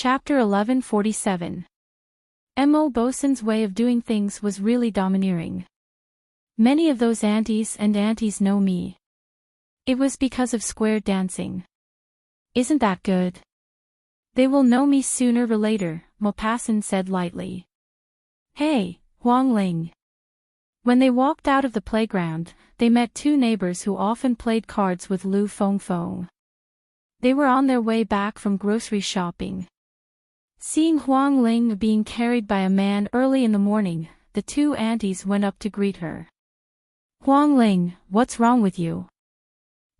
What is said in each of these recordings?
Chapter 1147. Mo Bosun's way of doing things was really domineering. Many of those aunties and aunties know me. It was because of square dancing. Isn't that good? They will know me sooner or later, Maupassant said lightly. Hey, Huang Ling. When they walked out of the playground, they met two neighbors who often played cards with Lu Fengfeng. They were on their way back from grocery shopping. Seeing Huang Ling being carried by a man early in the morning, the two aunties went up to greet her. Huang Ling, what's wrong with you?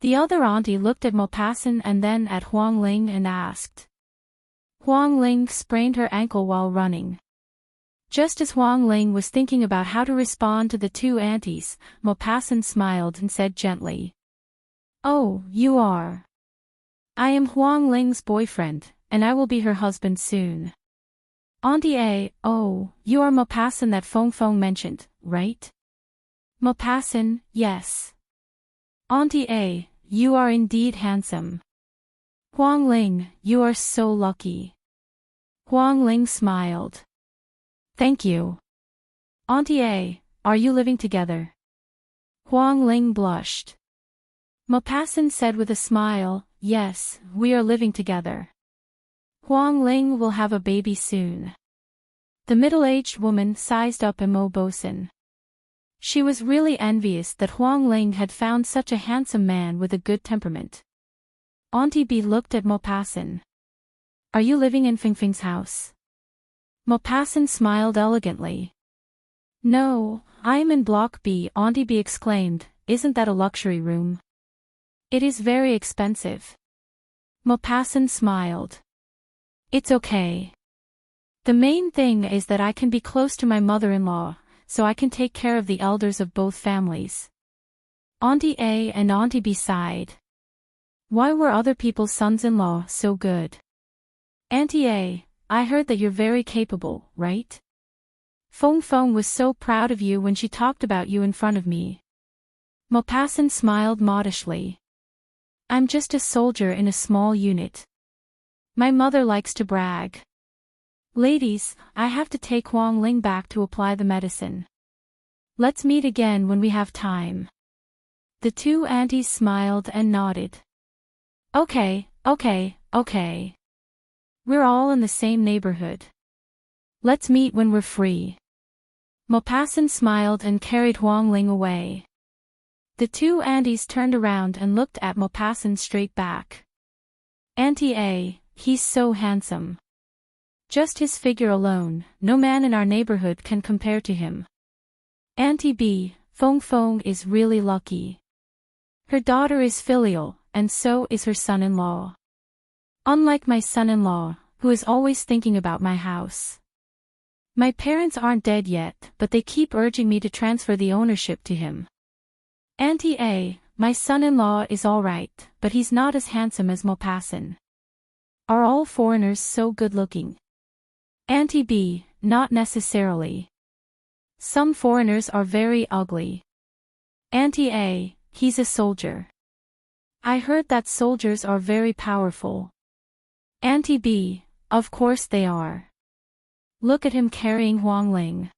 The other auntie looked at Maupassant and then at Huang Ling and asked. Huang Ling sprained her ankle while running. Just as Huang Ling was thinking about how to respond to the two aunties, Maupassant smiled and said gently. Oh, you are. I am Huang Ling's boyfriend, and I will be her husband soon. Auntie A, oh, you are Maupassant that Fengfeng mentioned, right? Maupassant, yes. Auntie A, you are indeed handsome. Huang Ling, you are so lucky. Huang Ling smiled. Thank you. Auntie A, are you living together? Huang Ling blushed. Maupassant said with a smile, yes, we are living together. Huang Ling will have a baby soon. The middle-aged woman sized up Mo Bosun. She was really envious that Huang Ling had found such a handsome man with a good temperament. Auntie B looked at Maupassant. Are you living in Fengfeng's house? Maupassant smiled elegantly. No, I am in Block B, Auntie B exclaimed. Isn't that a luxury room? It is very expensive. Maupassant smiled. It's okay. The main thing is that I can be close to my mother-in-law, so I can take care of the elders of both families. Auntie A and Auntie B sighed. Why were other people's sons-in-law so good? Auntie A, I heard that you're very capable, right? Fengfeng was so proud of you when she talked about you in front of me. Maupassant smiled modestly. I'm just a soldier in a small unit. My mother likes to brag. Ladies, I have to take Huang Ling back to apply the medicine. Let's meet again when we have time. The two aunties smiled and nodded. Okay. We're all in the same neighborhood. Let's meet when we're free. Maupassant smiled and carried Huang Ling away. The two aunties turned around and looked at Maupassant straight back. Auntie A, he's so handsome. Just his figure alone, no man in our neighborhood can compare to him. Auntie B, Fengfeng is really lucky. Her daughter is filial, and so is her son-in-law. Unlike my son-in-law, who is always thinking about my house. My parents aren't dead yet, but they keep urging me to transfer the ownership to him. Auntie A, my son-in-law is all right, but he's not as handsome as Maupassant. Are all foreigners so good-looking? Auntie B, not necessarily. Some foreigners are very ugly. Auntie A, he's a soldier. I heard that soldiers are very powerful. Auntie B, of course they are. Look at him carrying Huang Ling.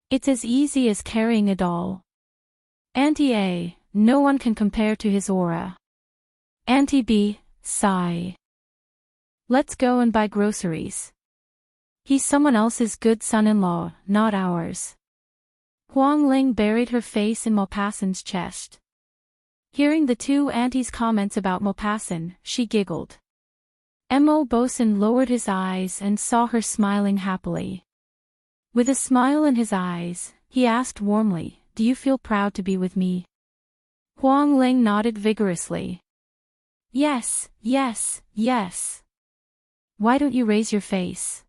It's as easy as carrying a doll. Auntie A, no one can compare to his aura. Auntie B, sigh. Let's go and buy groceries. He's someone else's good son-in-law, not ours. Huang Ling buried her face in Maupassant's chest. Hearing the two aunties' comments about Maupassant, she giggled. Mo Bosun lowered his eyes and saw her smiling happily. With a smile in his eyes, he asked warmly, do you feel proud to be with me? Huang Ling nodded vigorously. Yes. Why don't you raise your face?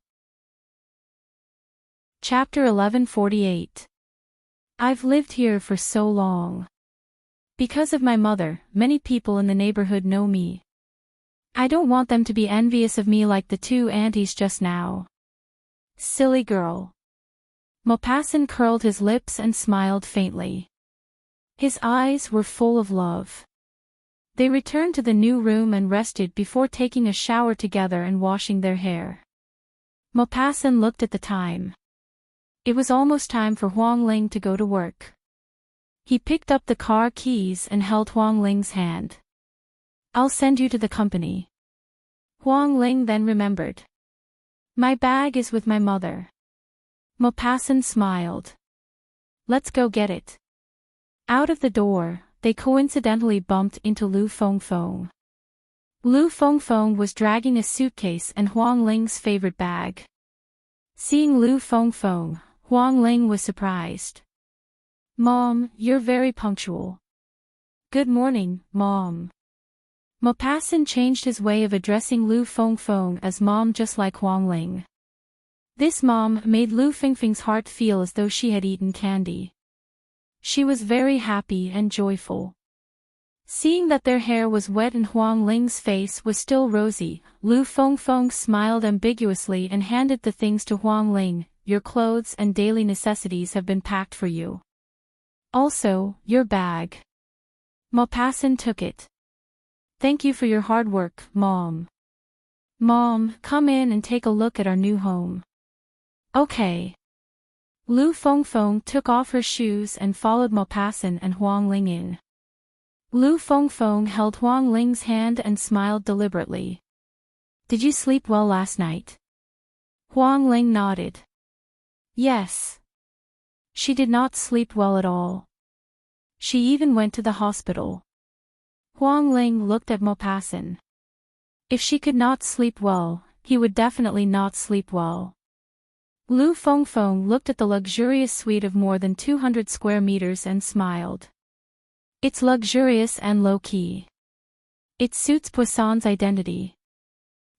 Chapter 1148. I've lived here for so long. Because of my mother, many people in the neighborhood know me. I don't want them to be envious of me like the two aunties just now. Silly girl. Maupassant curled his lips and smiled faintly. His eyes were full of love. They returned to the new room and rested before taking a shower together and washing their hair. Maupassant looked at the time. It was almost time for Huang Ling to go to work. He picked up the car keys and held Huang Ling's hand. "I'll send you to the company." Huang Ling then remembered. "My bag is with my mother." Maupassant smiled. "Let's go get it." Out of the door, they coincidentally bumped into Lu Fengfeng. Lu Fengfeng was dragging a suitcase and Huang Ling's favorite bag. Seeing Lu Fengfeng, Huang Ling was surprised. "Mom, you're very punctual." "Good morning, Mom." Maupassant changed his way of addressing Lu Fengfeng as Mom, just like Huang Ling. This Mom made Lu Fengfeng's heart feel as though she had eaten candy. She was very happy and joyful. Seeing that their hair was wet and Huang Ling's face was still rosy, Lu Fengfeng smiled ambiguously and handed the things to Huang Ling. "Your clothes and daily necessities have been packed for you. Also, your bag." Maupassant took it. "Thank you for your hard work, Mom." "Mom, come in and take a look at our new home." "Okay." Lu Fengfeng took off her shoes and followed Maupassant and Huang Ling in. Lu Fengfeng held Huang Ling's hand and smiled deliberately. "Did you sleep well last night?" Huang Ling nodded. "Yes." She did not sleep well at all. She even went to the hospital. Huang Ling looked at Maupassant. If she could not sleep well, he would definitely not sleep well. Lu Fengfeng looked at the luxurious suite of more than 200 square meters and smiled. "It's luxurious and low-key. It suits Poisson's identity."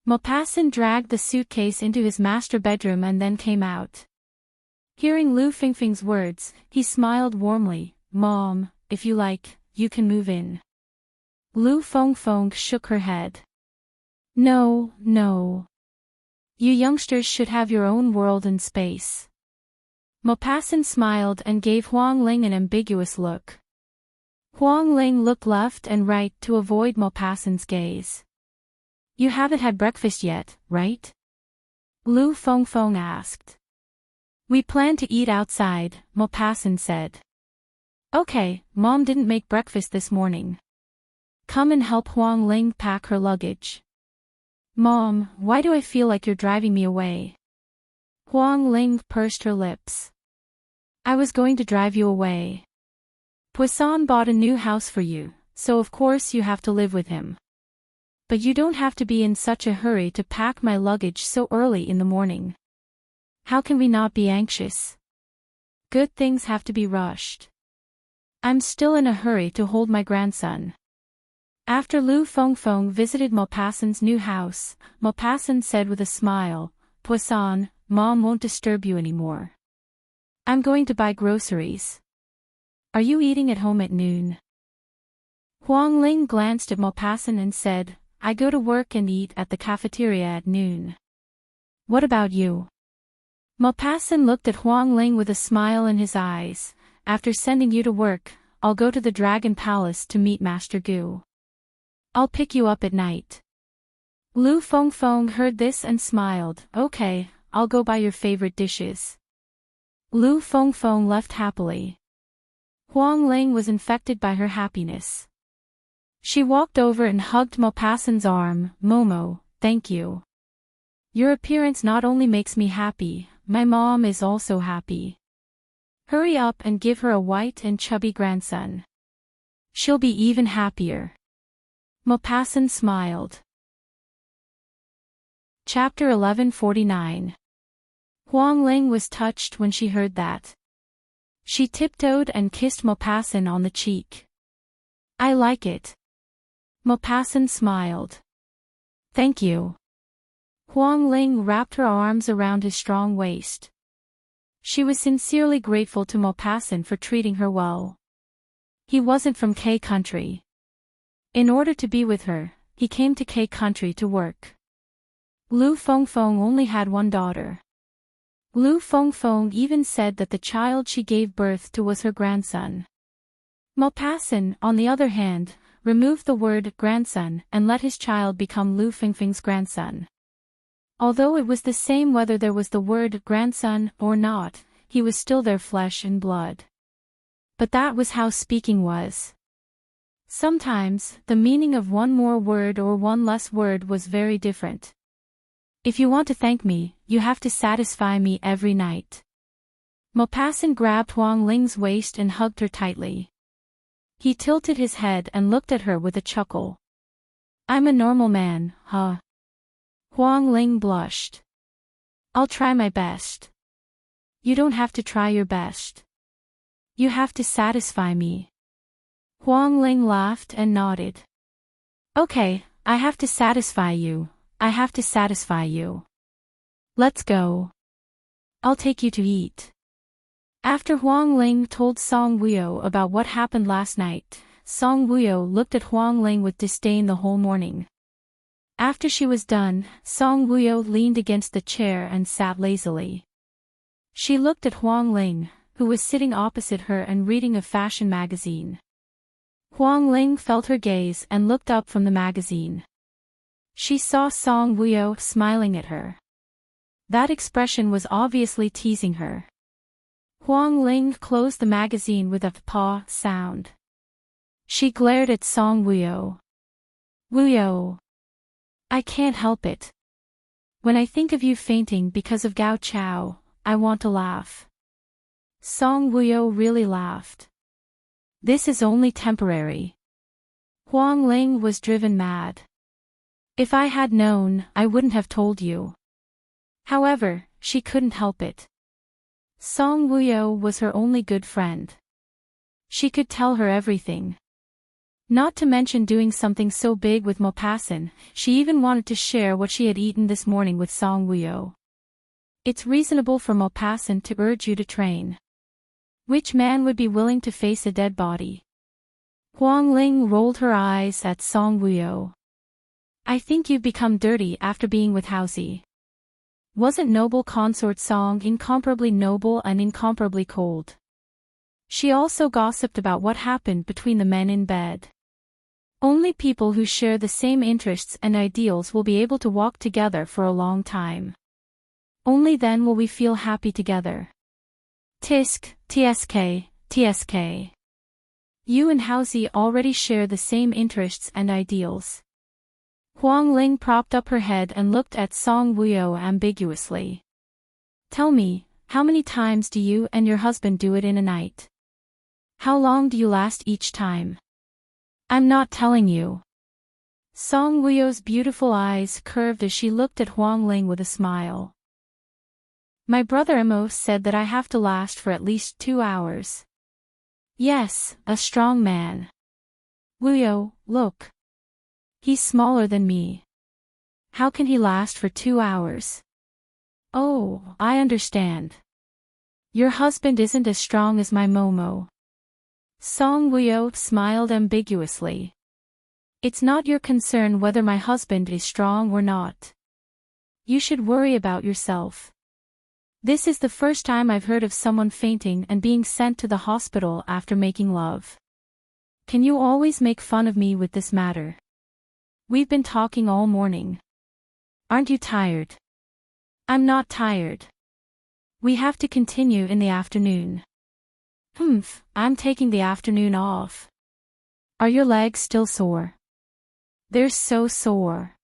Maupassant dragged the suitcase into his master bedroom and then came out. Hearing Lu Fengfeng's words, he smiled warmly. "Mom, if you like, you can move in." Lu Fengfeng shook her head. "No, no. You youngsters should have your own world and space." Maupassant smiled and gave Huang Ling an ambiguous look. Huang Ling looked left and right to avoid Maupassant's gaze. "You haven't had breakfast yet, right?" Lu Fengfeng asked. "We plan to eat outside," Maupassant said. "Okay, Mom didn't make breakfast this morning. Come and help Huang Ling pack her luggage." "Mom, why do I feel like you're driving me away?" Huang Ling pursed her lips. "I was going to drive you away. Poisson bought a new house for you, so of course you have to live with him. But you don't have to be in such a hurry to pack my luggage so early in the morning. How can we not be anxious? Good things have to be rushed. I'm still in a hurry to hold my grandson." After Lu Fengfeng visited Maupassant's new house, Maupassant said with a smile, "Poisson, Mom won't disturb you anymore. I'm going to buy groceries. Are you eating at home at noon?" Huang Ling glanced at Maupassant and said, "I go to work and eat at the cafeteria at noon. What about you?" Maupassant looked at Huang Ling with a smile in his eyes. "After sending you to work, I'll go to the Dragon Palace to meet Master Gu. I'll pick you up at night." Lu Fengfeng heard this and smiled. "Okay, I'll go buy your favorite dishes." Lu Fengfeng left happily. Huang Ling was infected by her happiness. She walked over and hugged Maupassant's arm. "Momo, thank you. Your appearance not only makes me happy, my mom is also happy. Hurry up and give her a white and chubby grandson. She'll be even happier." Maupassant smiled. Chapter 1149. Huang Ling was touched when she heard that. She tiptoed and kissed Maupassant on the cheek. "I like it." Maupassant smiled. "Thank you." Huang Ling wrapped her arms around his strong waist. She was sincerely grateful to Maupassant for treating her well. He wasn't from K country. In order to be with her, he came to K country to work. Lu Fengfeng only had one daughter. Lu Fengfeng even said that the child she gave birth to was her grandson. Maupassant, on the other hand, remove the word grandson and let his child become Lu Fingfing's grandson. Although it was the same whether there was the word grandson or not, he was still their flesh and blood. But that was how speaking was. Sometimes, the meaning of one more word or one less word was very different. If you want to thank me, you have to satisfy me every night. Maupassant grabbed Huang Ling's waist and hugged her tightly. He tilted his head and looked at her with a chuckle. I'm a normal man, huh? Huang Ling blushed. I'll try my best. You don't have to try your best. You have to satisfy me. Huang Ling laughed and nodded. Okay, I have to satisfy you. I have to satisfy you. Let's go. I'll take you to eat. After Huang Ling told Song Wuyo about what happened last night, Song Wuyo looked at Huang Ling with disdain the whole morning. After she was done, Song Wuyo leaned against the chair and sat lazily. She looked at Huang Ling, who was sitting opposite her and reading a fashion magazine. Huang Ling felt her gaze and looked up from the magazine. She saw Song Wuyo smiling at her. That expression was obviously teasing her. Huang Ling closed the magazine with a paw sound. She glared at Song Wuyo. Wuyo. I can't help it. When I think of you fainting because of Gao Chao, I want to laugh. Song Wuyo really laughed. This is only temporary. Huang Ling was driven mad. If I had known, I wouldn't have told you. However, she couldn't help it. Song Wuyo was her only good friend. She could tell her everything. Not to mention doing something so big with Maupassant, she even wanted to share what she had eaten this morning with Song Wuyo. It's reasonable for Maupassant to urge you to train. Which man would be willing to face a dead body? Huang Ling rolled her eyes at Song Wuyo. I think you've become dirty after being with Haozi. Wasn't noble consort Song incomparably noble and incomparably cold? She also gossiped about what happened between the men in bed. Only people who share the same interests and ideals will be able to walk together for a long time. Only then will we feel happy together. Tisk, TSK, TSK. You and Haozi already share the same interests and ideals. Huang Ling propped up her head and looked at Song Wuyo ambiguously. Tell me, how many times do you and your husband do it in a night? How long do you last each time? I'm not telling you. Song Wuyo's beautiful eyes curved as she looked at Huang Ling with a smile. My brother Immerse said that I have to last for at least 2 hours. Yes, a strong man. Wuyo, look. He's smaller than me. How can he last for 2 hours? Oh, I understand. Your husband isn't as strong as my Momo. Song Wuyo smiled ambiguously. It's not your concern whether my husband is strong or not. You should worry about yourself. This is the first time I've heard of someone fainting and being sent to the hospital after making love. Can you always make fun of me with this matter? We've been talking all morning. Aren't you tired? I'm not tired. We have to continue in the afternoon. I'm taking the afternoon off. Are your legs still sore? They're so sore.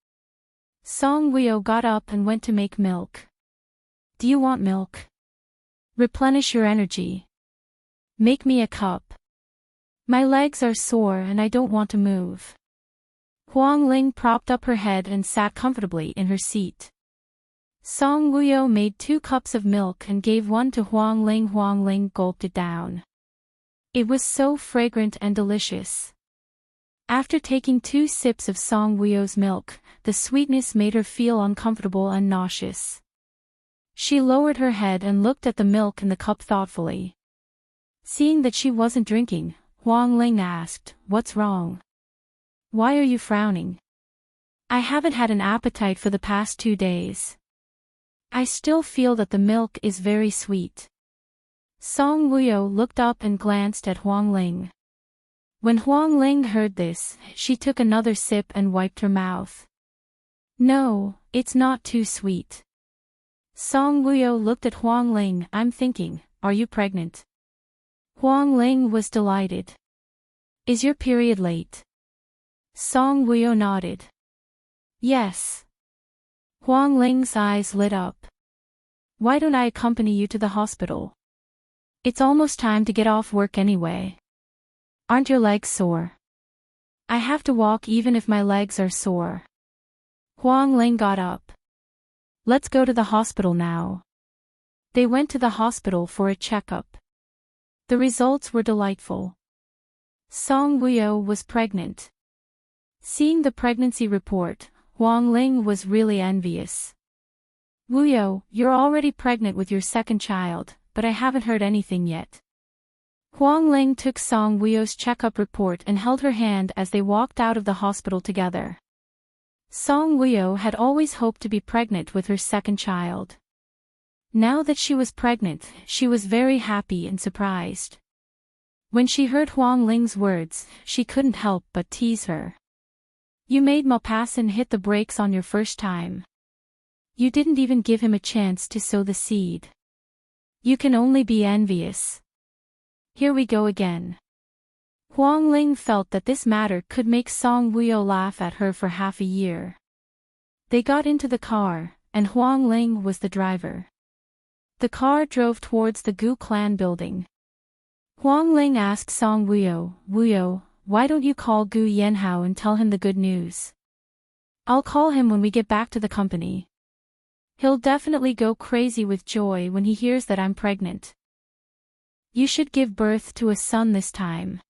Song Wuyo got up and went to make milk. Do you want milk? Replenish your energy. Make me a cup. My legs are sore and I don't want to move. Huang Ling propped up her head and sat comfortably in her seat. Song Wuyo made 2 cups of milk and gave one to Huang Ling. Huang Ling gulped it down. It was so fragrant and delicious. After taking 2 sips of Song Wuyo's milk, the sweetness made her feel uncomfortable and nauseous. She lowered her head and looked at the milk in the cup thoughtfully. Seeing that she wasn't drinking, Huang Ling asked, "What's wrong? Why are you frowning?" "I haven't had an appetite for the past 2 days. I still feel that the milk is very sweet." Song Wuyo looked up and glanced at Huang Ling. When Huang Ling heard this, she took another sip and wiped her mouth. No, it's not too sweet. Song Wuyo looked at Huang Ling. I'm thinking, are you pregnant? Huang Ling was delighted. Is your period late? Song Wuyo nodded. Yes. Huang Ling's eyes lit up. Why don't I accompany you to the hospital? It's almost time to get off work anyway. Aren't your legs sore? I have to walk even if my legs are sore. Huang Ling got up. Let's go to the hospital now. They went to the hospital for a checkup. The results were delightful. Song Wuyo was pregnant. Seeing the pregnancy report, Huang Ling was really envious. Wuyo, you're already pregnant with your second child, but I haven't heard anything yet. Huang Ling took Song Wuyo's checkup report and held her hand as they walked out of the hospital together. Song Wuyo had always hoped to be pregnant with her second child. Now that she was pregnant, she was very happy and surprised. When she heard Huang Ling's words, she couldn't help but tease her. You made Maupassant hit the brakes on your first time. You didn't even give him a chance to sow the seed. You can only be envious. Here we go again. Huang Ling felt that this matter could make Song Wuyo laugh at her for half a year. They got into the car, and Huang Ling was the driver. The car drove towards the Gu clan building. Huang Ling asked Song Wuyo, Wuyo, why don't you call Gu Yanhao and tell him the good news? I'll call him when we get back to the company. He'll definitely go crazy with joy when he hears that I'm pregnant. You should give birth to a son this time.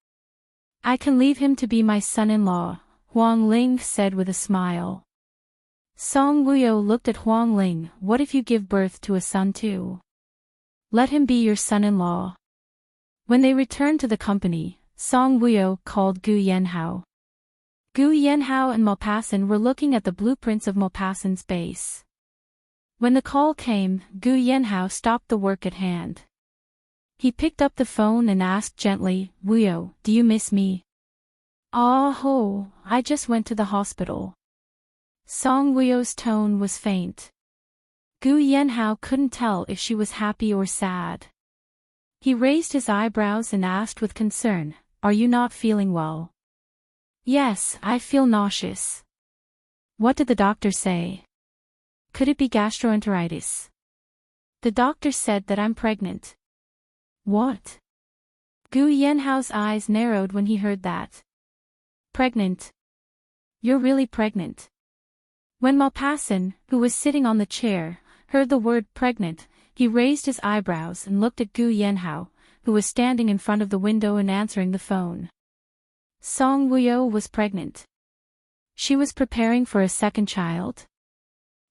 I can leave him to be my son-in-law, Huang Ling said with a smile. Song Wuyo looked at Huang Ling. What if you give birth to a son too? Let him be your son-in-law. When they returned to the company, Song Wuyo called Gu Yanhao. Gu Yanhao and Maupassant were looking at the blueprints of Maupassant's base. When the call came, Gu Yanhao stopped the work at hand. He picked up the phone and asked gently, Wuyo, do you miss me? Oh, I just went to the hospital. Song Wuyo's tone was faint. Gu Yanhao couldn't tell if she was happy or sad. He raised his eyebrows and asked with concern, are you not feeling well? Yes, I feel nauseous. What did the doctor say? Could it be gastroenteritis? The doctor said that I'm pregnant. What? Gu Yanhao's eyes narrowed when he heard that. Pregnant? You're really pregnant? When Maupassant, who was sitting on the chair, heard the word pregnant, he raised his eyebrows and looked at Gu Yanhao, who was standing in front of the window and answering the phone. Song Wuyo was pregnant. She was preparing for a second child?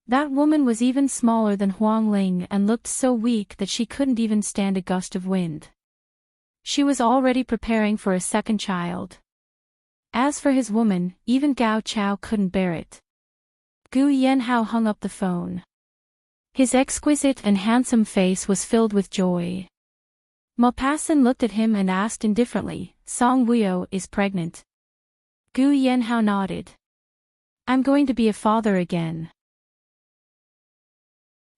That woman was even smaller than Huang Ling and looked so weak that she couldn't even stand a gust of wind. She was already preparing for a second child. As for his woman, even Gao Chao couldn't bear it. Gu Yanhao hung up the phone. His exquisite and handsome face was filled with joy. Maupassant looked at him and asked indifferently, Song Wuyo is pregnant. Gu Yanhao nodded. I'm going to be a father again.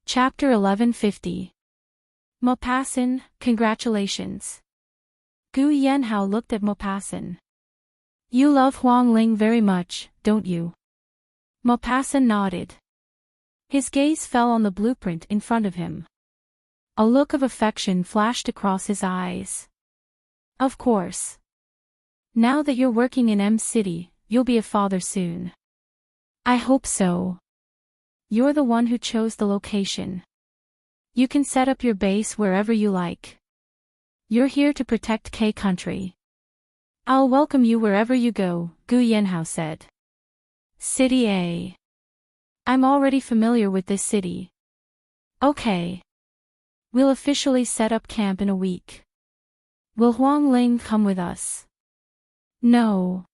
Chapter 1150. Maupassant, congratulations. Gu Yanhao looked at Maupassant. You love Huang Ling very much, don't you? Maupassant nodded. His gaze fell on the blueprint in front of him. A look of affection flashed across his eyes. Of course. Now that you're working in M City, you'll be a father soon. I hope so. You're the one who chose the location. You can set up your base wherever you like. You're here to protect K Country. I'll welcome you wherever you go, Gu Yanhao said. City A. I'm already familiar with this city. Okay. We'll officially set up camp in a week. Will Huang Ling come with us? No.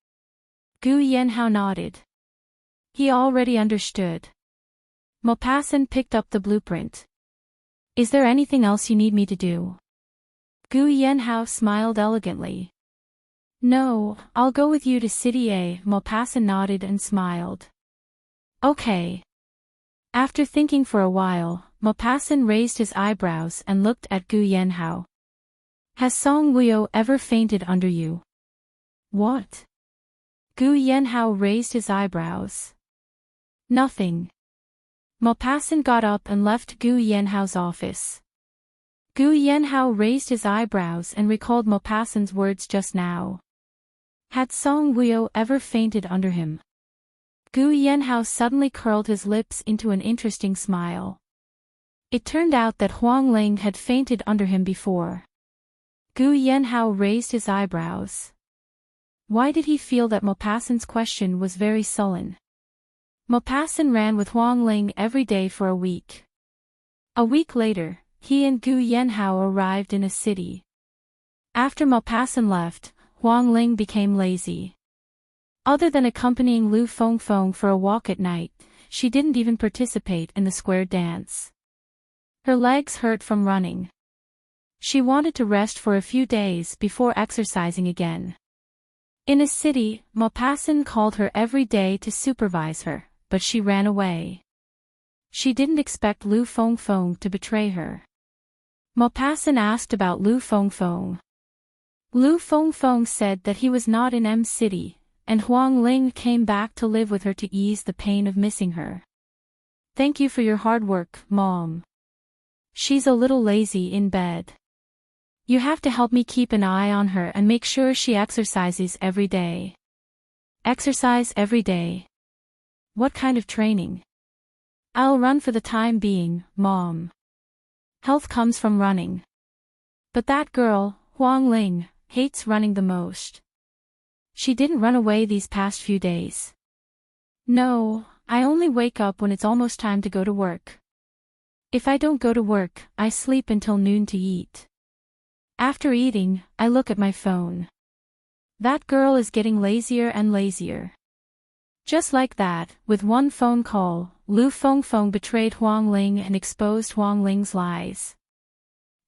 Gu Yanhao nodded. He already understood. Maupassant picked up the blueprint. Is there anything else you need me to do? Gu Yanhao smiled elegantly. No, I'll go with you to City A. Maupassant nodded and smiled. Okay. After thinking for a while, Maupassant raised his eyebrows and looked at Gu Yenhao. Has Song Wuyo ever fainted under you? What? Gu Yenhao raised his eyebrows. Nothing. Maupassant got up and left Gu Yenhao's office. Gu Yenhao raised his eyebrows and recalled Maupassant's words just now. Had Song Wuyo ever fainted under him? Gu Yenhao suddenly curled his lips into an interesting smile. It turned out that Huang Ling had fainted under him before. Gu Yenhao raised his eyebrows. Why did he feel that Maupassant's question was very sullen? Maupassant ran with Huang Ling every day for a week. A week later, he and Gu Yenhao arrived in a city. After Maupassant left, Huang Ling became lazy. Other than accompanying Lu Fengfeng for a walk at night, she didn't even participate in the square dance. Her legs hurt from running. She wanted to rest for a few days before exercising again. In a city, Maupassant called her every day to supervise her, but she ran away. She didn't expect Lu Fengfeng to betray her. Maupassant asked about Lu Fengfeng. Lu Fengfeng said that he was not in M City, and Huang Ling came back to live with her to ease the pain of missing her. Thank you for your hard work, Mom. She's a little lazy in bed. You have to help me keep an eye on her and make sure she exercises every day. Exercise every day. What kind of training? I'll run for the time being, Mom. Health comes from running. But that girl, Huang Ling, hates running the most. She didn't run away these past few days. No, I only wake up when it's almost time to go to work. If I don't go to work, I sleep until noon to eat. After eating, I look at my phone. That girl is getting lazier and lazier. Just like that, with one phone call, Lu Fengfeng betrayed Huang Ling and exposed Huang Ling's lies.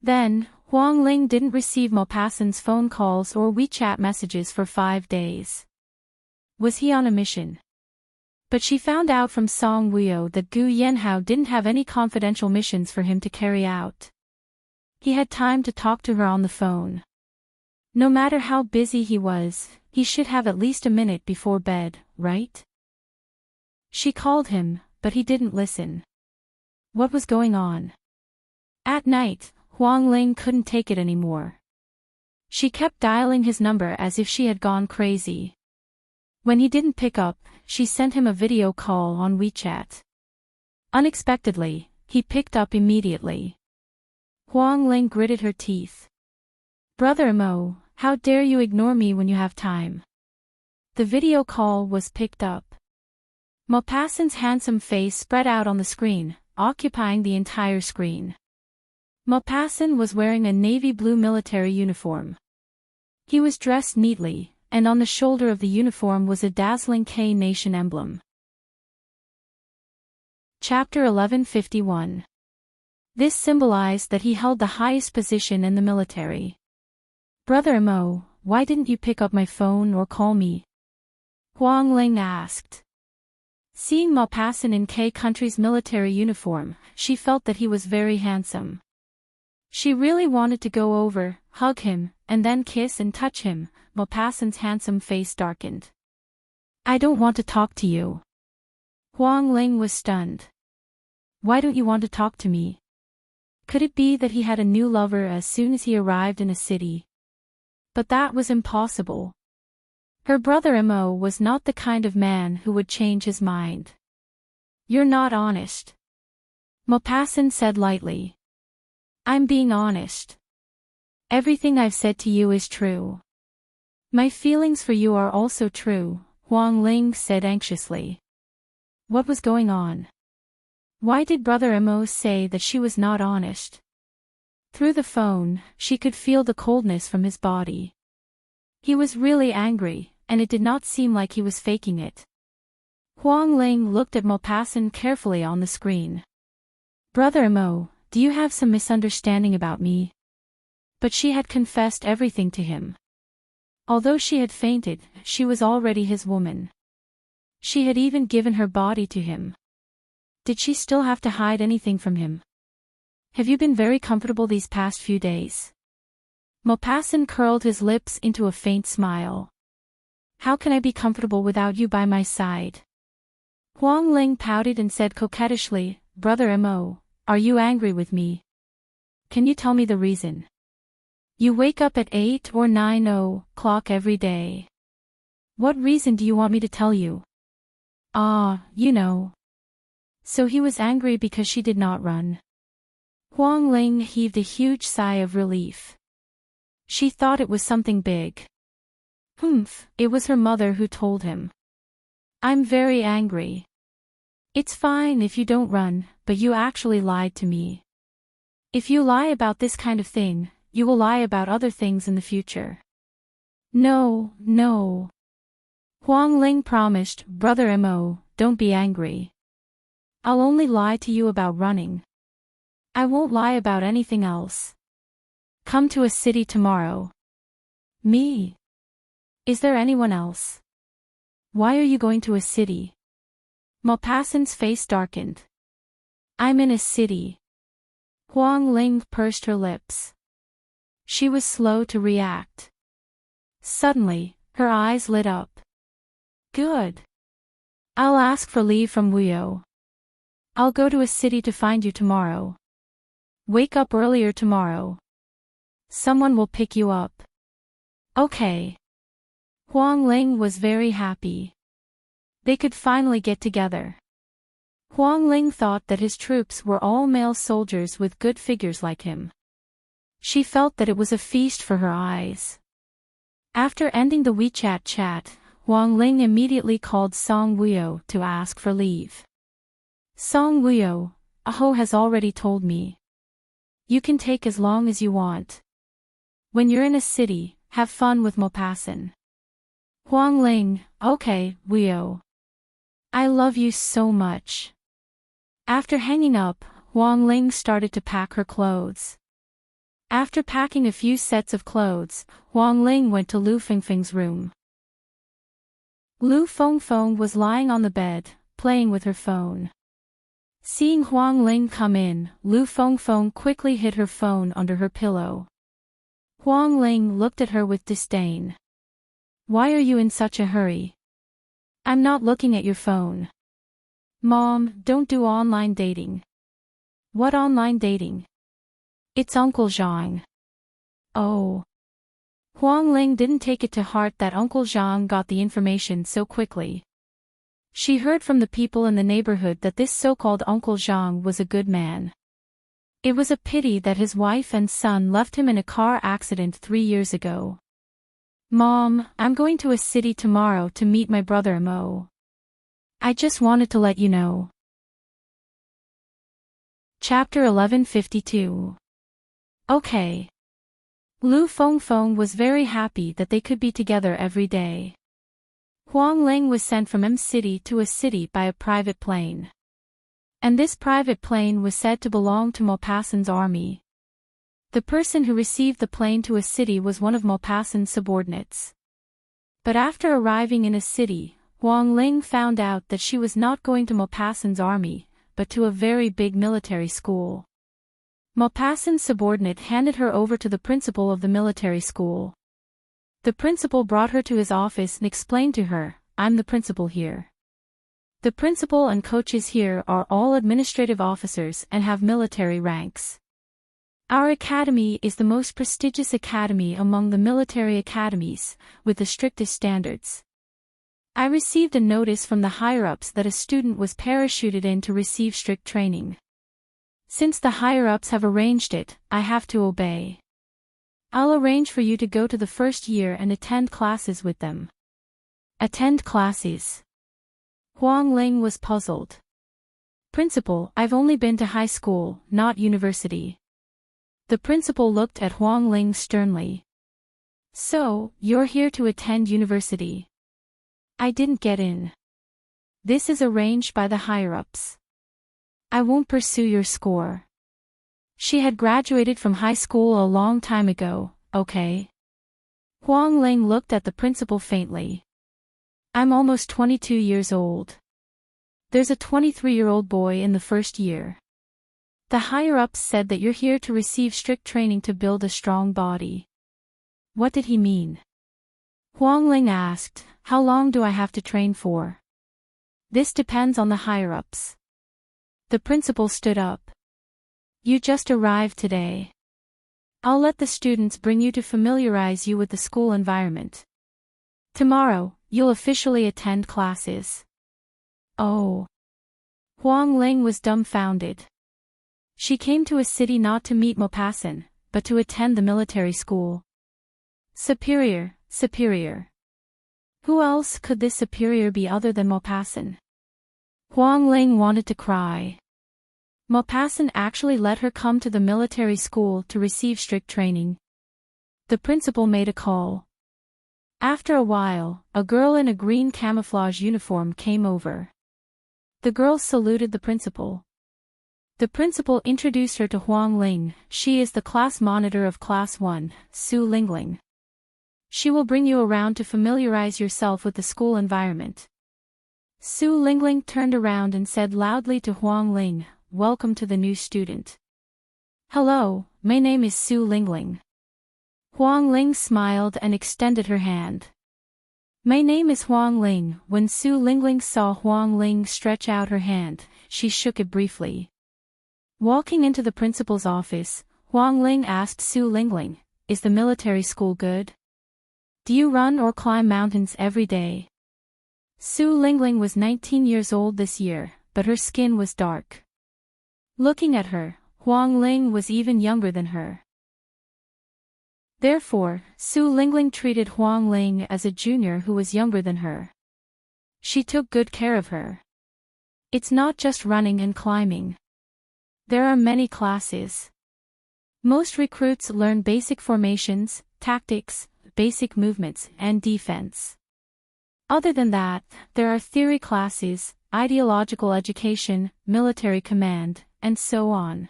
Then, Huang Ling didn't receive Maupassant's phone calls or WeChat messages for 5 days. Was he on a mission? But she found out from Song Wuyo that Gu Yenhao didn't have any confidential missions for him to carry out. He had time to talk to her on the phone. No matter how busy he was, he should have at least a minute before bed, right? She called him, but he didn't listen. What was going on? At night, Huang Ling couldn't take it anymore. She kept dialing his number as if she had gone crazy. When he didn't pick up, she sent him a video call on WeChat. Unexpectedly, he picked up immediately. Huang Ling gritted her teeth. Brother Mo, how dare you ignore me when you have time? The video call was picked up. Maupassant's handsome face spread out on the screen, occupying the entire screen. Maupassant was wearing a navy blue military uniform. He was dressed neatly, and on the shoulder of the uniform was a dazzling K-Nation emblem. Chapter 1151. This symbolized that he held the highest position in the military. Brother Mo, why didn't you pick up my phone or call me? Huang Ling asked. Seeing Maupassant in K country's military uniform, she felt that he was very handsome. She really wanted to go over, hug him, and then kiss and touch him. Maupassant's handsome face darkened. I don't want to talk to you. Huang Ling was stunned. Why don't you want to talk to me? Could it be that he had a new lover as soon as he arrived in a city? But that was impossible. Her brother Mo was not the kind of man who would change his mind. You're not honest. Maupassant said lightly. I'm being honest. Everything I've said to you is true. My feelings for you are also true, Huang Ling said anxiously. What was going on? Why did Brother Mo say that she was not honest? Through the phone, she could feel the coldness from his body. He was really angry, and it did not seem like he was faking it. Huang Ling looked at Maupassant carefully on the screen. Brother Mo, do you have some misunderstanding about me? But she had confessed everything to him. Although she had fainted, she was already his woman. She had even given her body to him. Did she still have to hide anything from him? Have you been very comfortable these past few days? Maupassant curled his lips into a faint smile. How can I be comfortable without you by my side? Huang Ling pouted and said coquettishly, Brother Mo, are you angry with me? Can you tell me the reason? You wake up at 8 or 9 o'clock every day. What reason do you want me to tell you? You know. So he was angry because she did not run. Huang Ling heaved a huge sigh of relief. She thought it was something big. It was her mother who told him. I'm very angry. It's fine if you don't run, but you actually lied to me. If you lie about this kind of thing, you will lie about other things in the future. No. Huang Ling promised, Brother Mo, don't be angry. I'll only lie to you about running. I won't lie about anything else. Come to a city tomorrow. Me? Is there anyone else? Why are you going to a city? Maupassant's face darkened. I'm in a city. Huang Ling pursed her lips. She was slow to react. Suddenly, her eyes lit up. Good. I'll ask for leave from Wuyo. I'll go to a city to find you tomorrow. Wake up earlier tomorrow. Someone will pick you up. Okay. Huang Ling was very happy. They could finally get together. Huang Ling thought that his troops were all male soldiers with good figures like him. She felt that it was a feast for her eyes. After ending the WeChat chat, Huang Ling immediately called Song Wuyo to ask for leave. Song Wuyo, Aho has already told me. You can take as long as you want. When you're in a city, have fun with Maupassant. Huang Ling, okay, Wuyo. I love you so much. After hanging up, Huang Ling started to pack her clothes. After packing a few sets of clothes, Huang Ling went to Lu Fengfeng's room. Lu Fengfeng was lying on the bed, playing with her phone. Seeing Huang Ling come in, Lu Fengfeng quickly hid her phone under her pillow. Huang Ling looked at her with disdain. Why are you in such a hurry? I'm not looking at your phone. Mom, don't do online dating. What online dating? It's Uncle Zhang. Oh. Huang Ling didn't take it to heart that Uncle Zhang got the information so quickly. She heard from the people in the neighborhood that this so-called Uncle Zhang was a good man. It was a pity that his wife and son left him in a car accident 3 years ago. Mom, I'm going to a city tomorrow to meet my brother Mo. I just wanted to let you know. Chapter 1152. Okay. Lu Fengfeng was very happy that they could be together every day. Huang Ling was sent from M City to a city by a private plane. And this private plane was said to belong to Maupassant's army. The person who received the plane to a city was one of Maupassant's subordinates. But after arriving in a city, Huang Ling found out that she was not going to Maupassant's army, but to a very big military school. Maupassant's subordinate handed her over to the principal of the military school. The principal brought her to his office and explained to her, I'm the principal here. The principal and coaches here are all administrative officers and have military ranks. Our academy is the most prestigious academy among the military academies, with the strictest standards. I received a notice from the higher-ups that a student was parachuted in to receive strict training. Since the higher-ups have arranged it, I have to obey. I'll arrange for you to go to the first year and attend classes with them. Attend classes? Huang Ling was puzzled. Principal, I've only been to high school, not university. The principal looked at Huang Ling sternly. So, you're here to attend university? I didn't get in. This is arranged by the higher-ups. I won't pursue your score. She had graduated from high school a long time ago, okay? Huang Ling looked at the principal faintly. I'm almost 22 years old. There's a 23-year-old boy in the first year. The higher-ups said that you're here to receive strict training to build a strong body. What did he mean? Huang Ling asked, how long do I have to train for? This depends on the higher-ups. The principal stood up. You just arrived today. I'll let the students bring you to familiarize you with the school environment. Tomorrow, you'll officially attend classes. Oh. Huang Ling was dumbfounded. She came to a city not to meet Maupassant, but to attend the military school. Superior. Who else could this superior be other than Maupassant? Huang Ling wanted to cry. Maupassant actually let her come to the military school to receive strict training. The principal made a call. After a while, a girl in a green camouflage uniform came over. The girl saluted the principal. The principal introduced her to Huang Ling. She is the class monitor of Class 1, Su Lingling. She will bring you around to familiarize yourself with the school environment. Su Lingling turned around and said loudly to Huang Ling, welcome to the new student. Hello, my name is Su Lingling. Huang Ling smiled and extended her hand. My name is Huang Ling. When Su Lingling saw Huang Ling stretch out her hand, she shook it briefly. Walking into the principal's office, Huang Ling asked Su Lingling, is the military school good? Do you run or climb mountains every day? Su Lingling was 19 years old this year, but her skin was dark. Looking at her, Huang Ling was even younger than her. Therefore, Su Lingling treated Huang Ling as a junior who was younger than her. She took good care of her. It's not just running and climbing. There are many classes. Most recruits learn basic formations, tactics, basic movements, and defense. Other than that, there are theory classes, ideological education, military command, and so on.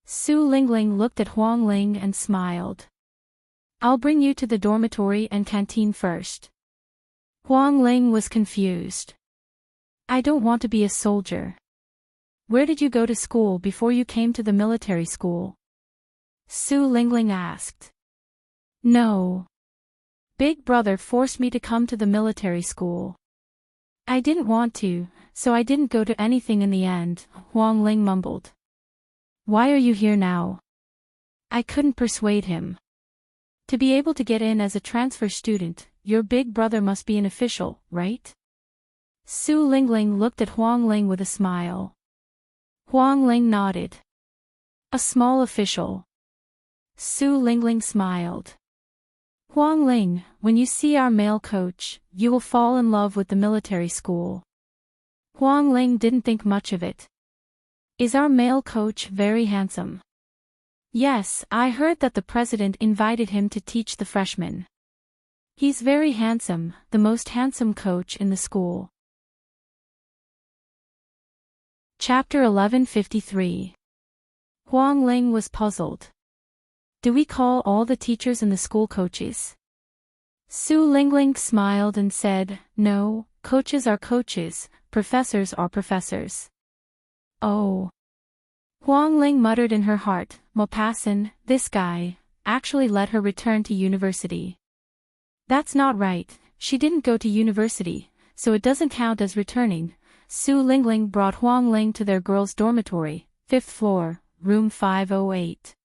Su Lingling looked at Huang Ling and smiled. I'll bring you to the dormitory and canteen first. Huang Ling was confused. I don't want to be a soldier. Where did you go to school before you came to the military school? Su Lingling asked. No. Big brother forced me to come to the military school. I didn't want to, so I didn't go to anything in the end, Huang Ling mumbled. Why are you here now? I couldn't persuade him. To be able to get in as a transfer student, your big brother must be an official, right? Su Lingling looked at Huang Ling with a smile. Huang Ling nodded. A small official. Su Lingling smiled. Huang Ling, when you see our male coach, you will fall in love with the military school. Huang Ling didn't think much of it. Is our male coach very handsome? Yes, I heard that the president invited him to teach the freshmen. He's very handsome, the most handsome coach in the school. Chapter 1153. Huang Ling was puzzled. Do we call all the teachers in the school coaches? Su Lingling smiled and said, no, coaches are coaches, professors are professors. Oh. Huang Ling muttered in her heart, Maupassant, this guy, actually let her return to university. That's not right, she didn't go to university, so it doesn't count as returning. Su Lingling brought Huang Ling to their girls' dormitory, 5th floor, room 508.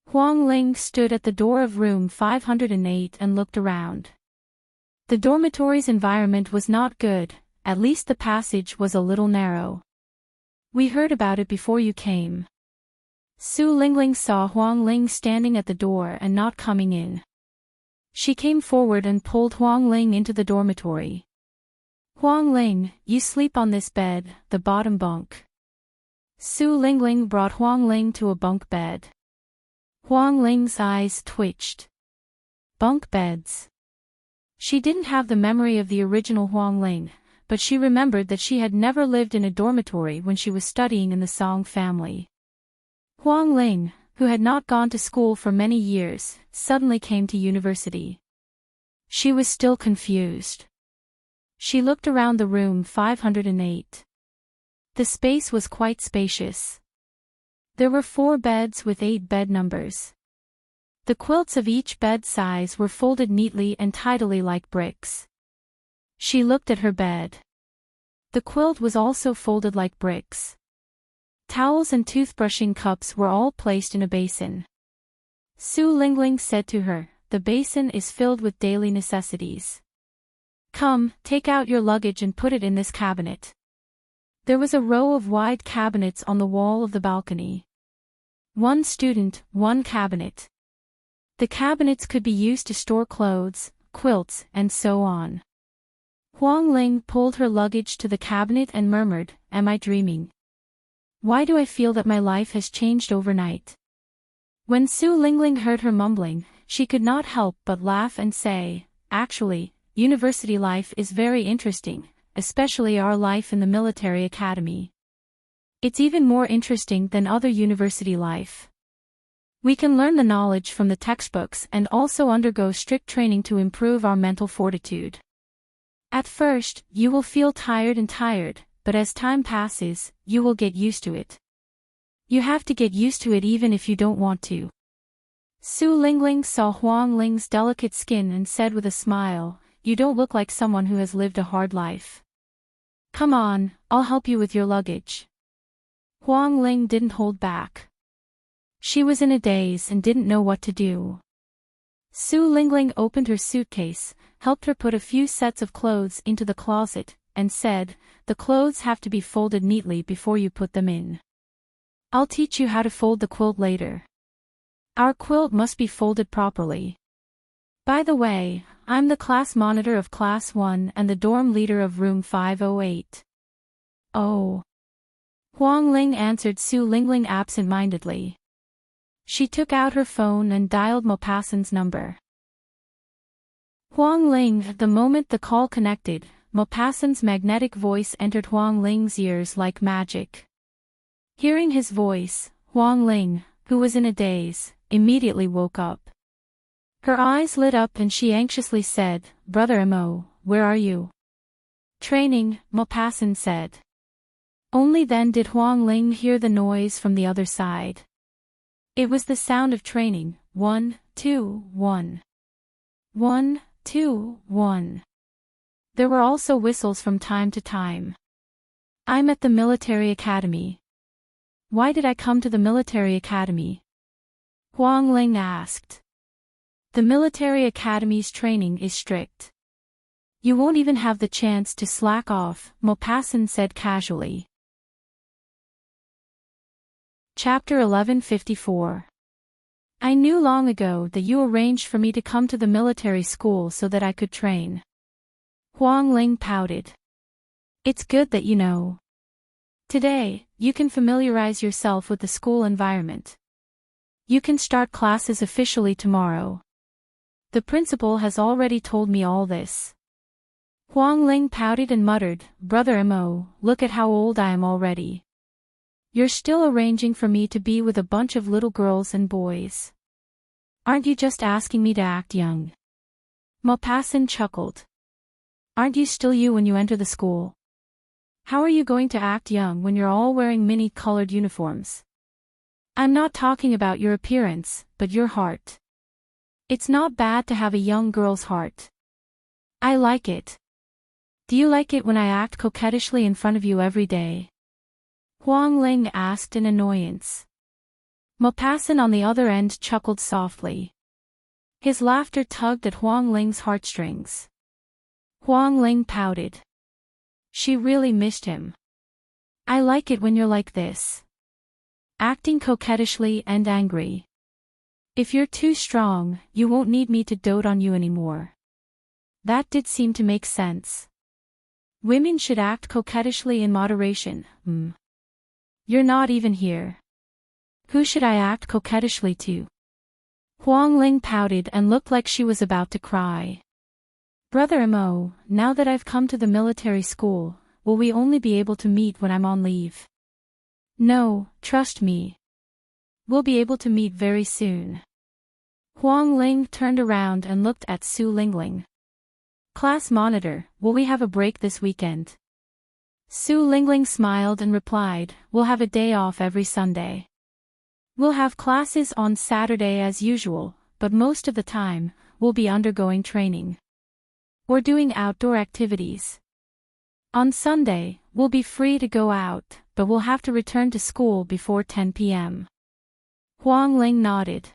Huang Ling stood at the door of room 508 and looked around. The dormitory's environment was not good, at least the passage was a little narrow. We heard about it before you came. Su Lingling saw Huang Ling standing at the door and not coming in. She came forward and pulled Huang Ling into the dormitory. Huang Ling, you sleep on this bed, the bottom bunk. Su Lingling brought Huang Ling to a bunk bed. Huang Ling's eyes twitched. Bunk beds. She didn't have the memory of the original Huang Ling, but she remembered that she had never lived in a dormitory when she was studying in the Song family. Huang Ling, who had not gone to school for many years, suddenly came to university. She was still confused. She looked around the room 508. The space was quite spacious. There were 4 beds with 8 bed numbers. The quilts of each bed size were folded neatly and tidily like bricks. She looked at her bed. The quilt was also folded like bricks. Towels and toothbrushing cups were all placed in a basin. Su Lingling said to her, "The basin is filled with daily necessities. Come, take out your luggage and put it in this cabinet." There was a row of wide cabinets on the wall of the balcony. 1 student, 1 cabinet. The cabinets could be used to store clothes, quilts, and so on. Huang Ling pulled her luggage to the cabinet and murmured, "Am I dreaming? Why do I feel that my life has changed overnight?" When Su Lingling heard her mumbling, she could not help but laugh and say, "Actually, university life is very interesting, especially our life in the military academy. It's even more interesting than other university life. We can learn the knowledge from the textbooks and also undergo strict training to improve our mental fortitude. At first, you will feel tired, but as time passes, you will get used to it. You have to get used to it even if you don't want to." Su Lingling saw Huang Ling's delicate skin and said with a smile, "You don't look like someone who has lived a hard life. Come on, I'll help you with your luggage." Huang Ling didn't hold back. She was in a daze and didn't know what to do. Su Lingling opened her suitcase, helped her put a few sets of clothes into the closet, and said, "The clothes have to be folded neatly before you put them in. I'll teach you how to fold the quilt later. Our quilt must be folded properly. By the way, I'm the class monitor of Class 1 and the dorm leader of room 508. "Oh." Huang Ling answered Su Lingling absent-mindedly. She took out her phone and dialed Maupassant's number. Huang Ling, the moment the call connected, Maupassant's magnetic voice entered Huang Ling's ears like magic. Hearing his voice, Huang Ling, who was in a daze, immediately woke up. Her eyes lit up and she anxiously said, "Brother Mo, where are you?" "Training," Maupassant said. Only then did Huang Ling hear the noise from the other side. It was the sound of training, 1, 2, 1. 1, 2, 1. There were also whistles from time to time. "I'm at the military academy." "Why did I come to the military academy?" Huang Ling asked. "The military academy's training is strict. You won't even have the chance to slack off," Maupassant said casually. Chapter 1154. "I knew long ago that you arranged for me to come to the military school so that I could train." Huang Ling pouted. "It's good that you know. Today, you can familiarize yourself with the school environment. You can start classes officially tomorrow. The principal has already told me all this." Huang Ling pouted and muttered, "Brother Mo, look at how old I am already. You're still arranging for me to be with a bunch of little girls and boys. Aren't you just asking me to act young?" Maupassant chuckled. "Aren't you still you when you enter the school? How are you going to act young when you're all wearing mini-colored uniforms? I'm not talking about your appearance, but your heart. It's not bad to have a young girl's heart. I like it. Do you like it when I act coquettishly in front of you every day?" Huang Ling asked in annoyance. Maupassant on the other end chuckled softly. His laughter tugged at Huang Ling's heartstrings. Huang Ling pouted. She really missed him. "I like it when you're like this. Acting coquettishly and angry. If you're too strong, you won't need me to dote on you anymore." That did seem to make sense. Women should act coquettishly in moderation. You're not even here. Who should I act coquettishly to? Huang Ling pouted and looked like she was about to cry. "Brother Mo, now that I've come to the military school, will we only be able to meet when I'm on leave?" "No, trust me. We'll be able to meet very soon." Huang Ling turned around and looked at Su Lingling. Class monitor, will we have a break this weekend? Su Lingling smiled and replied, we'll have a day off every Sunday. We'll have classes on Saturday as usual, but most of the time, we'll be undergoing training. Or doing outdoor activities. On Sunday, we'll be free to go out, but we'll have to return to school before 10 p.m. Huang Ling nodded.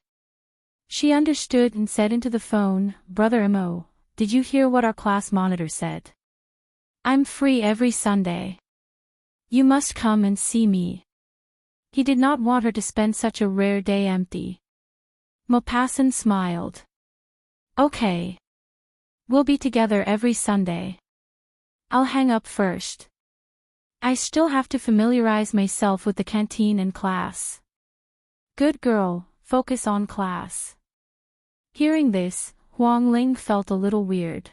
She understood and said into the phone, Brother Mo, did you hear what our class monitor said? I'm free every Sunday. You must come and see me. He did not want her to spend such a rare day empty. Maupassant smiled. Okay. We'll be together every Sunday. I'll hang up first. I still have to familiarize myself with the canteen and class. Good girl, focus on class. Hearing this, Huang Ling felt a little weird.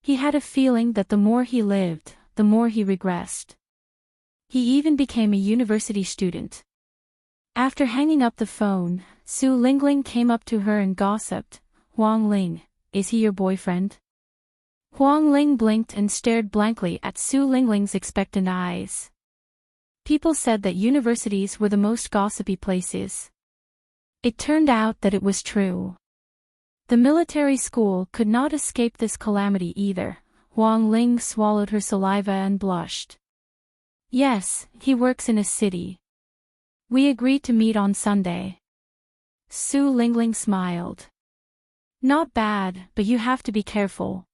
He had a feeling that the more he lived, the more he regressed. He even became a university student. After hanging up the phone, Su Lingling came up to her and gossiped, Huang Ling, is he your boyfriend? Huang Ling blinked and stared blankly at Su Lingling's expectant eyes. People said that universities were the most gossipy places. It turned out that it was true. The military school could not escape this calamity either. Huang Ling swallowed her saliva and blushed. Yes, he works in a city. We agreed to meet on Sunday. Su Lingling smiled. Not bad, but you have to be careful.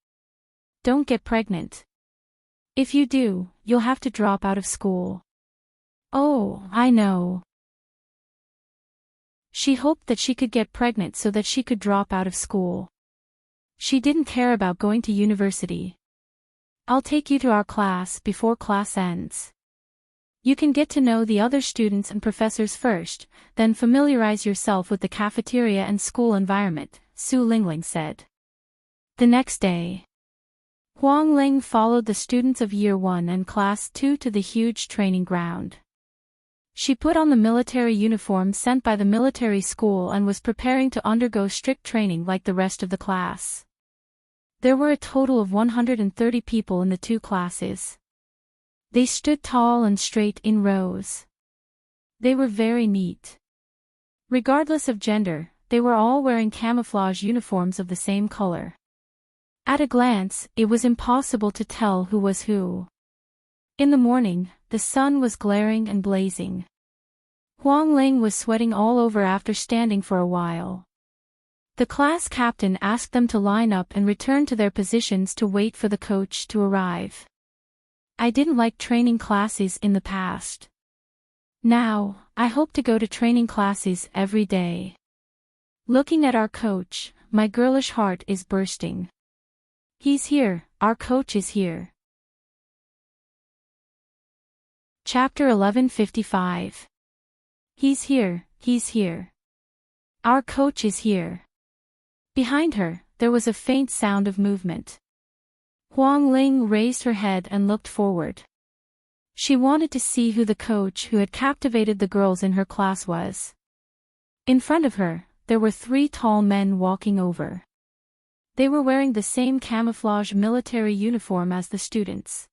Don't get pregnant. If you do, you'll have to drop out of school. Oh, I know. She hoped that she could get pregnant so that she could drop out of school. She didn't care about going to university. I'll take you to our class before class ends. You can get to know the other students and professors first, then familiarize yourself with the cafeteria and school environment, Su Lingling said. The next day, Huang Ling followed the students of Year 1 and Class 2 to the huge training ground. She put on the military uniform sent by the military school and was preparing to undergo strict training like the rest of the class. There were a total of 130 people in the two classes. They stood tall and straight in rows. They were very neat. Regardless of gender, they were all wearing camouflage uniforms of the same color. At a glance, it was impossible to tell who was who. In the morning, the sun was glaring and blazing. Huang Ling was sweating all over after standing for a while. The class captain asked them to line up and return to their positions to wait for the coach to arrive. I didn't like training classes in the past. Now, I hope to go to training classes every day. Looking at our coach, my girlish heart is bursting. He's here, our coach is here. Chapter 1155. He's here, he's here. Our coach is here. Behind her, there was a faint sound of movement. Huang Ling raised her head and looked forward. She wanted to see who the coach who had captivated the girls in her class was. In front of her, there were 3 tall men walking over. They were wearing the same camouflage military uniform as the students.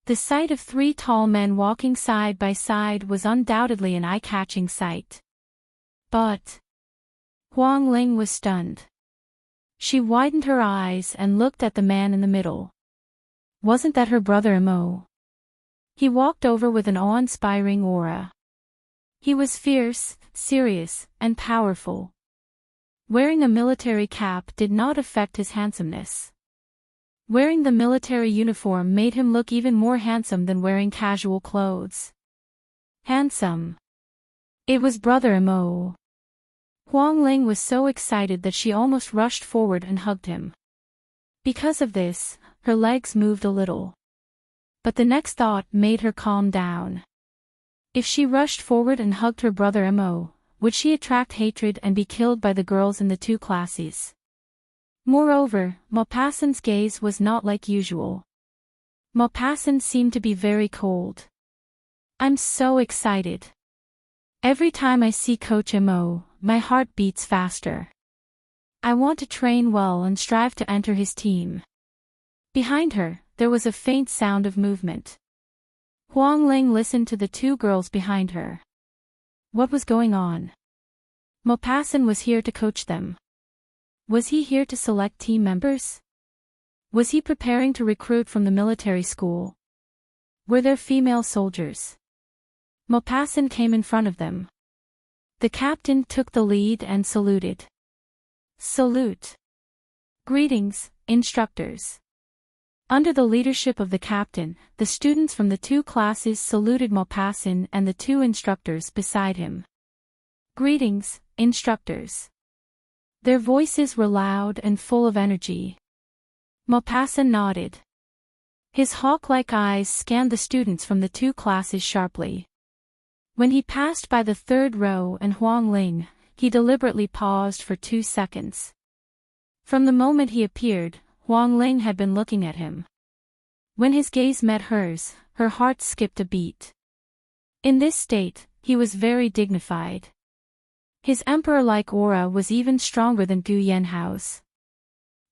The sight of 3 tall men walking side by side was undoubtedly an eye-catching sight. But Huang Ling was stunned. She widened her eyes and looked at the man in the middle. Wasn't that her brother Mo? He walked over with an awe-inspiring aura. He was fierce, serious, and powerful. Wearing a military cap did not affect his handsomeness. Wearing the military uniform made him look even more handsome than wearing casual clothes. Handsome. It was Brother Mo. Huang Ling was so excited that she almost rushed forward and hugged him. Because of this, her legs moved a little. But the next thought made her calm down. If she rushed forward and hugged her brother Mo, would she attract hatred and be killed by the girls in the 2 classes? Moreover, Maupassant's gaze was not like usual. Maupassant seemed to be very cold. I'm so excited. Every time I see Coach Mo, my heart beats faster. I want to train well and strive to enter his team. Behind her, there was a faint sound of movement. Huang Ling listened to the two girls behind her. What was going on? Maupassant was here to coach them. Was he here to select team members? Was he preparing to recruit from the military school? Were there female soldiers? Maupassant came in front of them. The captain took the lead and saluted. Salute. Greetings, instructors. Under the leadership of the captain, the students from the two classes saluted Maupassant and the two instructors beside him. Greetings, instructors. Their voices were loud and full of energy. Maupassant nodded. His hawk-like eyes scanned the students from the two classes sharply. When he passed by the third row and Huang Ling, he deliberately paused for 2 seconds. From the moment he appeared, Huang Ling had been looking at him. When his gaze met hers, her heart skipped a beat. In this state, he was very dignified. His emperor-like aura was even stronger than Gu Yanhao's.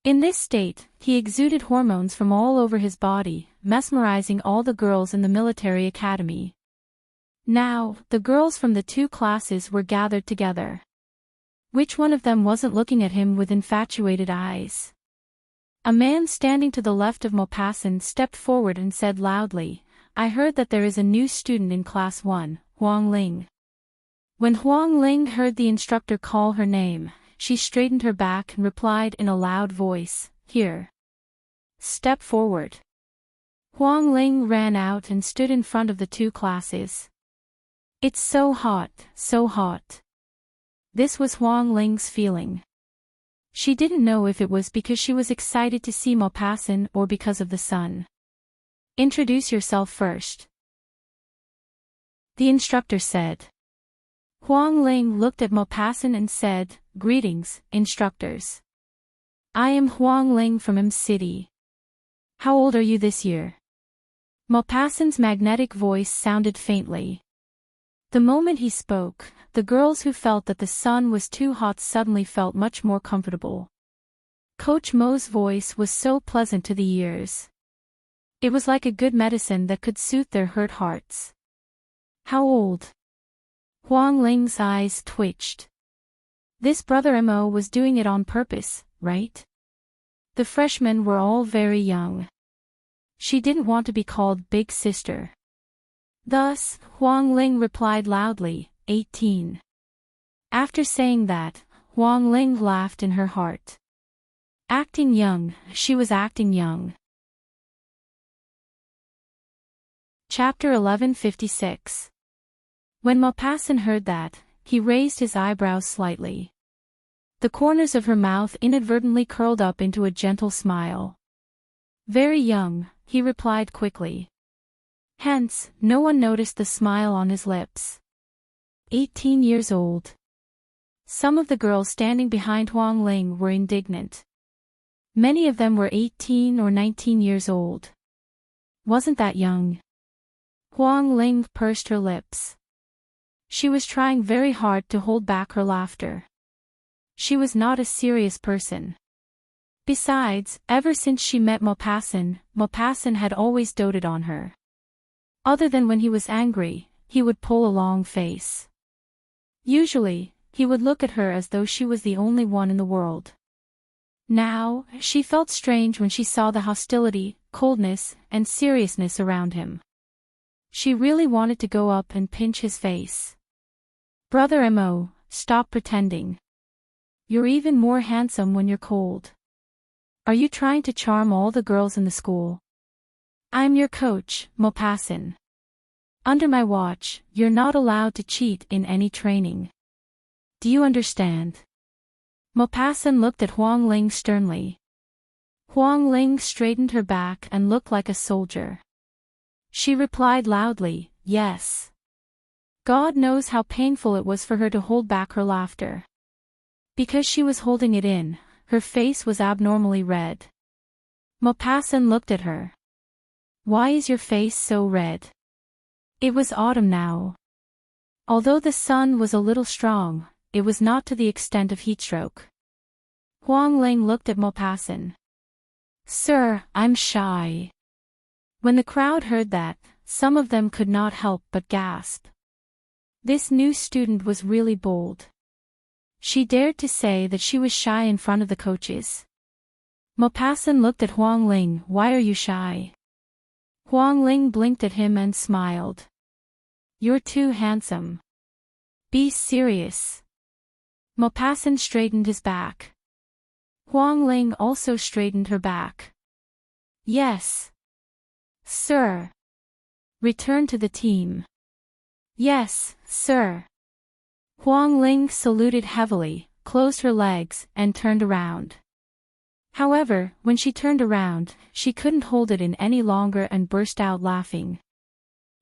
In this state, he exuded hormones from all over his body, mesmerizing all the girls in the military academy. Now, the girls from the two classes were gathered together. Which one of them wasn't looking at him with infatuated eyes? A man standing to the left of Maupassant stepped forward and said loudly, I heard that there is a new student in Class 1, Huang Ling. When Huang Ling heard the instructor call her name, she straightened her back and replied in a loud voice, Here. Step forward. Huang Ling ran out and stood in front of the two classes. It's so hot, so hot. This was Huang Ling's feeling. She didn't know if it was because she was excited to see Maupassant or because of the sun. Introduce yourself first, the instructor said. Huang Ling looked at Maupassant and said, Greetings, instructors. I am Huang Ling from M City. How old are you this year? Maupassant's magnetic voice sounded faintly. The moment he spoke, the girls who felt that the sun was too hot suddenly felt much more comfortable. Coach Mo's voice was so pleasant to the ears. It was like a good medicine that could soothe their hurt hearts. How old? Huang Ling's eyes twitched. This brother Mo was doing it on purpose, right? The freshmen were all very young. She didn't want to be called Big Sister. Thus, Huang Ling replied loudly, 18. After saying that, Huang Ling laughed in her heart. Acting young, she was acting young. Chapter 1156. When Maupassant heard that, he raised his eyebrows slightly. The corners of her mouth inadvertently curled up into a gentle smile. Very young, he replied quickly. Hence, no one noticed the smile on his lips. 18 years old. Some of the girls standing behind Huang Ling were indignant. Many of them were 18 or 19 years old. Wasn't that young? Huang Ling pursed her lips. She was trying very hard to hold back her laughter. She was not a serious person. Besides, ever since she met Maupassant, Maupassant had always doted on her. Other than when he was angry, he would pull a long face. Usually, he would look at her as though she was the only one in the world. Now, she felt strange when she saw the hostility, coldness, and seriousness around him. She really wanted to go up and pinch his face. Brother Mo, stop pretending. You're even more handsome when you're cold. Are you trying to charm all the girls in the school? I'm your coach, Maupassant. Under my watch, you're not allowed to cheat in any training. Do you understand? Maupassant looked at Huang Ling sternly. Huang Ling straightened her back and looked like a soldier. She replied loudly, Yes. God knows how painful it was for her to hold back her laughter. Because she was holding it in, her face was abnormally red. Maupassant looked at her. Why is your face so red? It was autumn now. Although the sun was a little strong, it was not to the extent of heatstroke. Huang Ling looked at Maupassant. Sir, I'm shy. When the crowd heard that, some of them could not help but gasp. This new student was really bold. She dared to say that she was shy in front of the coaches. Maupassant looked at Huang Ling. Why are you shy? Huang Ling blinked at him and smiled. You're too handsome. Be serious. Maupassant straightened his back. Huang Ling also straightened her back. Yes. Sir. Return to the team. Yes, sir. Huang Ling saluted heavily, closed her legs, and turned around. However, when she turned around, she couldn't hold it in any longer and burst out laughing.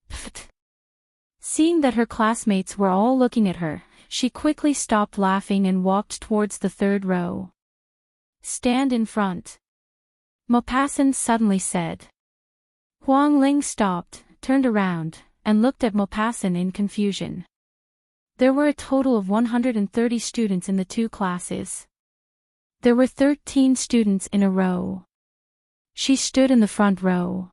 Pfft. Seeing that her classmates were all looking at her, she quickly stopped laughing and walked towards the third row. Stand in front. Maupassant suddenly said. Huang Ling stopped, turned around, and looked at Maupassant in confusion. There were a total of 130 students in the two classes. There were 13 students in a row. She stood in the front row.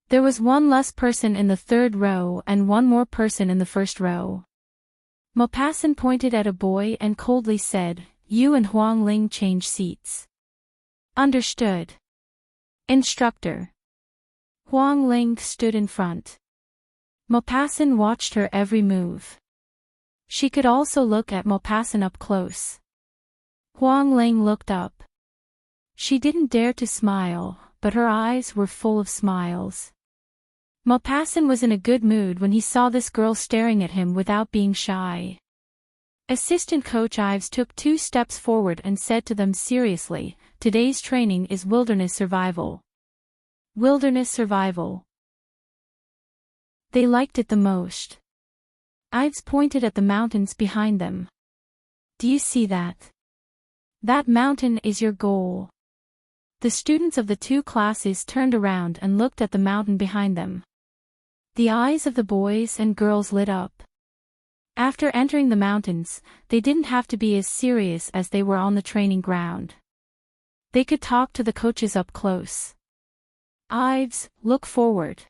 There was one less person in the third row and one more person in the first row. Maupassant pointed at a boy and coldly said, You and Huang Ling change seats. Understood. Instructor. Huang Ling stood in front. Maupassant watched her every move. She could also look at Maupassant up close. Huang Ling looked up. She didn't dare to smile, but her eyes were full of smiles. Maupassant was in a good mood when he saw this girl staring at him without being shy. Assistant Coach Ives took 2 steps forward and said to them seriously, Today's training is wilderness survival. Wilderness survival. They liked it the most. Ives pointed at the mountains behind them. Do you see that? That mountain is your goal. The students of the two classes turned around and looked at the mountain behind them. The eyes of the boys and girls lit up. After entering the mountains, they didn't have to be as serious as they were on the training ground. They could talk to the coaches up close. Ives, look forward.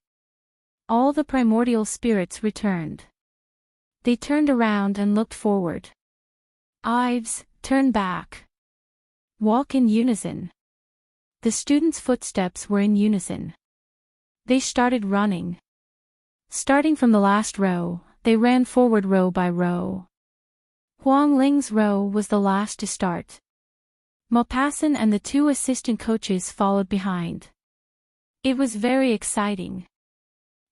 All the primordial spirits returned. They turned around and looked forward. Ives, turn back. Walk in unison. The students' footsteps were in unison. They started running. Starting from the last row, they ran forward row by row. Huang Ling's row was the last to start. Maupassant and the 2 assistant coaches followed behind. It was very exciting.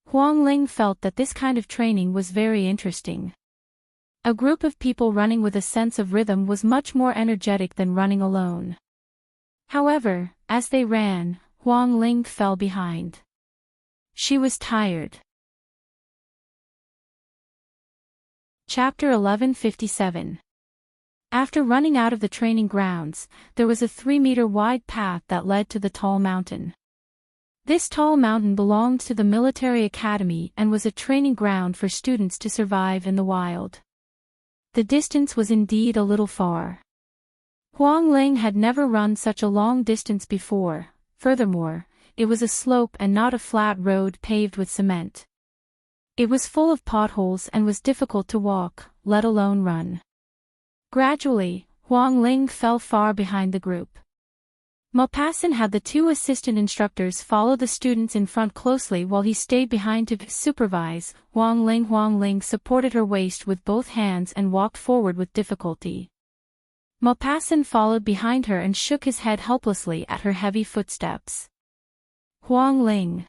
Huang Ling felt that this kind of training was very interesting. A group of people running with a sense of rhythm was much more energetic than running alone. However, as they ran, Huang Ling fell behind. She was tired. Chapter 1157. After running out of the training grounds, there was a 3-meter wide path that led to the tall mountain. This tall mountain belonged to the military academy and was a training ground for students to survive in the wild. The distance was indeed a little far. Huang Ling had never run such a long distance before. Furthermore, it was a slope and not a flat road paved with cement. It was full of potholes and was difficult to walk, let alone run. Gradually, Huang Ling fell far behind the group. Maupassant had the 2 assistant instructors follow the students in front closely while he stayed behind to supervise. Huang Ling supported her waist with both hands and walked forward with difficulty. Maupassant followed behind her and shook his head helplessly at her heavy footsteps. Huang Ling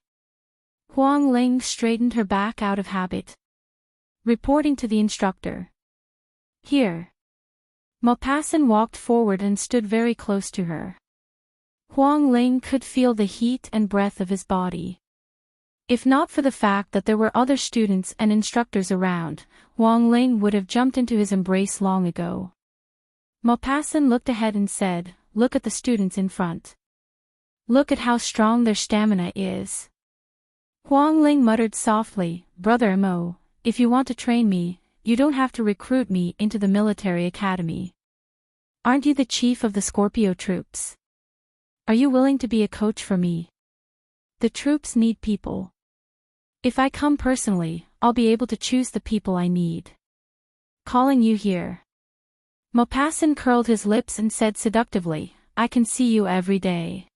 straightened her back out of habit. Reporting to the instructor. Here. Maupassant walked forward and stood very close to her. Huang Ling could feel the heat and breath of his body. If not for the fact that there were other students and instructors around, Huang Ling would have jumped into his embrace long ago. Maupassant looked ahead and said, Look at the students in front. Look at how strong their stamina is. Huang Ling muttered softly, Brother Mo, if you want to train me, you don't have to recruit me into the military academy. Aren't you the chief of the Scorpio troops? Are you willing to be a coach for me? The troops need people. If I come personally, I'll be able to choose the people I need. Calling you here. Maupassant curled his lips and said seductively, I can see you every day.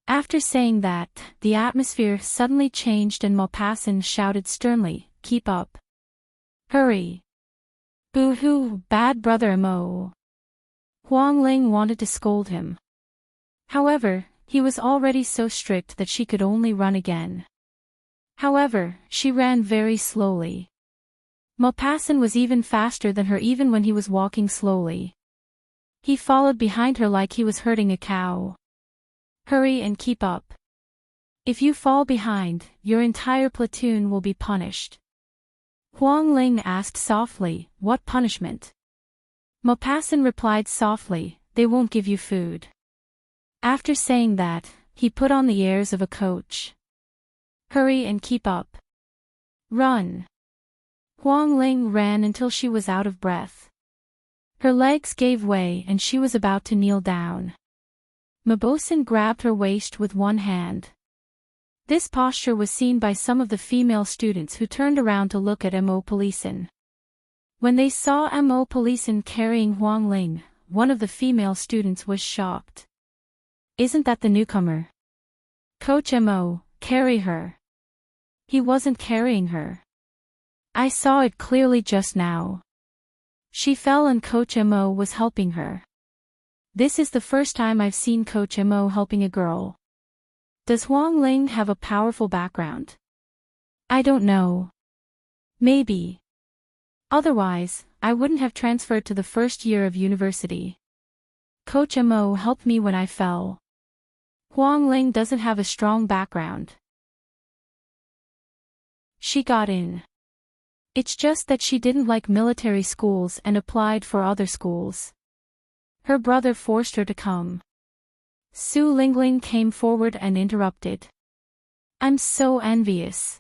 After saying that, the atmosphere suddenly changed and Maupassant shouted sternly, keep up. Hurry. Boo-hoo, bad brother Mo. Huang Ling wanted to scold him. However, he was already so strict that she could only run again. However, she ran very slowly. Maupassant was even faster than her even when he was walking slowly. He followed behind her like he was herding a cow. Hurry and keep up. If you fall behind, your entire platoon will be punished. Huang Ling asked softly, what punishment? Maupassant replied softly, they won't give you food. After saying that, he put on the airs of a coach. Hurry and keep up. Run. Huang Ling ran until she was out of breath. Her legs gave way and she was about to kneel down. Maupassant grabbed her waist with one hand. This posture was seen by some of the female students who turned around to look at Maupassant. When they saw Maupassant carrying Huang Ling, one of the female students was shocked. Isn't that the newcomer? Coach Mo, carry her. He wasn't carrying her. I saw it clearly just now. She fell and Coach Mo was helping her. This is the first time I've seen Coach Mo helping a girl. Does Huang Ling have a powerful background? I don't know. Maybe. Otherwise, I wouldn't have transferred to the first year of university. Coach Mo helped me when I fell. Huang Ling doesn't have a strong background. She got in. It's just that she didn't like military schools and applied for other schools. Her brother forced her to come. Su Lingling came forward and interrupted. I'm so envious.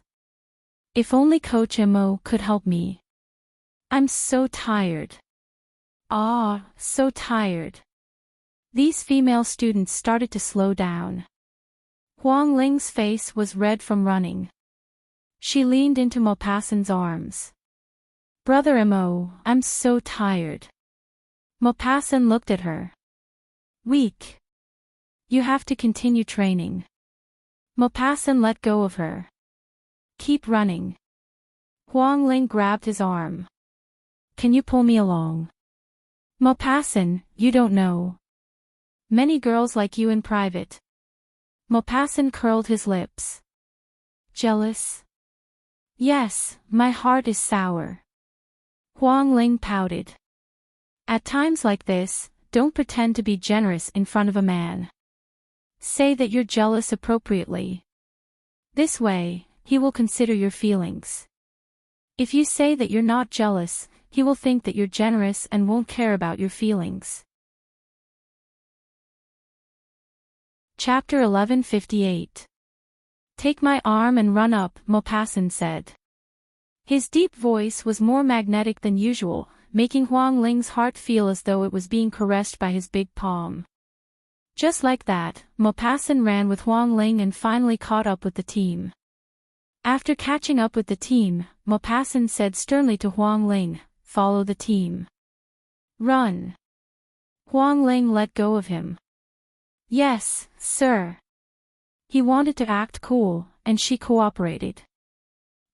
If only Coach Mo could help me. I'm so tired. Ah, so tired. These female students started to slow down. Huang Ling's face was red from running. She leaned into Maupassant's arms. Brother Mo, I'm so tired. Maupassant looked at her. Weak. You have to continue training. Maupassant let go of her. Keep running. Huang Ling grabbed his arm. Can you pull me along? Maupassant, you don't know. Many girls like you in private. Maupassant curled his lips. Jealous? Yes, my heart is sour. Huang Ling pouted. At times like this, don't pretend to be generous in front of a man. Say that you're jealous appropriately. This way, he will consider your feelings. If you say that you're not jealous, he will think that you're generous and won't care about your feelings. Chapter 1158. Take my arm and run up, Maupassant said. His deep voice was more magnetic than usual, making Huang Ling's heart feel as though it was being caressed by his big palm. Just like that, Maupassant ran with Huang Ling and finally caught up with the team. After catching up with the team, Maupassant said sternly to Huang Ling, follow the team. Run. Huang Ling let go of him. Yes, sir. He wanted to act cool, and she cooperated.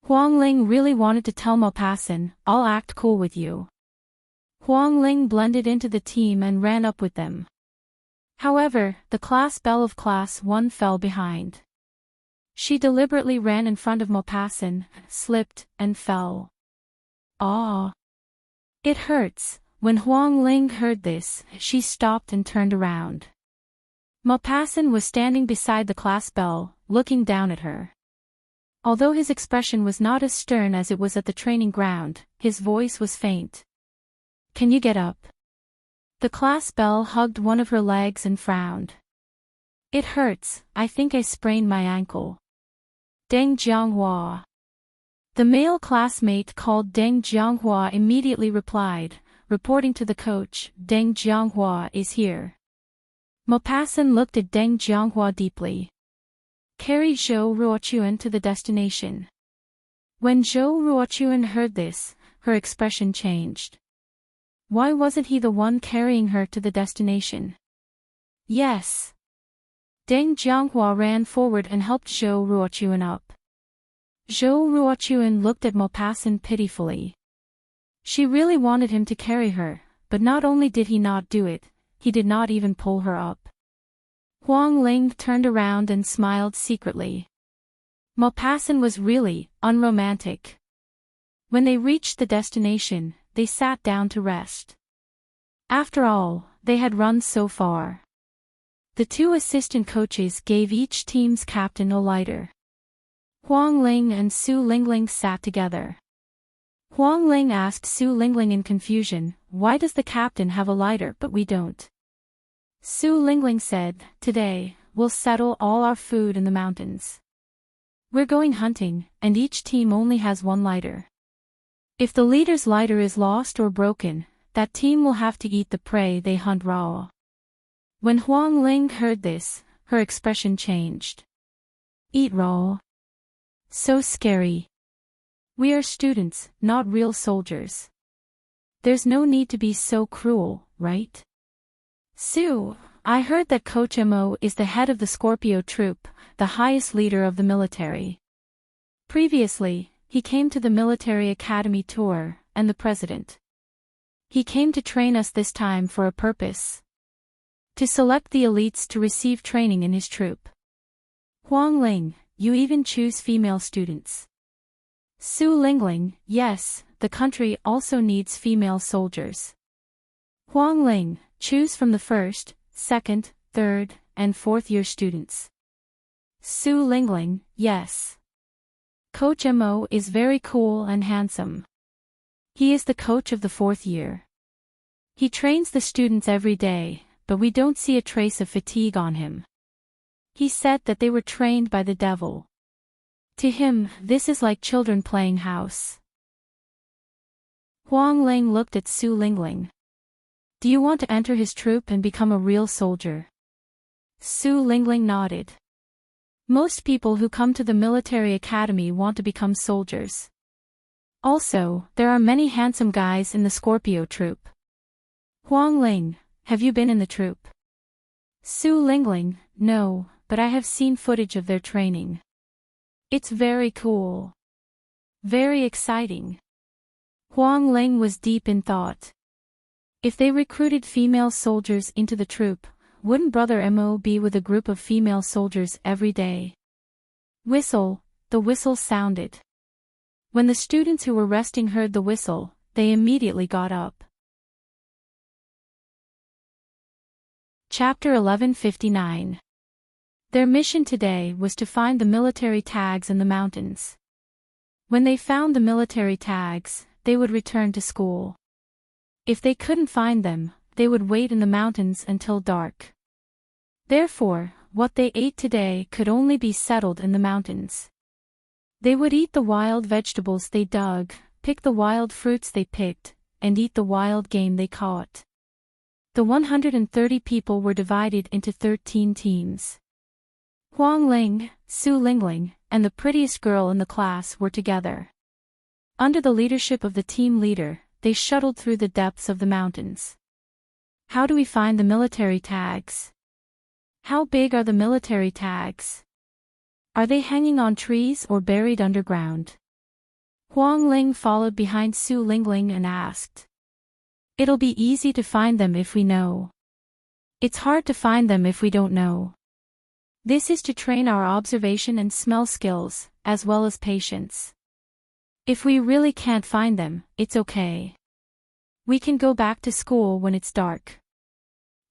Huang Ling really wanted to tell Maupassant, I'll act cool with you. Huang Ling blended into the team and ran up with them. However, the class belle of Class 1 fell behind. She deliberately ran in front of Maupassant, slipped, and fell. Ah! It hurts. When Huang Ling heard this, she stopped and turned around. Maupassant was standing beside the class belle, looking down at her. Although his expression was not as stern as it was at the training ground, his voice was faint. Can you get up? The class belle hugged one of her legs and frowned. It hurts, I think I sprained my ankle. Deng Jianghua. The male classmate called Deng Jianghua immediately replied, reporting to the coach, Deng Jianghua is here. Maupassant looked at Deng Jianghua deeply. Carry Zhou Ruochuan to the destination. When Zhou Ruochuan heard this, her expression changed. Why wasn't he the one carrying her to the destination? Yes. Deng Jianghua ran forward and helped Zhou Ruochuan up. Zhou Ruochuan looked at Maupassant pitifully. She really wanted him to carry her, but not only did he not do it, he did not even pull her up. Huang Ling turned around and smiled secretly. Maupassant was really unromantic. When they reached the destination, they sat down to rest. After all, they had run so far. The two assistant coaches gave each team's captain a lighter. Huang Ling and Su Lingling sat together. Huang Ling asked Su Lingling in confusion, "Why does the captain have a lighter but we don't?" Su Lingling said, "Today, we'll settle all our food in the mountains. We're going hunting, and each team only has one lighter. If the leader's lighter is lost or broken, that team will have to eat the prey they hunt raw." When Huang Ling heard this, her expression changed. "Eat raw? So scary. We are students, not real soldiers. There's no need to be so cruel, right?" "Sue, I heard that Coach Mo is the head of the Scorpio troop, the highest leader of the military. Previously, he came to the military academy tour, and the president. He came to train us this time for a purpose. To select the elites to receive training in his troop." "Huang Ling, you even choose female students." Su Lingling, "Yes, the country also needs female soldiers." Huang Ling, "Choose from the first, second, third, and fourth-year students." Su Lingling, "Yes. Coach Mo is very cool and handsome. He is the coach of the fourth year. He trains the students every day, but we don't see a trace of fatigue on him. He said that they were trained by the devil. To him, this is like children playing house." Huang Ling looked at Su Lingling. "Do you want to enter his troop and become a real soldier?" Su Lingling nodded. Most people who come to the military academy want to become soldiers. Also, there are many handsome guys in the Scorpio troop. Huang Ling, have you been in the troop? Su Lingling, "No, but I have seen footage of their training. It's very cool. Very exciting." Huang Ling was deep in thought. If they recruited female soldiers into the troop, wouldn't Brother Mo be with a group of female soldiers every day? Whistle, the whistle sounded. When the students who were resting heard the whistle, they immediately got up. Chapter 1159. Their mission today was to find the military tags in the mountains. When they found the military tags, they would return to school. If they couldn't find them, they would wait in the mountains until dark. Therefore, what they ate today could only be settled in the mountains. They would eat the wild vegetables they dug, pick the wild fruits they picked, and eat the wild game they caught. The 130 people were divided into 13 teams. Huang Ling, Su Lingling, and the prettiest girl in the class were together. Under the leadership of the team leader, they shuttled through the depths of the mountains. "How do we find the military tags? How big are the military tags? Are they hanging on trees or buried underground?" Huang Ling followed behind Su Lingling and asked. "It'll be easy to find them if we know. It's hard to find them if we don't know. This is to train our observation and smell skills, as well as patience. If we really can't find them, it's okay. We can go back to school when it's dark."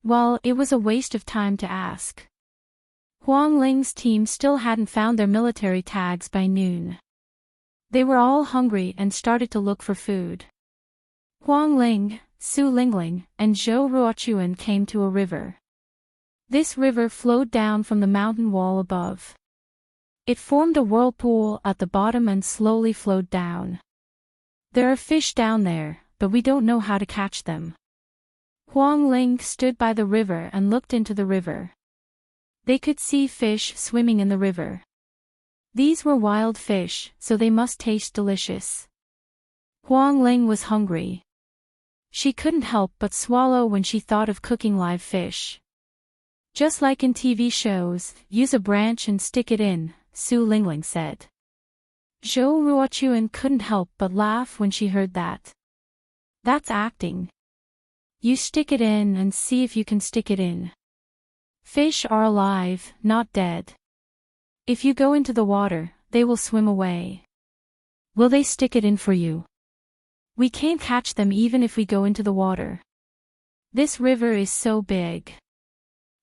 Well, it was a waste of time to ask. Huang Ling's team still hadn't found their military tags by noon. They were all hungry and started to look for food. Huang Ling, Su Lingling, and Zhou Ruochuan came to a river. This river flowed down from the mountain wall above. It formed a whirlpool at the bottom and slowly flowed down. "There are fish down there, but we don't know how to catch them." Huang Ling stood by the river and looked into the river. They could see fish swimming in the river. These were wild fish, so they must taste delicious. Huang Ling was hungry. She couldn't help but swallow when she thought of cooking live fish. Just like in TV shows, use a branch and stick it in, Su Lingling said. Zhou Ruochuan couldn't help but laugh when she heard that. That's acting. You stick it in and see if you can stick it in. Fish are alive, not dead. If you go into the water, they will swim away. Will they stick it in for you? We can't catch them even if we go into the water. This river is so big.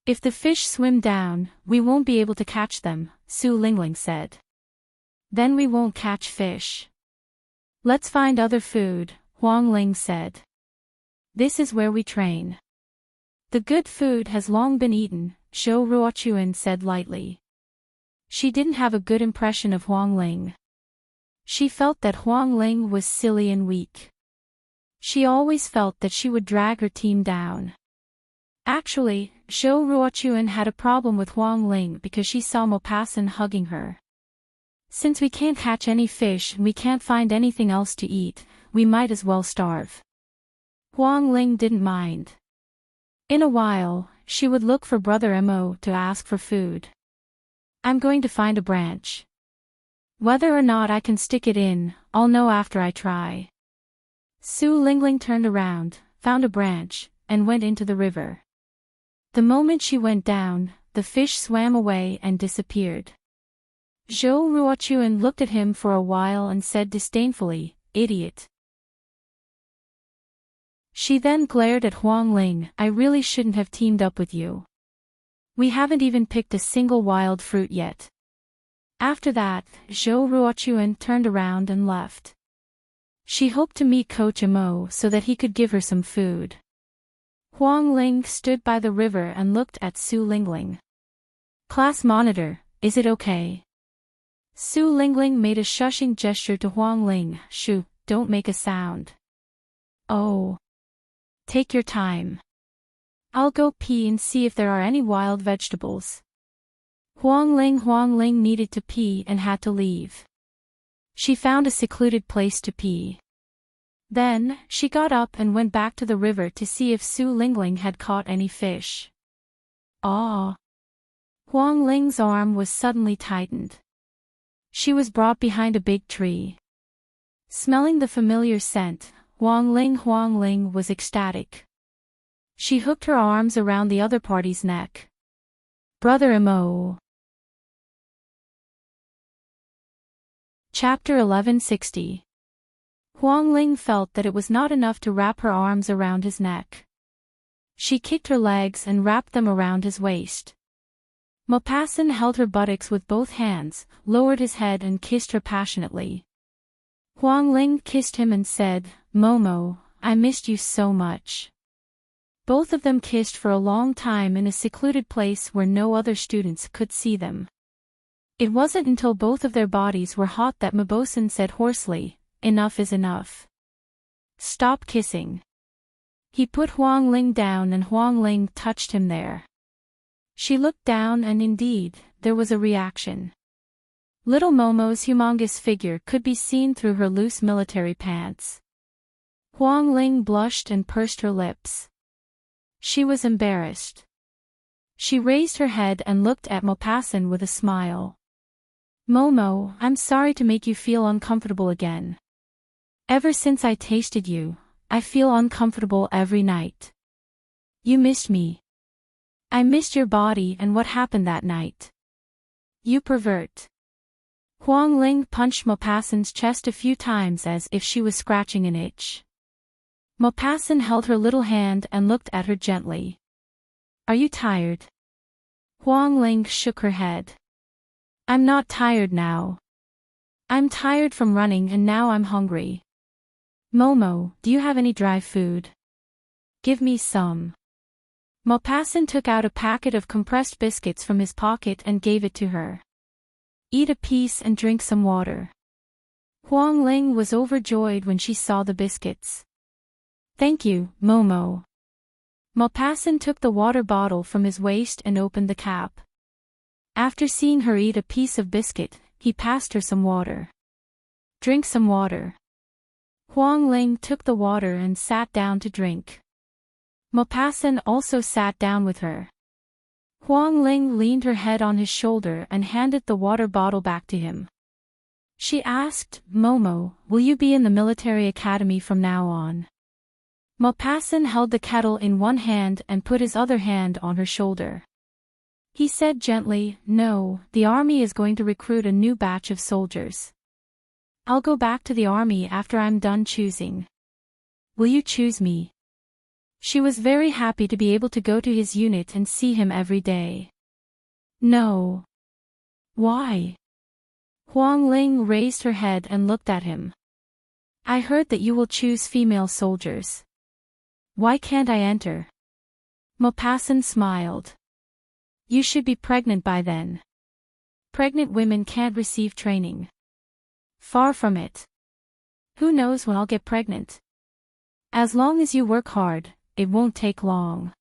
If the fish swim down, we won't be able to catch them, Su Lingling said. Then we won't catch fish. Let's find other food, Huang Ling said. This is where we train. The good food has long been eaten, Zhou Ruochuan said lightly. She didn't have a good impression of Huang Ling. She felt that Huang Ling was silly and weak. She always felt that she would drag her team down. Actually, Zhou Ruochuan had a problem with Huang Ling because she saw Maupassant hugging her. Since we can't catch any fish and we can't find anything else to eat, we might as well starve. Huang Ling didn't mind. In a while, she would look for Brother Mo to ask for food. I'm going to find a branch. Whether or not I can stick it in, I'll know after I try. Su Lingling turned around, found a branch, and went into the river. The moment she went down, the fish swam away and disappeared. Zhou Ruochuan looked at him for a while and said disdainfully, "Idiot." She then glared at Huang Ling. "I really shouldn't have teamed up with you. We haven't even picked a single wild fruit yet." After that, Zhou Ruochuan turned around and left. She hoped to meet Coach Mo so that he could give her some food. Huang Ling stood by the river and looked at Su Lingling. "Class monitor, is it okay?" Su Lingling made a shushing gesture to Huang Ling. "Shoo, don't make a sound." "Oh. Take your time. I'll go pee and see if there are any wild vegetables." Huang Ling needed to pee and had to leave. She found a secluded place to pee. Then, she got up and went back to the river to see if Su Lingling had caught any fish. Ah! Huang Ling's arm was suddenly tightened. She was brought behind a big tree. Smelling the familiar scent, Huang Ling was ecstatic. She hooked her arms around the other party's neck. "Brother Mo." Chapter 1160. Huang Ling felt that it was not enough to wrap her arms around his neck. She kicked her legs and wrapped them around his waist. Maupassant held her buttocks with both hands, lowered his head and kissed her passionately. Huang Ling kissed him and said, "Momo, I missed you so much." Both of them kissed for a long time in a secluded place where no other students could see them. It wasn't until both of their bodies were hot that Maupassant said hoarsely, "Enough is enough. Stop kissing." He put Huang Ling down and Huang Ling touched him there. She looked down and indeed, there was a reaction. Little Momo's humongous figure could be seen through her loose military pants. Huang Ling blushed and pursed her lips. She was embarrassed. She raised her head and looked at Maupassant with a smile. "Momo, I'm sorry to make you feel uncomfortable again. Ever since I tasted you, I feel uncomfortable every night. You missed me. I missed your body and what happened that night. You pervert." Huang Ling punched Maupassant's chest a few times as if she was scratching an itch. Maupassant held her little hand and looked at her gently. "Are you tired?" Huang Ling shook her head. "I'm not tired now. I'm tired from running and now I'm hungry. Momo, do you have any dry food? Give me some." Maupassant took out a packet of compressed biscuits from his pocket and gave it to her. "Eat a piece and drink some water." Huang Ling was overjoyed when she saw the biscuits. "Thank you, Momo." Maupassant took the water bottle from his waist and opened the cap. After seeing her eat a piece of biscuit, he passed her some water. Drink some water. Huang Ling took the water and sat down to drink. Maupassant also sat down with her. Huang Ling leaned her head on his shoulder and handed the water bottle back to him. She asked, Momo, will you be in the military academy from now on? Maupassant held the kettle in one hand and put his other hand on her shoulder. He said gently, no, the army is going to recruit a new batch of soldiers. I'll go back to the army after I'm done choosing. Will you choose me? She was very happy to be able to go to his unit and see him every day. No. Why? Huang Ling raised her head and looked at him. I heard that you will choose female soldiers. Why can't I enter? Maupassant smiled. You should be pregnant by then. Pregnant women can't receive training. Far from it. Who knows when I'll get pregnant? As long as you work hard, it won't take long.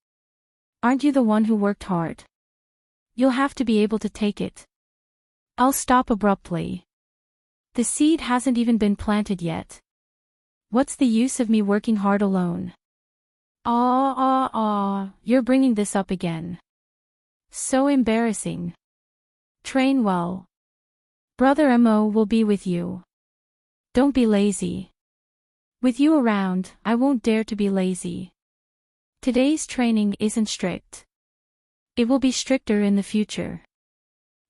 Aren't you the one who worked hard? You'll have to be able to take it. I'll stop abruptly. The seed hasn't even been planted yet. What's the use of me working hard alone? You're bringing this up again. So embarrassing. Train well. Brother Mo will be with you. Don't be lazy. With you around, I won't dare to be lazy. Today's training isn't strict. It will be stricter in the future.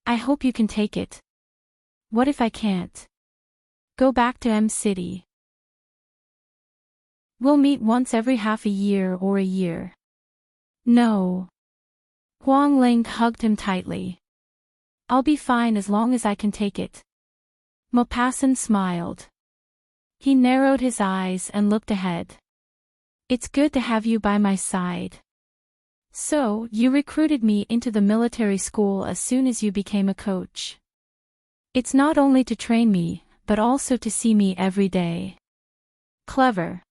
I hope you can take it. What if I can't? Go back to M City. We'll meet once every half a year or a year. No. Huang Ling hugged him tightly. I'll be fine as long as I can take it. Maupassant smiled. He narrowed his eyes and looked ahead. It's good to have you by my side. So, you recruited me into the military school as soon as you became a coach. It's not only to train me, but also to see me every day. Clever.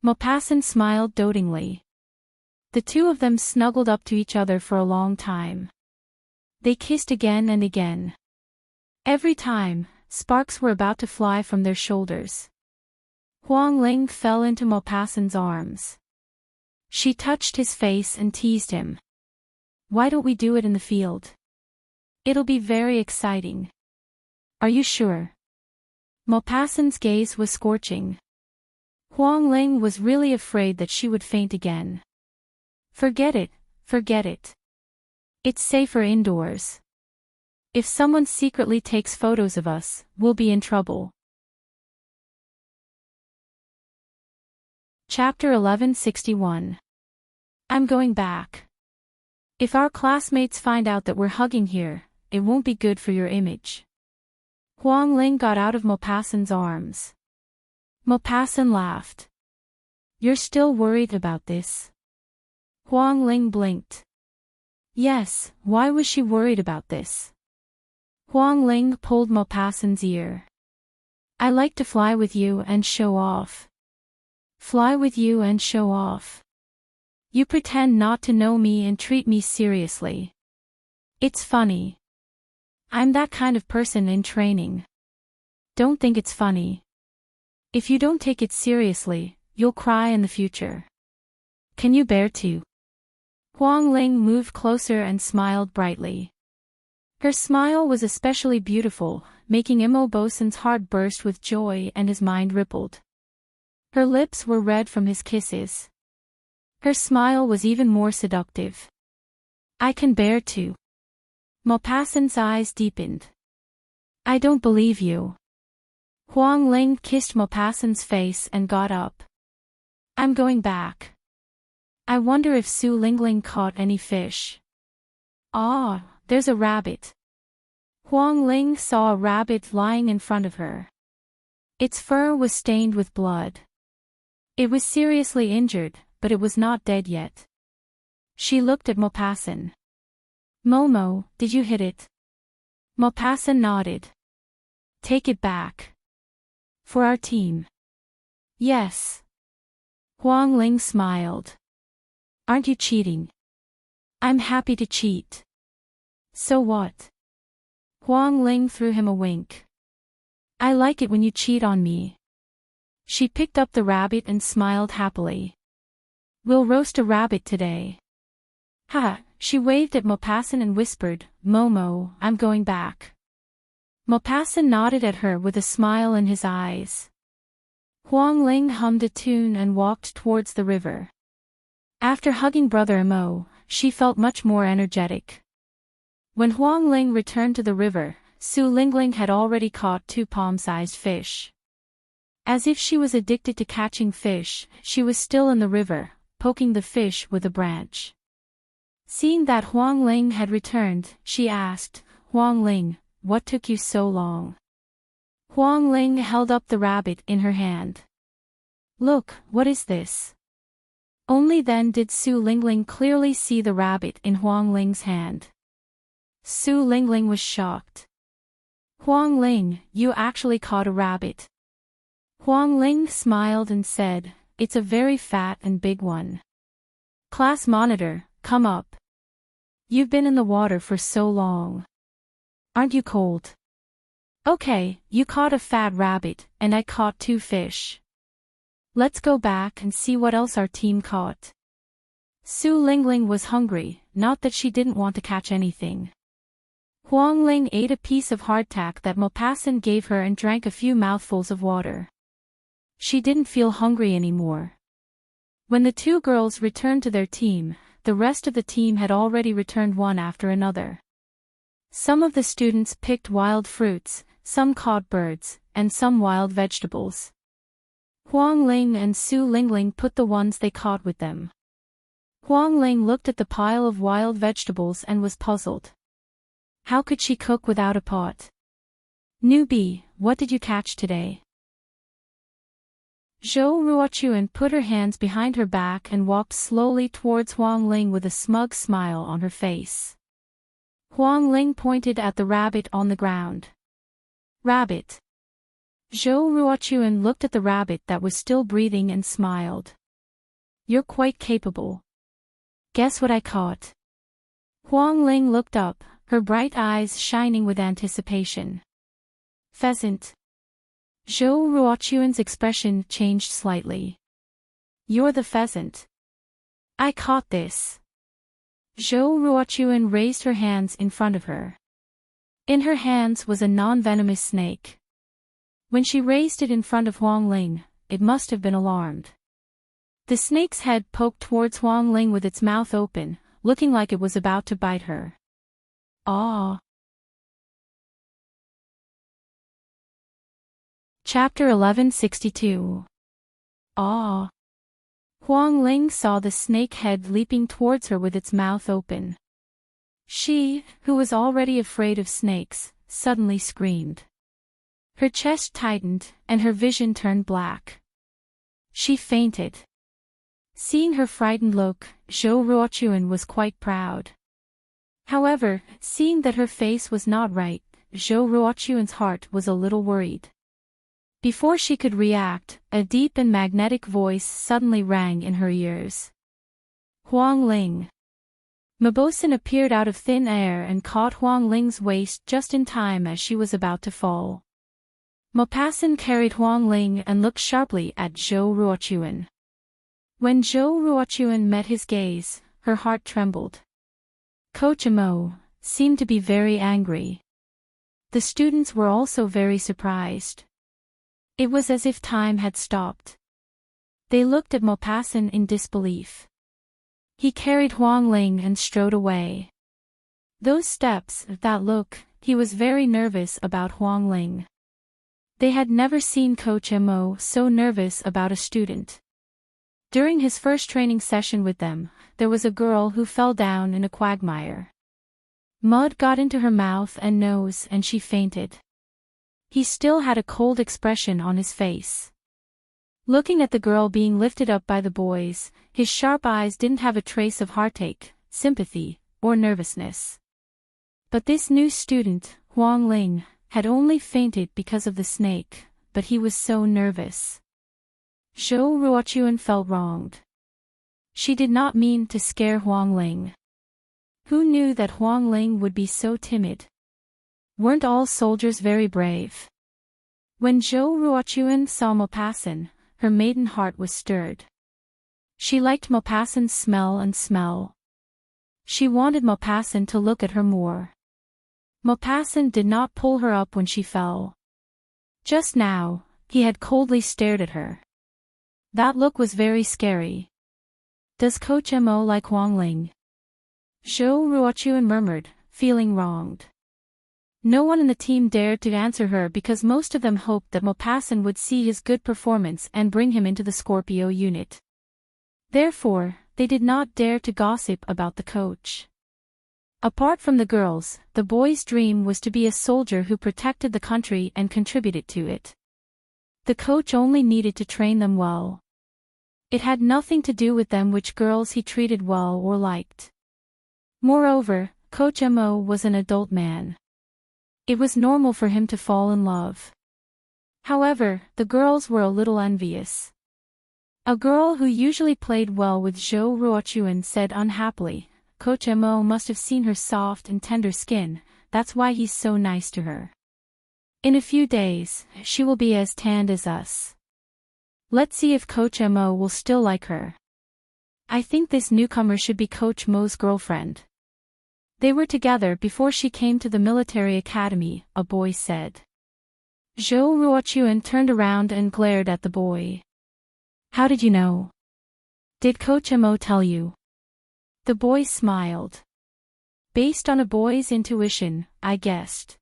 Maupassant smiled dotingly. The two of them snuggled up to each other for a long time. They kissed again and again. Every time, sparks were about to fly from their shoulders. Huang Ling fell into Maupassant's arms. She touched his face and teased him. Why don't we do it in the field? It'll be very exciting. Are you sure? Maupassant's gaze was scorching. Huang Ling was really afraid that she would faint again. Forget it, forget it. It's safer indoors. If someone secretly takes photos of us, we'll be in trouble. Chapter 1161. I'm going back. If our classmates find out that we're hugging here, it won't be good for your image. Huang Ling got out of Maupassant's arms. Maupassant laughed. You're still worried about this? Huang Ling blinked. Yes, why was she worried about this? Huang Ling pulled Maupassant's ear. I like to fly with you and show off. Fly with you and show off. You pretend not to know me and treat me seriously. It's funny. I'm that kind of person in training. Don't think it's funny. If you don't take it seriously, you'll cry in the future. Can you bear to? Huang Ling moved closer and smiled brightly. Her smile was especially beautiful, making Imo Bosun's heart burst with joy and his mind rippled. Her lips were red from his kisses. Her smile was even more seductive. I can bear to. Maupassant's eyes deepened. I don't believe you. Huang Ling kissed Maupassant's face and got up. I'm going back. I wonder if Su Lingling caught any fish. Ah, there's a rabbit. Huang Ling saw a rabbit lying in front of her. Its fur was stained with blood. It was seriously injured, but it was not dead yet. She looked at Maupassant. Momo, did you hit it? Maupassant nodded. Take it back. For our team. Yes. Huang Ling smiled. Aren't you cheating? I'm happy to cheat. So what? Huang Ling threw him a wink. I like it when you cheat on me. She picked up the rabbit and smiled happily. We'll roast a rabbit today. Ha! She waved at Maupassant and whispered, Momo, I'm going back. Maupassant nodded at her with a smile in his eyes. Huang Ling hummed a tune and walked towards the river. After hugging Brother Mo, she felt much more energetic. When Huang Ling returned to the river, Su Lingling had already caught 2 palm-sized fish. As if she was addicted to catching fish, she was still in the river, poking the fish with a branch. Seeing that Huang Ling had returned, she asked, Huang Ling, what took you so long? Huang Ling held up the rabbit in her hand. Look, what is this? Only then did Su Lingling clearly see the rabbit in Huang Ling's hand. Su Lingling was shocked. Huang Ling, you actually caught a rabbit. Huang Ling smiled and said, it's a very fat and big one. Class monitor, come up. You've been in the water for so long. Aren't you cold? Okay, you caught a fat rabbit, and I caught 2 fish. Let's go back and see what else our team caught. Su Lingling was hungry, not that she didn't want to catch anything. Huang Ling ate a piece of hardtack that Maupassant gave her and drank a few mouthfuls of water. She didn't feel hungry anymore. When the 2 girls returned to their team, the rest of the team had already returned one after another. Some of the students picked wild fruits, some caught birds, and some wild vegetables. Huang Ling and Su Lingling put the ones they caught with them. Huang Ling looked at the pile of wild vegetables and was puzzled. How could she cook without a pot? Newbie, what did you catch today? Zhou Ruochuan put her hands behind her back and walked slowly towards Huang Ling with a smug smile on her face. Huang Ling pointed at the rabbit on the ground. Rabbit. Zhou Ruochuan looked at the rabbit that was still breathing and smiled. You're quite capable. Guess what I caught? Huang Ling looked up, her bright eyes shining with anticipation. Pheasant. Zhou Ruochuan's expression changed slightly. You're the pheasant. I caught this. Zhou Ruochuan raised her hands in front of her. In her hands was a non-venomous snake. When she raised it in front of Huang Ling, it must have been alarmed. The snake's head poked towards Huang Ling with its mouth open, looking like it was about to bite her. Ah! Chapter 1162. Ah! Huang Ling saw the snake head leaping towards her with its mouth open. She, who was already afraid of snakes, suddenly screamed. Her chest tightened, and her vision turned black. She fainted. Seeing her frightened look, Zhou Ruochuan was quite proud. However, seeing that her face was not right, Zhou Ruochuan's heart was a little worried. Before she could react, a deep and magnetic voice suddenly rang in her ears. Huang Ling. Maupassant appeared out of thin air and caught Huang Ling's waist just in time as she was about to fall. Maupassant carried Huang Ling and looked sharply at Zhou Ruochuan. When Zhou Ruochuan met his gaze, her heart trembled. Coach Mo seemed to be very angry. The students were also very surprised. It was as if time had stopped. They looked at Maupassant in disbelief. He carried Huang Ling and strode away. Those steps, that look, he was very nervous about Huang Ling. They had never seen Coach Mo so nervous about a student. During his first training session with them, there was a girl who fell down in a quagmire. Mud got into her mouth and nose and she fainted. He still had a cold expression on his face. Looking at the girl being lifted up by the boys, his sharp eyes didn't have a trace of heartache, sympathy, or nervousness. But this new student, Huang Ling, had only fainted because of the snake, but he was so nervous. Zhou Ruochuan felt wronged. She did not mean to scare Huang Ling. Who knew that Huang Ling would be so timid? Weren't all soldiers very brave? When Zhou Ruochuan saw Maupassant, her maiden heart was stirred. She liked Maupassant's smell. She wanted Maupassant to look at her more. Maupassant did not pull her up when she fell. Just now, he had coldly stared at her. That look was very scary. Does Coach Mo like Huang Ling? Zhou Ruochuan murmured, feeling wronged. No one in the team dared to answer her because most of them hoped that Maupassant would see his good performance and bring him into the Scorpio unit. Therefore, they did not dare to gossip about the coach. Apart from the girls, the boys' dream was to be a soldier who protected the country and contributed to it. The coach only needed to train them well. It had nothing to do with them which girls he treated well or liked. Moreover, Coach Mo was an adult man. It was normal for him to fall in love. However, the girls were a little envious. A girl who usually played well with Zhou Ruochuan said unhappily, Coach Mo must have seen her soft and tender skin, that's why he's so nice to her. In a few days, she will be as tanned as us. Let's see if Coach Mo will still like her. I think this newcomer should be Coach Mo's girlfriend. They were together before she came to the military academy, a boy said. Zhou Ruochuan turned around and glared at the boy. How did you know? Did Coach Mo tell you? The boy smiled. Based on a boy's intuition, I guessed.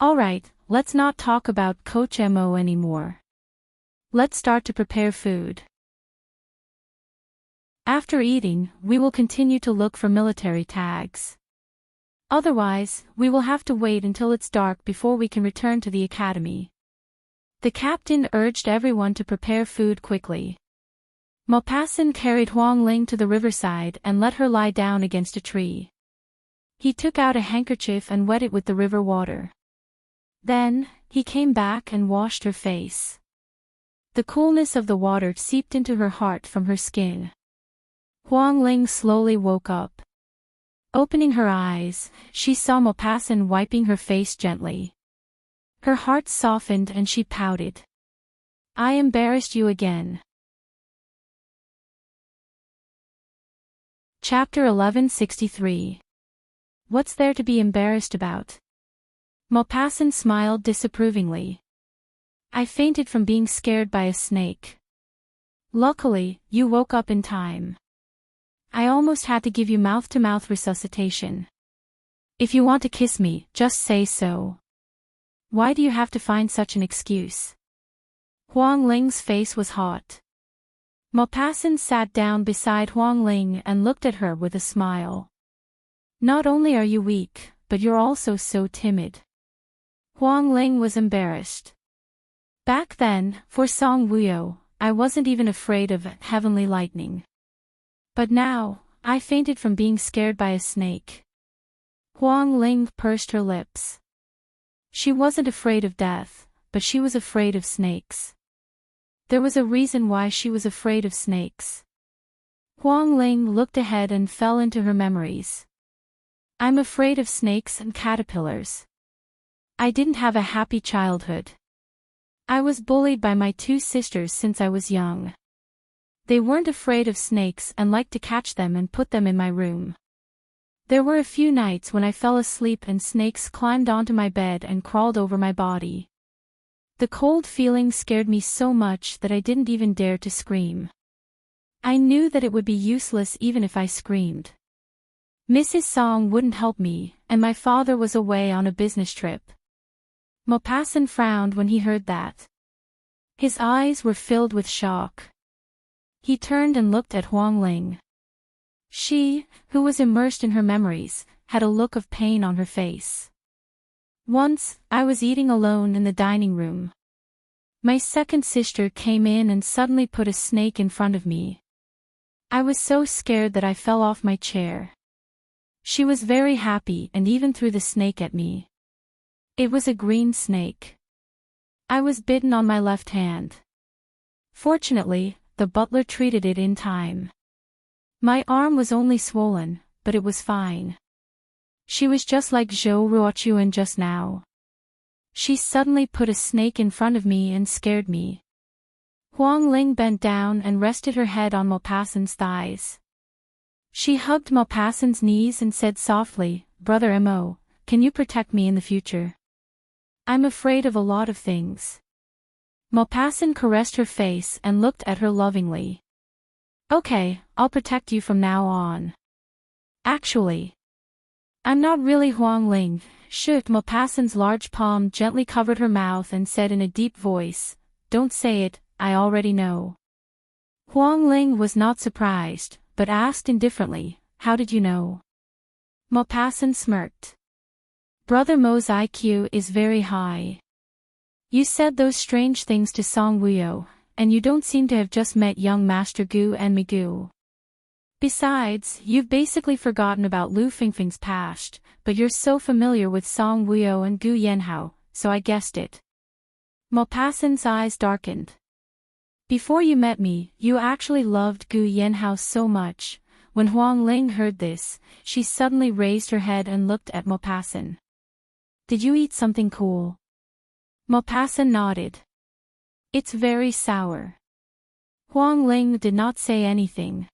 Alright, let's not talk about Coach Mo anymore. Let's start to prepare food. After eating, we will continue to look for military tags. Otherwise, we will have to wait until it's dark before we can return to the academy. The captain urged everyone to prepare food quickly. Maupassant carried Huang Ling to the riverside and let her lie down against a tree. He took out a handkerchief and wet it with the river water. Then, he came back and washed her face. The coolness of the water seeped into her heart from her skin. Huang Ling slowly woke up. Opening her eyes, she saw Maupassant wiping her face gently. Her heart softened and she pouted. I embarrassed you again. Chapter 1163. What's there to be embarrassed about? Maupassant smiled disapprovingly. I fainted from being scared by a snake. Luckily, you woke up in time. I almost had to give you mouth-to-mouth resuscitation. If you want to kiss me, just say so. Why do you have to find such an excuse? Huang Ling's face was hot. Maupassant sat down beside Huang Ling and looked at her with a smile. Not only are you weak, but you're also so timid. Huang Ling was embarrassed. Back then, for Song Wuyo, I wasn't even afraid of heavenly lightning. But now, I fainted from being scared by a snake. Huang Ling pursed her lips. She wasn't afraid of death, but she was afraid of snakes. There was a reason why she was afraid of snakes. Huang Ling looked ahead and fell into her memories. I'm afraid of snakes and caterpillars. I didn't have a happy childhood. I was bullied by my two sisters since I was young. They weren't afraid of snakes and liked to catch them and put them in my room. There were a few nights when I fell asleep and snakes climbed onto my bed and crawled over my body. The cold feeling scared me so much that I didn't even dare to scream. I knew that it would be useless even if I screamed. Mrs. Song wouldn't help me, and my father was away on a business trip. Maupassant frowned when he heard that. His eyes were filled with shock. He turned and looked at Huang Ling. She, who was immersed in her memories, had a look of pain on her face. Once, I was eating alone in the dining room. My second sister came in and suddenly put a snake in front of me. I was so scared that I fell off my chair. She was very happy and even threw the snake at me. It was a green snake. I was bitten on my left hand. Fortunately, the butler treated it in time. My arm was only swollen, but it was fine. She was just like Zhou Ruochuan just now. She suddenly put a snake in front of me and scared me. Huang Ling bent down and rested her head on Maupassant's thighs. She hugged Maupassant's knees and said softly, "Brother Mo, can you protect me in the future? I'm afraid of a lot of things." Maupassant caressed her face and looked at her lovingly. "Okay, I'll protect you from now on. Actually, I'm not really Huang Ling." Maupassant's large palm gently covered her mouth and said in a deep voice, "Don't say it, I already know." Huang Ling was not surprised, but asked indifferently, "How did you know?" Maupassant smirked. "Brother Mo's IQ is very high. You said those strange things to Song Wuyo, and you don't seem to have just met young Master Gu and Migu. Besides, you've basically forgotten about Lu Fingfing's past, but you're so familiar with Song Wuyo and Gu Yanhao, so I guessed it." Maupassant's eyes darkened. "Before you met me, you actually loved Gu Yanhao so much." When Huang Ling heard this, she suddenly raised her head and looked at Maupassant. "Did you eat something cool?" Maupassant nodded. "It's very sour." Huang Ling did not say anything.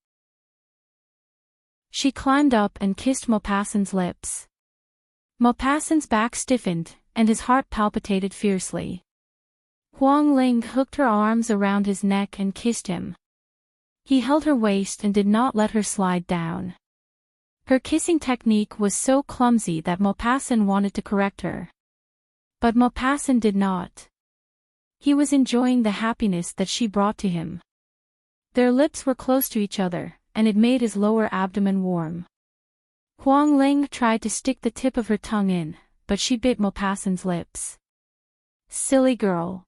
She climbed up and kissed Maupassant's lips. Maupassant's back stiffened, and his heart palpitated fiercely. Huang Ling hooked her arms around his neck and kissed him. He held her waist and did not let her slide down. Her kissing technique was so clumsy that Maupassant wanted to correct her. But Maupassant did not. He was enjoying the happiness that she brought to him. Their lips were close to each other, and it made his lower abdomen warm. Huang Ling tried to stick the tip of her tongue in, but she bit Maupassant's lips. "Silly girl."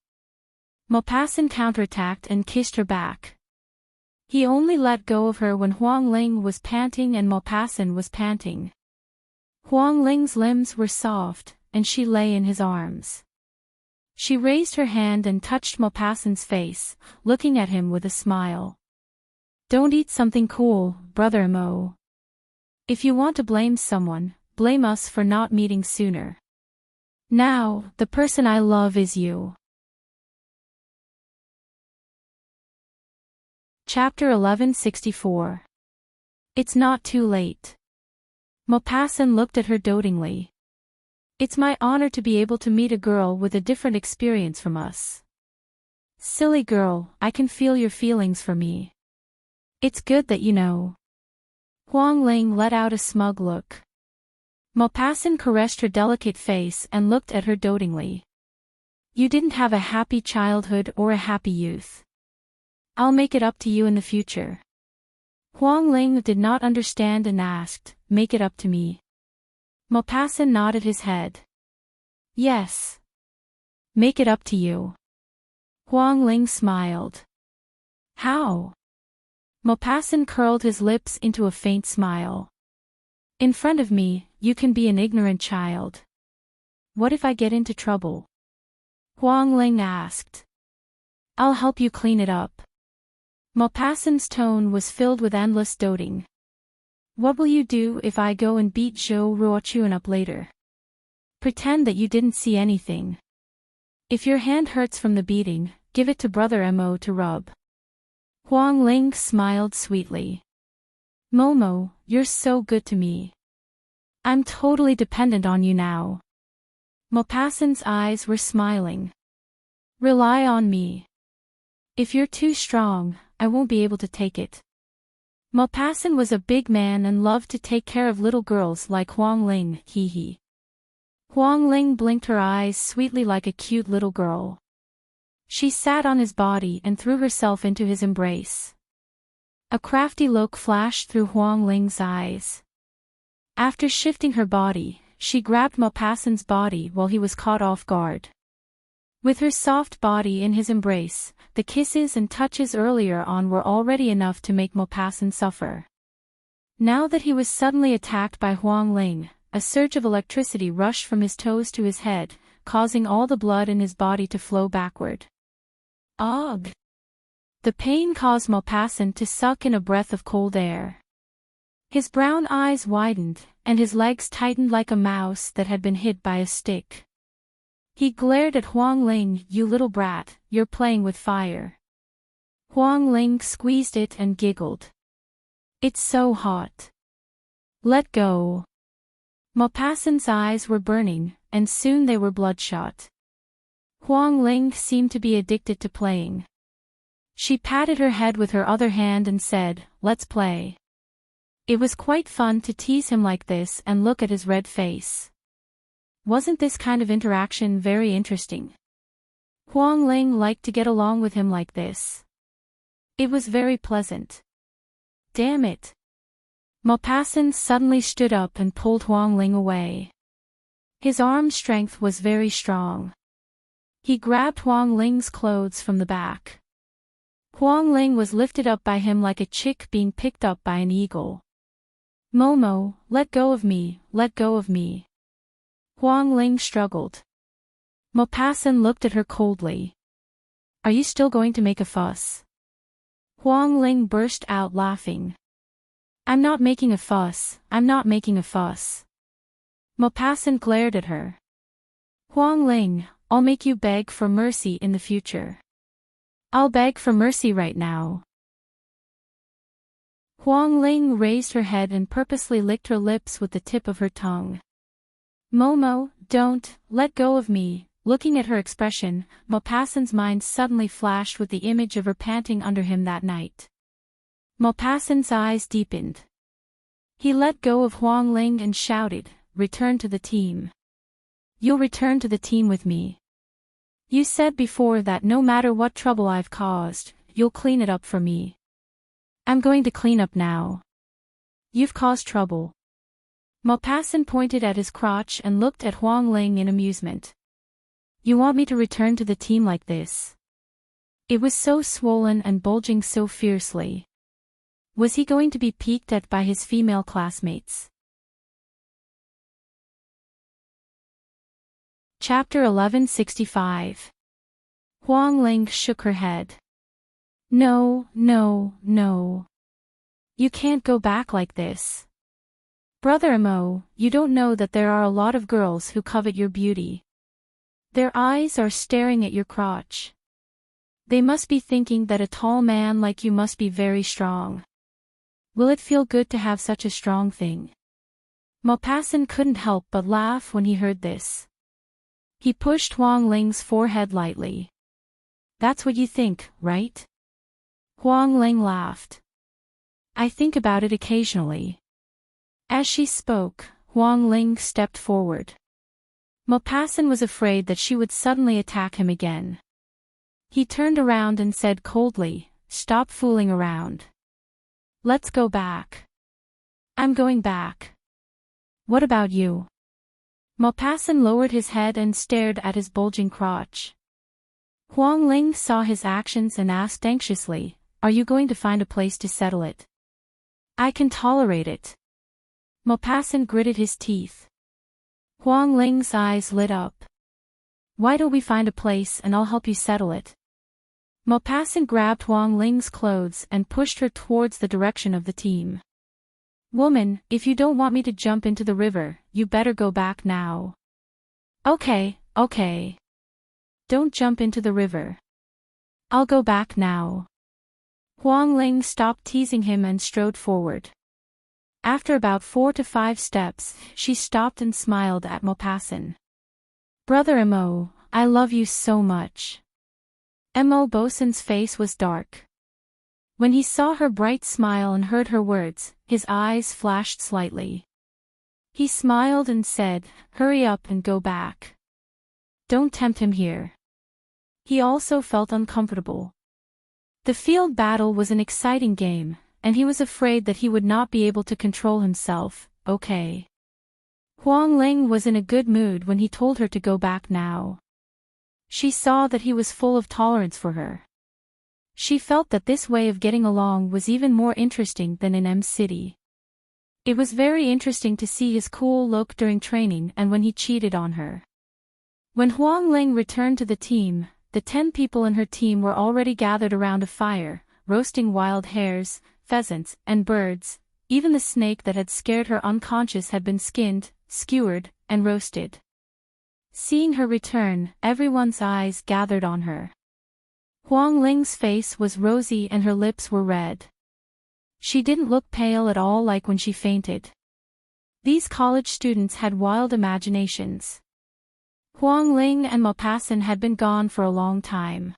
Maupassant counterattacked and kissed her back. He only let go of her when Huang Ling was panting and Maupassant was panting. Huang Ling's limbs were soft, and she lay in his arms. She raised her hand and touched Maupassant's face, looking at him with a smile. "Don't eat something cool, Brother Mo. If you want to blame someone, blame us for not meeting sooner. Now, the person I love is you." Chapter 1164. It's not too late. Maupassant looked at her dotingly. "It's my honor to be able to meet a girl with a different experience from us." "Silly girl, I can feel your feelings for me. It's good that you know." Huang Ling let out a smug look. Maupassant caressed her delicate face and looked at her dotingly. "You didn't have a happy childhood or a happy youth. I'll make it up to you in the future." Huang Ling did not understand and asked, "Make it up to me?" Maupassant nodded his head. "Yes. Make it up to you." Huang Ling smiled. "How?" Maupassant curled his lips into a faint smile. "In front of me, you can be an ignorant child." "What if I get into trouble?" Huang Ling asked. "I'll help you clean it up." Maupassant's tone was filled with endless doting. "What will you do if I go and beat Zhou Ruochuan up later? Pretend that you didn't see anything. If your hand hurts from the beating, give it to Brother Mo to rub." Huang Ling smiled sweetly. "Momo, you're so good to me. I'm totally dependent on you now." Maupassant's eyes were smiling. "Rely on me. If you're too strong, I won't be able to take it." Maupassant was a big man and loved to take care of little girls like Huang Ling, hee. Huang Ling blinked her eyes sweetly like a cute little girl. She sat on his body and threw herself into his embrace. A crafty look flashed through Huang Ling's eyes. After shifting her body, she grabbed Maupassant's body while he was caught off guard. With her soft body in his embrace, the kisses and touches earlier on were already enough to make Maupassant suffer. Now that he was suddenly attacked by Huang Ling, a surge of electricity rushed from his toes to his head, causing all the blood in his body to flow backward. Ugh! The pain caused Maupassant to suck in a breath of cold air. His brown eyes widened, and his legs tightened like a mouse that had been hit by a stick. He glared at Huang Ling. "You little brat, you're playing with fire." Huang Ling squeezed it and giggled. "It's so hot. Let go." Maupassant's eyes were burning, and soon they were bloodshot. Huang Ling seemed to be addicted to playing. She patted her head with her other hand and said, "Let's play." It was quite fun to tease him like this and look at his red face. Wasn't this kind of interaction very interesting? Huang Ling liked to get along with him like this. It was very pleasant. Damn it. Maupassant suddenly stood up and pulled Huang Ling away. His arm strength was very strong. He grabbed Huang Ling's clothes from the back. Huang Ling was lifted up by him like a chick being picked up by an eagle. "Momo, let go of me, let go of me." Huang Ling struggled. Maupassant looked at her coldly. "Are you still going to make a fuss?" Huang Ling burst out laughing. "I'm not making a fuss, I'm not making a fuss." Maupassant glared at her. "Huang Ling, I'll make you beg for mercy in the future." "I'll beg for mercy right now." Huang Ling raised her head and purposely licked her lips with the tip of her tongue. "Momo, don't, let go of me." Looking at her expression, Maupassant's mind suddenly flashed with the image of her panting under him that night. Maupassant's eyes deepened. He let go of Huang Ling and shouted, "Return to the team. You'll return to the team with me. You said before that no matter what trouble I've caused, you'll clean it up for me. I'm going to clean up now. You've caused trouble." Maupassant pointed at his crotch and looked at Huang Ling in amusement. "You want me to return to the team like this?" It was so swollen and bulging so fiercely. Was he going to be peeked at by his female classmates? Chapter 1165. Huang Ling shook her head. "No, no, no. You can't go back like this. Brother Amo, you don't know that there are a lot of girls who covet your beauty. Their eyes are staring at your crotch. They must be thinking that a tall man like you must be very strong. Will it feel good to have such a strong thing?" Maupassant couldn't help but laugh when he heard this. He pushed Huang Ling's forehead lightly. "That's what you think, right?" Huang Ling laughed. "I think about it occasionally." As she spoke, Huang Ling stepped forward. Maupassant was afraid that she would suddenly attack him again. He turned around and said coldly, "Stop fooling around. Let's go back." "I'm going back." "What about you?" Maupassant lowered his head and stared at his bulging crotch. Huang Ling saw his actions and asked anxiously, "Are you going to find a place to settle it?" "I can tolerate it." Maupassant gritted his teeth. Huang Ling's eyes lit up. "Why don't we find a place and I'll help you settle it?" Maupassant grabbed Huang Ling's clothes and pushed her towards the direction of the team. "Woman, if you don't want me to jump into the river, you better go back now." Okay. Don't jump into the river. I'll go back now." Huang Ling stopped teasing him and strode forward. After about 4 to 5 steps, she stopped and smiled at Maupassant. "Brother Amo, I love you so much." Mo Bosun's face was dark. When he saw her bright smile and heard her words, his eyes flashed slightly. He smiled and said, "Hurry up and go back. Don't tempt him here." He also felt uncomfortable. The field battle was an exciting game, and he was afraid that he would not be able to control himself. Okay. Huang Ling was in a good mood when he told her to go back now. She saw that he was full of tolerance for her. She felt that this way of getting along was even more interesting than in M City. It was very interesting to see his cool look during training and when he cheated on her. When Huang Ling returned to the team, the 10 people in her team were already gathered around a fire, roasting wild hares, pheasants, and birds. even the snake that had scared her unconscious had been skinned, skewered, and roasted. Seeing her return, everyone's eyes gathered on her. Huang Ling's face was rosy and her lips were red. She didn't look pale at all like when she fainted. These college students had wild imaginations. Huang Ling and Maupassant had been gone for a long time.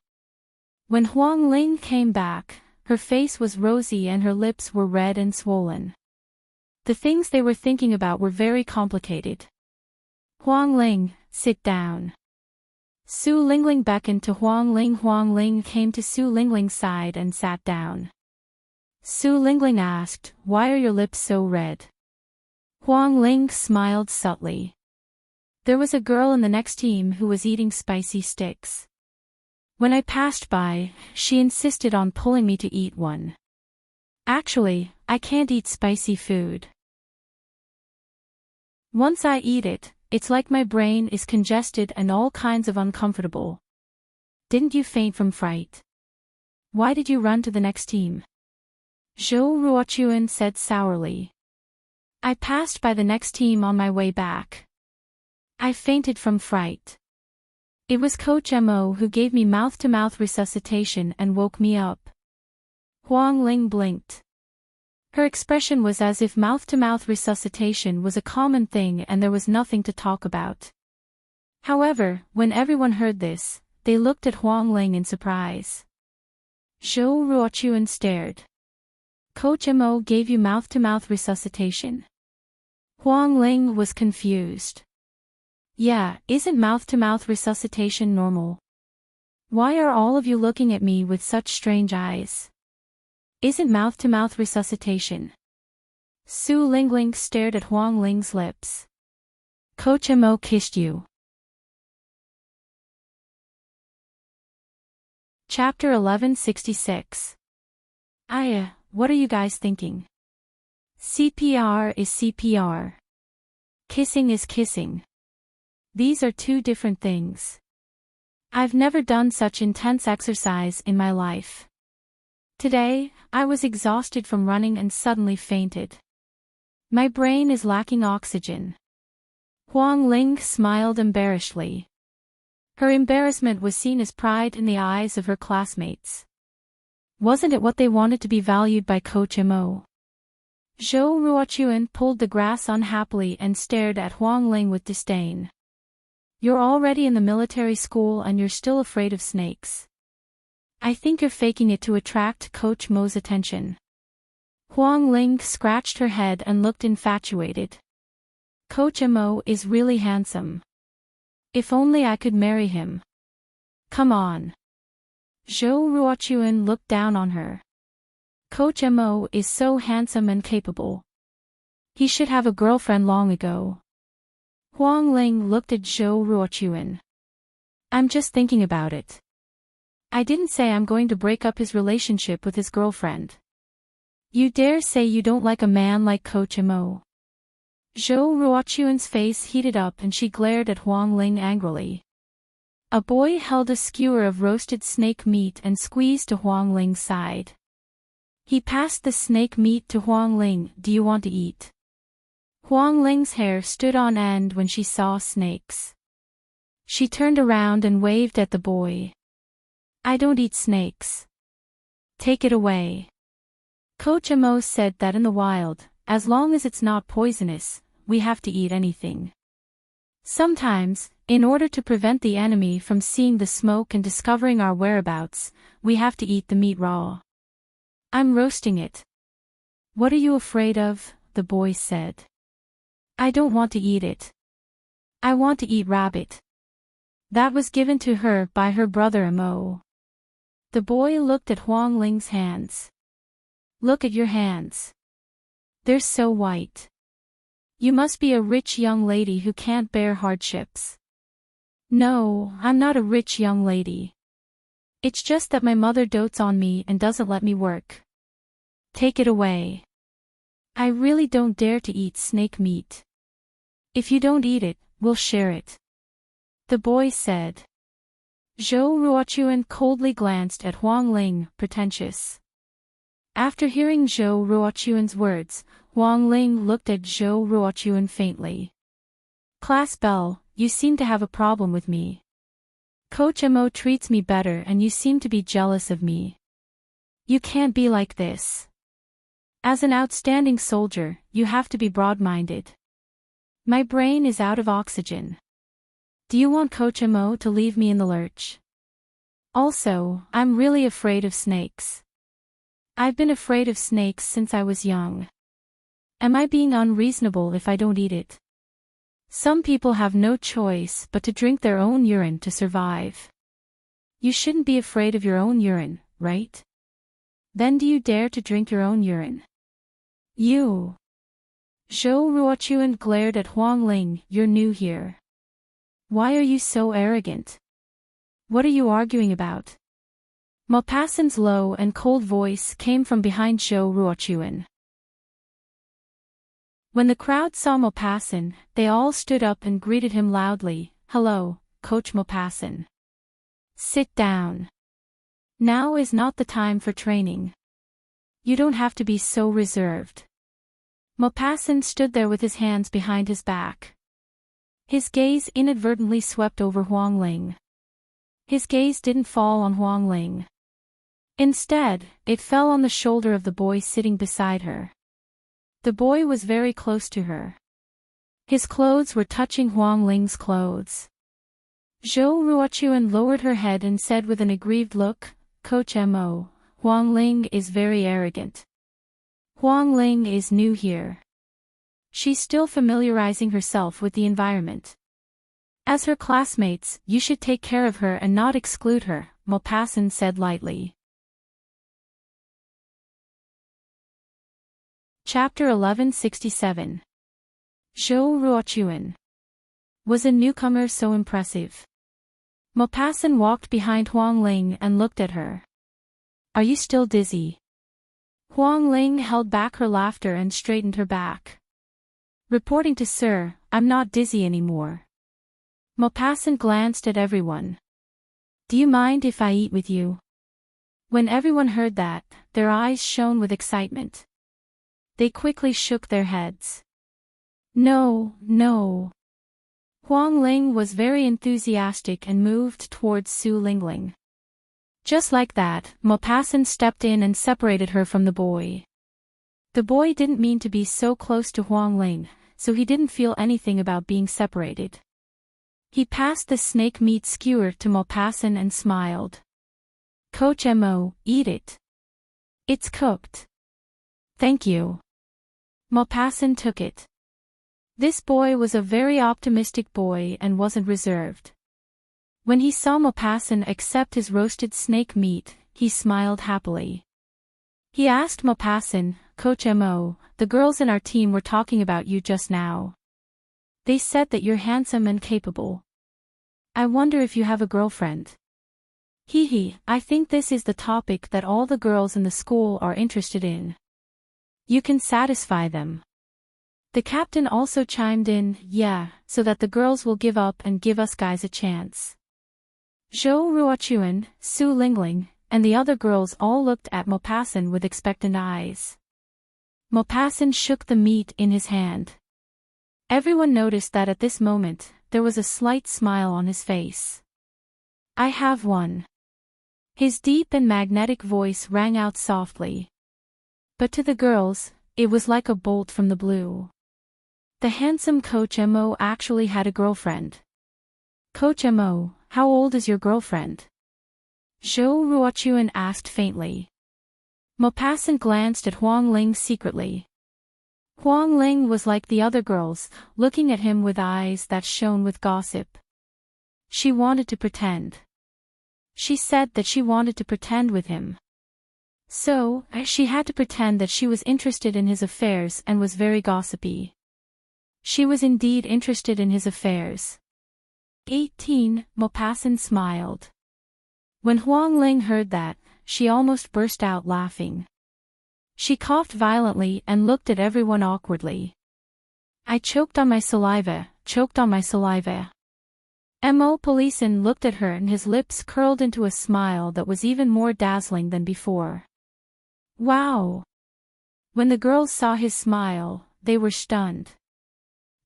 When Huang Ling came back, her face was rosy and her lips were red and swollen. The things they were thinking about were very complicated. Huang Ling, sit down. Su Lingling beckoned to Huang Ling. Huang Ling came to Su Lingling's side and sat down. Su Lingling asked, "Why are your lips so red?" Huang Ling smiled subtly. There was a girl in the next team who was eating spicy sticks. When I passed by, she insisted on pulling me to eat one. Actually, I can't eat spicy food. Once I eat it, it's like my brain is congested and all kinds of uncomfortable. Didn't you faint from fright? Why did you run to the next team? Zhou Ruochuan said sourly. I passed by the next team on my way back. I fainted from fright. It was Coach Mo who gave me mouth-to-mouth resuscitation and woke me up. Huang Ling blinked. Her expression was as if mouth-to-mouth resuscitation was a common thing and there was nothing to talk about. However, when everyone heard this, they looked at Huang Ling in surprise. Zhou Ruochuan stared. Coach Mo gave you mouth-to-mouth resuscitation? Huang Ling was confused. Yeah, isn't mouth-to-mouth resuscitation normal? Why are all of you looking at me with such strange eyes? Isn't mouth-to-mouth resuscitation? Su Lingling stared at Huang Ling's lips. Coach Mo kissed you. Chapter 1166. Aya, what are you guys thinking? CPR is CPR. Kissing is kissing. These are two different things. I've never done such intense exercise in my life. Today, I was exhausted from running and suddenly fainted. My brain is lacking oxygen. Huang Ling smiled embarrassedly. Her embarrassment was seen as pride in the eyes of her classmates. Wasn't it what they wanted to be valued by Coach Mo? Zhou Ruochuan pulled the grass unhappily and stared at Huang Ling with disdain. You're already in the military school and you're still afraid of snakes. I think you're faking it to attract Coach Mo's attention. Huang Ling scratched her head and looked infatuated. Coach Mo is really handsome. If only I could marry him. Come on. Zhou Ruochuan looked down on her. Coach Mo is so handsome and capable. He should have a girlfriend long ago. Huang Ling looked at Zhou Ruochuan. I'm just thinking about it. I didn't say I'm going to break up his relationship with his girlfriend. You dare say you don't like a man like Coach Mo? Zhou Ruochuan's face heated up and she glared at Huang Ling angrily. A boy held a skewer of roasted snake meat and squeezed to Huang Ling's side. He passed the snake meat to Huang Ling. Do you want to eat? Huang Ling's hair stood on end when she saw snakes. She turned around and waved at the boy. I don't eat snakes. Take it away. Coach Mo said that in the wild, as long as it's not poisonous, we have to eat anything. Sometimes, in order to prevent the enemy from seeing the smoke and discovering our whereabouts, we have to eat the meat raw. I'm roasting it. What are you afraid of? The boy said. I don't want to eat it. I want to eat rabbit. That was given to her by her brother Mo. The boy looked at Huang Ling's hands. Look at your hands. They're so white. You must be a rich young lady who can't bear hardships. No, I'm not a rich young lady. It's just that my mother dotes on me and doesn't let me work. Take it away. I really don't dare to eat snake meat. If you don't eat it, we'll share it. The boy said. Zhou Ruochuan coldly glanced at Huang Ling, pretentious. After hearing Zhou Ruochuan's words, Huang Ling looked at Zhou Ruochuan faintly. Class Bell, you seem to have a problem with me. Coach Mo treats me better and you seem to be jealous of me. You can't be like this. As an outstanding soldier, you have to be broad-minded. My brain is out of oxygen. Do you want Coach Mo to leave me in the lurch? Also, I'm really afraid of snakes. I've been afraid of snakes since I was young. Am I being unreasonable if I don't eat it? Some people have no choice but to drink their own urine to survive. You shouldn't be afraid of your own urine, right? Then do you dare to drink your own urine? You. Zhou Ruochuan glared at Huang Ling. You're new here. Why are you so arrogant? What are you arguing about? Maupassant's low and cold voice came from behind Zhou Ruochuan. When the crowd saw Maupassant, they all stood up and greeted him loudly. Hello, Coach Maupassant. Sit down. Now is not the time for training. You don't have to be so reserved. Maupassant stood there with his hands behind his back. His gaze inadvertently swept over Huang Ling. His gaze didn't fall on Huang Ling. Instead, it fell on the shoulder of the boy sitting beside her. The boy was very close to her. His clothes were touching Huang Ling's clothes. Zhou Ruochuan lowered her head and said with an aggrieved look, Coach Mo, Huang Ling is very arrogant. Huang Ling is new here. She's still familiarizing herself with the environment. As her classmates, you should take care of her and not exclude her, Maupassant said lightly. Chapter 1167. Zhou Ruochuan. Was a newcomer so impressive? Maupassant walked behind Huang Ling and looked at her. Are you still dizzy? Huang Ling held back her laughter and straightened her back. Reporting to Sir, I'm not dizzy anymore. Maupassant glanced at everyone. Do you mind if I eat with you? When everyone heard that, their eyes shone with excitement. They quickly shook their heads. No, no. Huang Ling was very enthusiastic and moved towards Su Lingling. Just like that, Maupassant stepped in and separated her from the boy. The boy didn't mean to be so close to Huang Ling, so he didn't feel anything about being separated. He passed the snake meat skewer to Maupassant and smiled. Coach Mo, eat it. It's cooked. Thank you. Maupassant took it. This boy was a very optimistic boy and wasn't reserved. When he saw Maupassant accept his roasted snake meat, he smiled happily. He asked Maupassant, Coach Mo, the girls in our team were talking about you just now. They said that you're handsome and capable. I wonder if you have a girlfriend. I think this is the topic that all the girls in the school are interested in. You can satisfy them. The captain also chimed in, yeah, so that the girls will give up and give us guys a chance. Zhou Ruochuan, Su Lingling, and the other girls all looked at Maupassant with expectant eyes. Maupassant shook the meat in his hand. Everyone noticed that at this moment, there was a slight smile on his face. I have one. His deep and magnetic voice rang out softly. But to the girls, it was like a bolt from the blue. The handsome Coach Mo actually had a girlfriend. Coach Mo, how old is your girlfriend? Zhou Ruochuan asked faintly. Maupassant glanced at Huang Ling secretly. Huang Ling was like the other girls, looking at him with eyes that shone with gossip. She wanted to pretend. She said that she wanted to pretend with him. So, she had to pretend that she was interested in his affairs and was very gossipy. She was indeed interested in his affairs. 18, Maupassant smiled. When Huang Ling heard that, she almost burst out laughing. She coughed violently and looked at everyone awkwardly. I choked on my saliva. Mo Policin looked at her and his lips curled into a smile that was even more dazzling than before. Wow! When the girls saw his smile, they were stunned.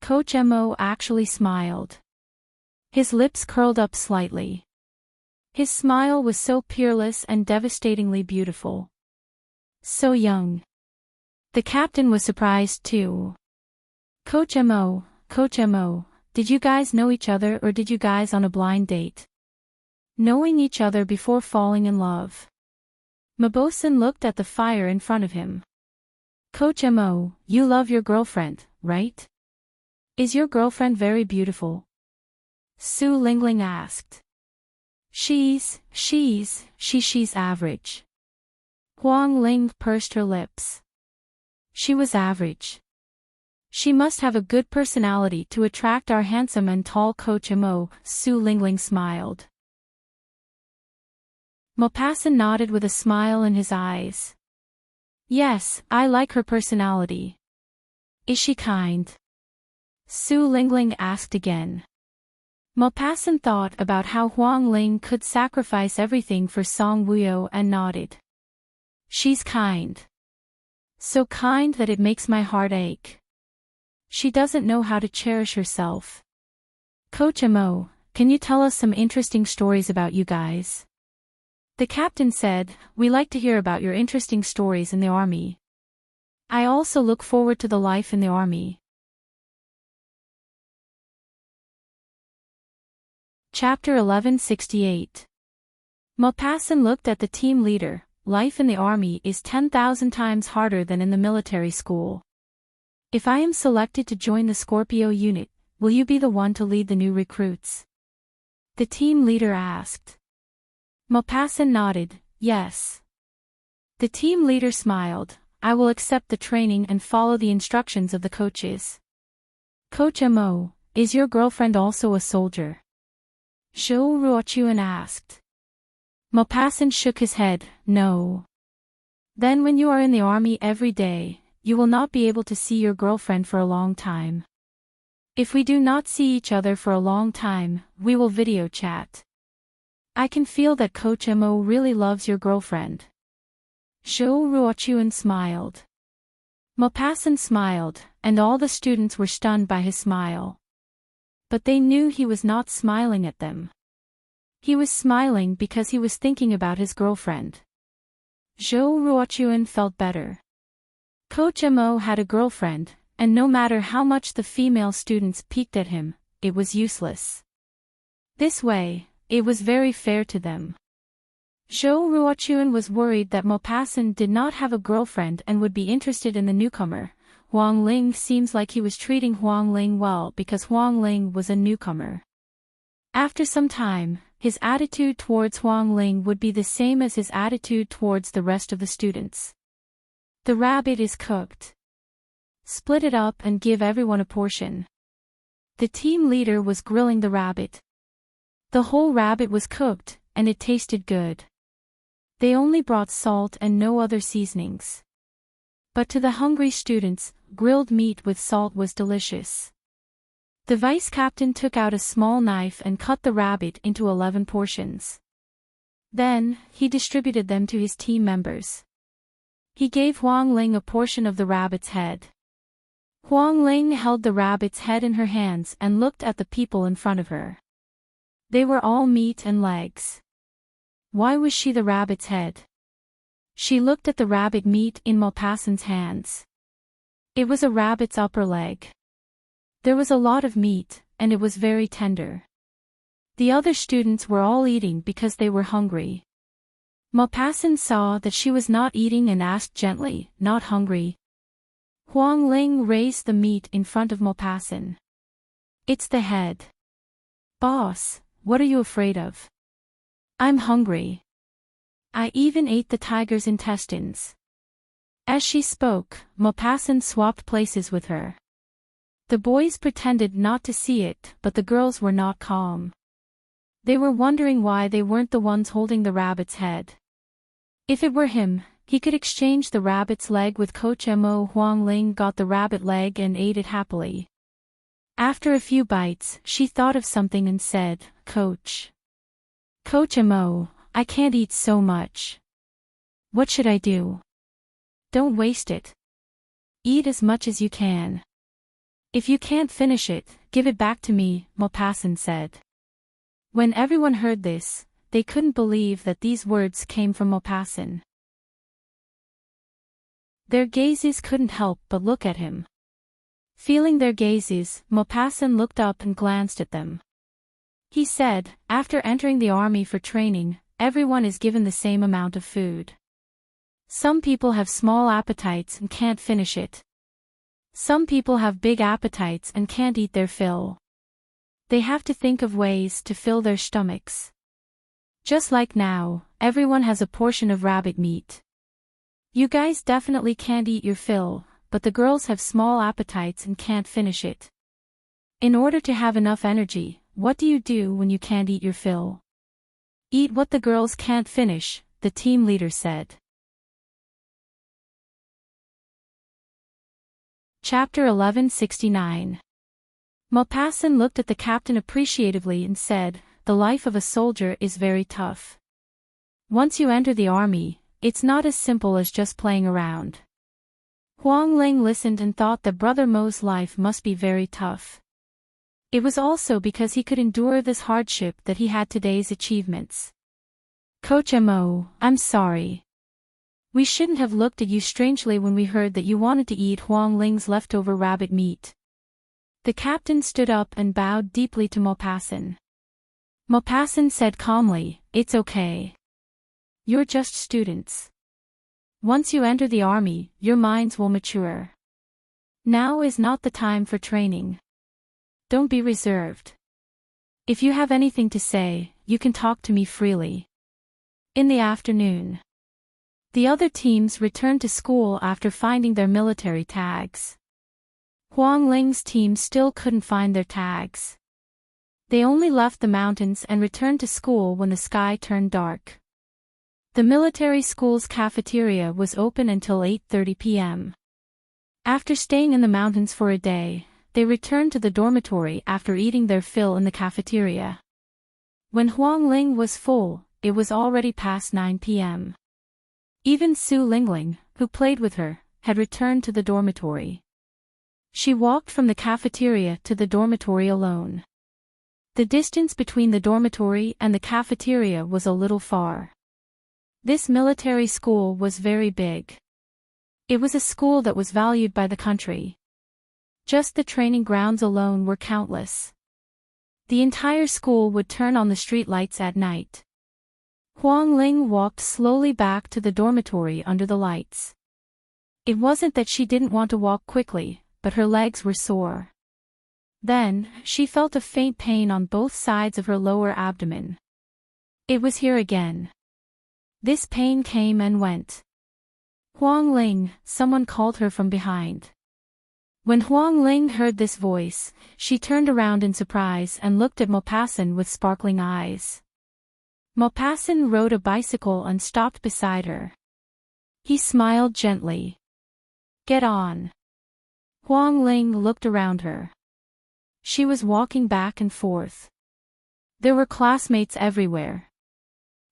Coach Mo actually smiled. His lips curled up slightly. His smile was so peerless and devastatingly beautiful. So young. The captain was surprised too. Coach Mo, did you guys know each other or did you guys on a blind date? Knowing each other before falling in love. Mabosin looked at the fire in front of him. Coach Mo, you love your girlfriend, right? Is your girlfriend very beautiful? Su Lingling asked. She's average. Huang Ling pursed her lips. She was average. She must have a good personality to attract our handsome and tall Coach Mo, Su Lingling smiled. Maupassant nodded with a smile in his eyes. Yes, I like her personality. Is she kind? Su Lingling asked again. Maupassant thought about how Huang Ling could sacrifice everything for Song Wuyo and nodded. She's kind. So kind that it makes my heart ache. She doesn't know how to cherish herself. Coach Mo, can you tell us some interesting stories about you guys? The captain said, we like to hear about your interesting stories in the army. I also look forward to the life in the army. Chapter 1168. Maupassant looked at the team leader. Life in the army is 10,000 times harder than in the military school. If I am selected to join the Scorpio unit, will you be the one to lead the new recruits? The team leader asked. Maupassant nodded, yes. The team leader smiled, I will accept the training and follow the instructions of the coaches. Coach Mo, is your girlfriend also a soldier? Zhou Ruochuan asked. Maupassant shook his head, no. Then when you are in the army every day, you will not be able to see your girlfriend for a long time. If we do not see each other for a long time, we will video chat. I can feel that Coach Mo really loves your girlfriend. Zhou Ruochuan smiled. Maupassant smiled, and all the students were stunned by his smile. But they knew he was not smiling at them. He was smiling because he was thinking about his girlfriend. Zhou Ruochuan felt better. Coach Mo had a girlfriend, and no matter how much the female students peeked at him, it was useless. This way, it was very fair to them. Zhou Ruochuan was worried that Maupassant did not have a girlfriend and would be interested in the newcomer. Huang Ling seems like he was treating Huang Ling well because Huang Ling was a newcomer. After some time, his attitude towards Huang Ling would be the same as his attitude towards the rest of the students. The rabbit is cooked. Split it up and give everyone a portion. The team leader was grilling the rabbit. The whole rabbit was cooked, and it tasted good. They only brought salt and no other seasonings. But to the hungry students, grilled meat with salt was delicious. The vice captain took out a small knife and cut the rabbit into 11 portions. Then, he distributed them to his team members. He gave Huang Ling a portion of the rabbit's head. Huang Ling held the rabbit's head in her hands and looked at the people in front of her. They were all meat and legs. Why was she the rabbit's head? She looked at the rabbit meat in Maupassant's hands. It was a rabbit's upper leg. There was a lot of meat, and it was very tender. The other students were all eating because they were hungry. Maupassant saw that she was not eating and asked gently, not hungry? Huang Ling raised the meat in front of Maupassant. It's the head. Boss, what are you afraid of? I'm hungry. I even ate the tiger's intestines. As she spoke, Maupassant swapped places with her. The boys pretended not to see it, but the girls were not calm. They were wondering why they weren't the ones holding the rabbit's head. If it were him, he could exchange the rabbit's leg with Coach Mo. Huang Ling got the rabbit leg and ate it happily. After a few bites, she thought of something and said, Coach Mo, I can't eat so much. What should I do? Don't waste it. Eat as much as you can. If you can't finish it, give it back to me, Maupassant said. When everyone heard this, they couldn't believe that these words came from Maupassant. Their gazes couldn't help but look at him. Feeling their gazes, Maupassant looked up and glanced at them. He said, after entering the army for training, everyone is given the same amount of food. Some people have small appetites and can't finish it. Some people have big appetites and can't eat their fill. They have to think of ways to fill their stomachs. Just like now, everyone has a portion of rabbit meat. You guys definitely can't eat your fill, but the girls have small appetites and can't finish it. In order to have enough energy, what do you do when you can't eat your fill? Eat what the girls can't finish, the team leader said. Chapter 1169. Maupassant looked at the captain appreciatively and said, "The life of a soldier is very tough. Once you enter the army, it's not as simple as just playing around." Huang Ling listened and thought that Brother Mo's life must be very tough. It was also because he could endure this hardship that he had today's achievements. "Coach Mo, I'm sorry. We shouldn't have looked at you strangely when we heard that you wanted to eat Huang Ling's leftover rabbit meat." The captain stood up and bowed deeply to Maupassant. Maupassant said calmly, "It's okay. You're just students. Once you enter the army, your minds will mature. Now is not the time for training. Don't be reserved. If you have anything to say, you can talk to me freely." In the afternoon, the other teams returned to school after finding their military tags. Huang Ling's team still couldn't find their tags. They only left the mountains and returned to school when the sky turned dark. The military school's cafeteria was open until 8:30 p.m. After staying in the mountains for a day, they returned to the dormitory after eating their fill in the cafeteria. When Huang Ling was full, it was already past 9 p.m. Even Su Lingling, who played with her, had returned to the dormitory. She walked from the cafeteria to the dormitory alone. The distance between the dormitory and the cafeteria was a little far. This military school was very big. It was a school that was valued by the country. Just the training grounds alone were countless. The entire school would turn on the street lights at night. Huang Ling walked slowly back to the dormitory under the lights. It wasn't that she didn't want to walk quickly, but her legs were sore. Then, she felt a faint pain on both sides of her lower abdomen. It was here again. This pain came and went. "Huang Ling," someone called her from behind. When Huang Ling heard this voice, she turned around in surprise and looked at Maupassant with sparkling eyes. Maupassant rode a bicycle and stopped beside her. He smiled gently. "Get on." Huang Ling looked around her. She was walking back and forth. There were classmates everywhere.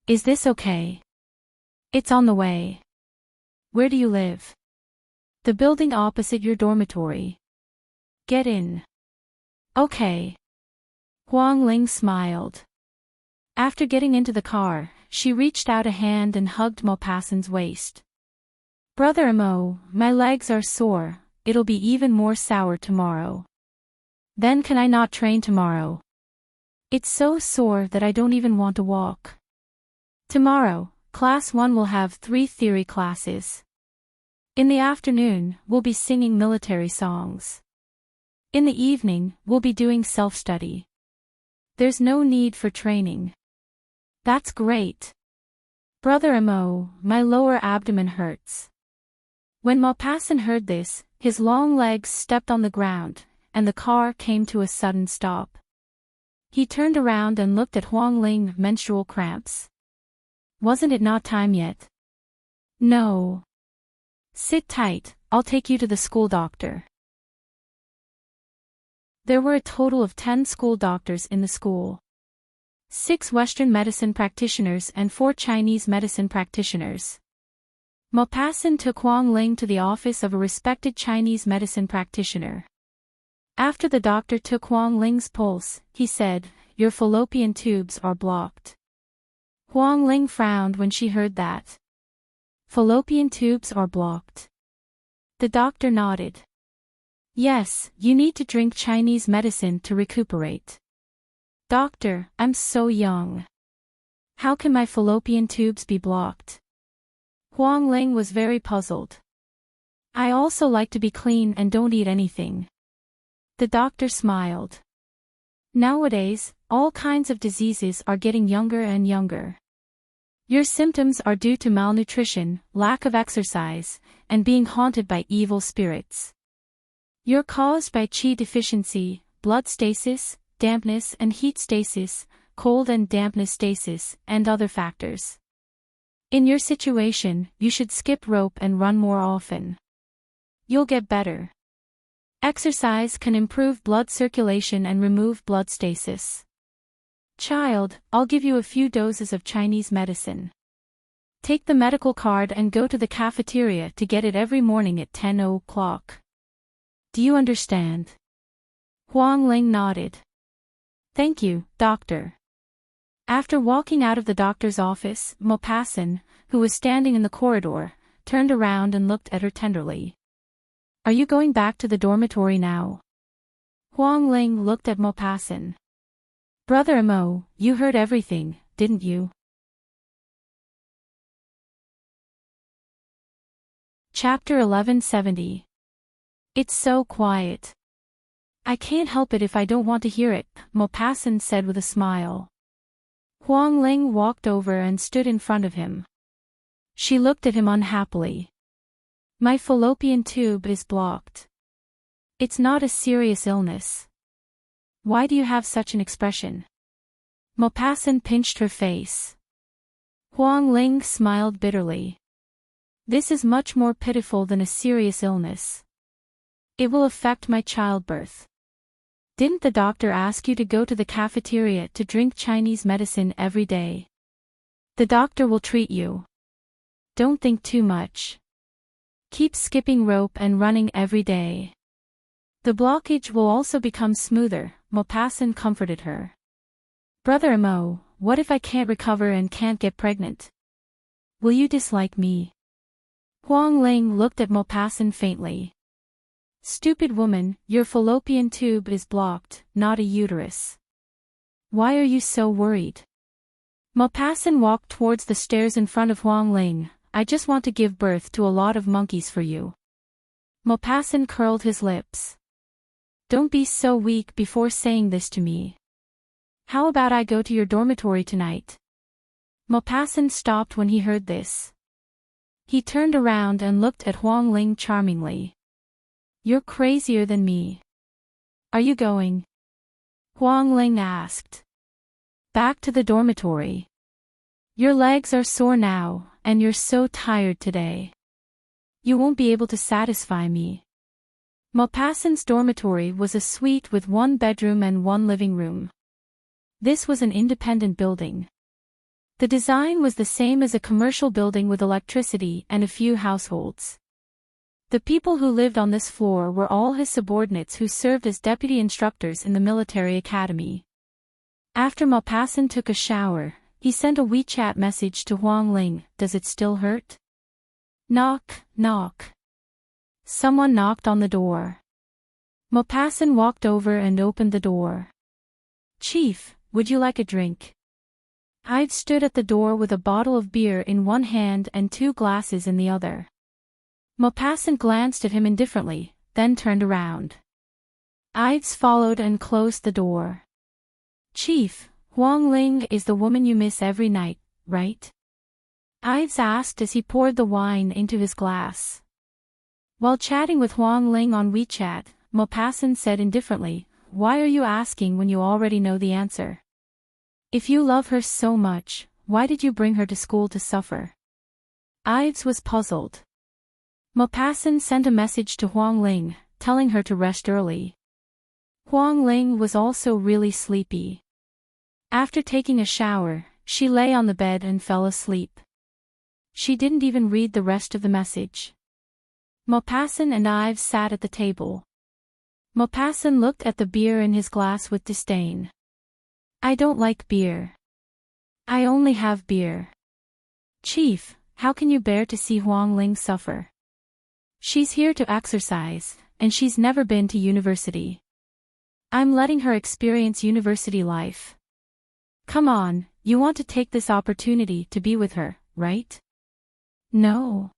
"Is this okay?" "It's on the way." "Where do you live?" "The building opposite your dormitory." "Get in." "Okay." Huang Ling smiled. After getting into the car, she reached out a hand and hugged Maupassant's waist. "Brother Mo, my legs are sore, it'll be even more sour tomorrow." "Then can I not train tomorrow?" "It's so sore that I don't even want to walk." "Tomorrow, Class 1 will have 3 theory classes. In the afternoon, we'll be singing military songs. In the evening, we'll be doing self-study. There's no need for training." "That's great. Brother Mo, my lower abdomen hurts." When Maupassant heard this, his long legs stepped on the ground, and the car came to a sudden stop. He turned around and looked at Huang Ling. "Menstrual cramps. Wasn't it not time yet?" "No." "Sit tight, I'll take you to the school doctor." There were a total of 10 school doctors in the school. 6 Western medicine practitioners and 4 Chinese medicine practitioners. Maupassant took Huang Ling to the office of a respected Chinese medicine practitioner. After the doctor took Huang Ling's pulse, he said, "Your fallopian tubes are blocked." Huang Ling frowned when she heard that. Fallopian tubes are blocked. The doctor nodded. Yes, you need to drink Chinese medicine to recuperate. Doctor, I'm so young. How can my fallopian tubes be blocked? Huang Ling was very puzzled. I also like to be clean and don't eat anything. The doctor smiled. Nowadays, all kinds of diseases are getting younger and younger. Your symptoms are due to malnutrition, lack of exercise, and being haunted by evil spirits. You're caused by qi deficiency, blood stasis, dampness and heat stasis, cold and dampness stasis, and other factors. In your situation, you should skip rope and run more often. You'll get better. Exercise can improve blood circulation and remove blood stasis. Child, I'll give you a few doses of Chinese medicine. Take the medical card and go to the cafeteria to get it every morning at 10 o'clock. Do you understand? Huang Ling nodded. Thank you, doctor. After walking out of the doctor's office, Maupassant, who was standing in the corridor, turned around and looked at her tenderly. Are you going back to the dormitory now? Huang Ling looked at Maupassant. Brother Mo, you heard everything, didn't you? Chapter 1170. It's so quiet. I can't help it if I don't want to hear it, Maupassant said with a smile. Huang Ling walked over and stood in front of him. She looked at him unhappily. My fallopian tube is blocked. It's not a serious illness. Why do you have such an expression? Maupassant pinched her face. Huang Ling smiled bitterly. This is much more pitiful than a serious illness. It will affect my childbirth. Didn't the doctor ask you to go to the cafeteria to drink Chinese medicine every day? The doctor will treat you. Don't think too much. Keep skipping rope and running every day. The blockage will also become smoother, Maupassant comforted her. Brother Mo, what if I can't recover and can't get pregnant? Will you dislike me? Huang Ling looked at Maupassant faintly. Stupid woman, your fallopian tube is blocked, not a uterus. Why are you so worried? Maupassant walked towards the stairs in front of Huang Ling. I just want to give birth to a lot of monkeys for you. Maupassant curled his lips. Don't be so weak before saying this to me. How about I go to your dormitory tonight? Maupassant stopped when he heard this. He turned around and looked at Huang Ling charmingly. You're crazier than me. Are you going? Huang Ling asked. Back to the dormitory. Your legs are sore now, and you're so tired today. You won't be able to satisfy me. Maupassant's dormitory was a suite with one bedroom and one living room. This was an independent building. The design was the same as a commercial building with electricity and a few households. The people who lived on this floor were all his subordinates who served as deputy instructors in the military academy. After Maupassant took a shower, he sent a WeChat message to Huang Ling. Does it still hurt? Knock, knock. Someone knocked on the door. Maupassant walked over and opened the door. Chief, would you like a drink? I've stood at the door with a bottle of beer in one hand and 2 glasses in the other. Maupassant glanced at him indifferently, then turned around. Ives followed and closed the door. Chief, Huang Ling is the woman you miss every night, right? Ives asked as he poured the wine into his glass. While chatting with Huang Ling on WeChat, Maupassant said indifferently, Why are you asking when you already know the answer? If you love her so much, why did you bring her to school to suffer? Ives was puzzled. Maupassant sent a message to Huang Ling, telling her to rest early. Huang Ling was also really sleepy. After taking a shower, she lay on the bed and fell asleep. She didn't even read the rest of the message. Maupassant and Ives sat at the table. Maupassant looked at the beer in his glass with disdain. I don't like beer. I only have beer. Chief, how can you bear to see Huang Ling suffer? She's here to exercise, and she's never been to university. I'm letting her experience university life. Come on, you want to take this opportunity to be with her, right? No.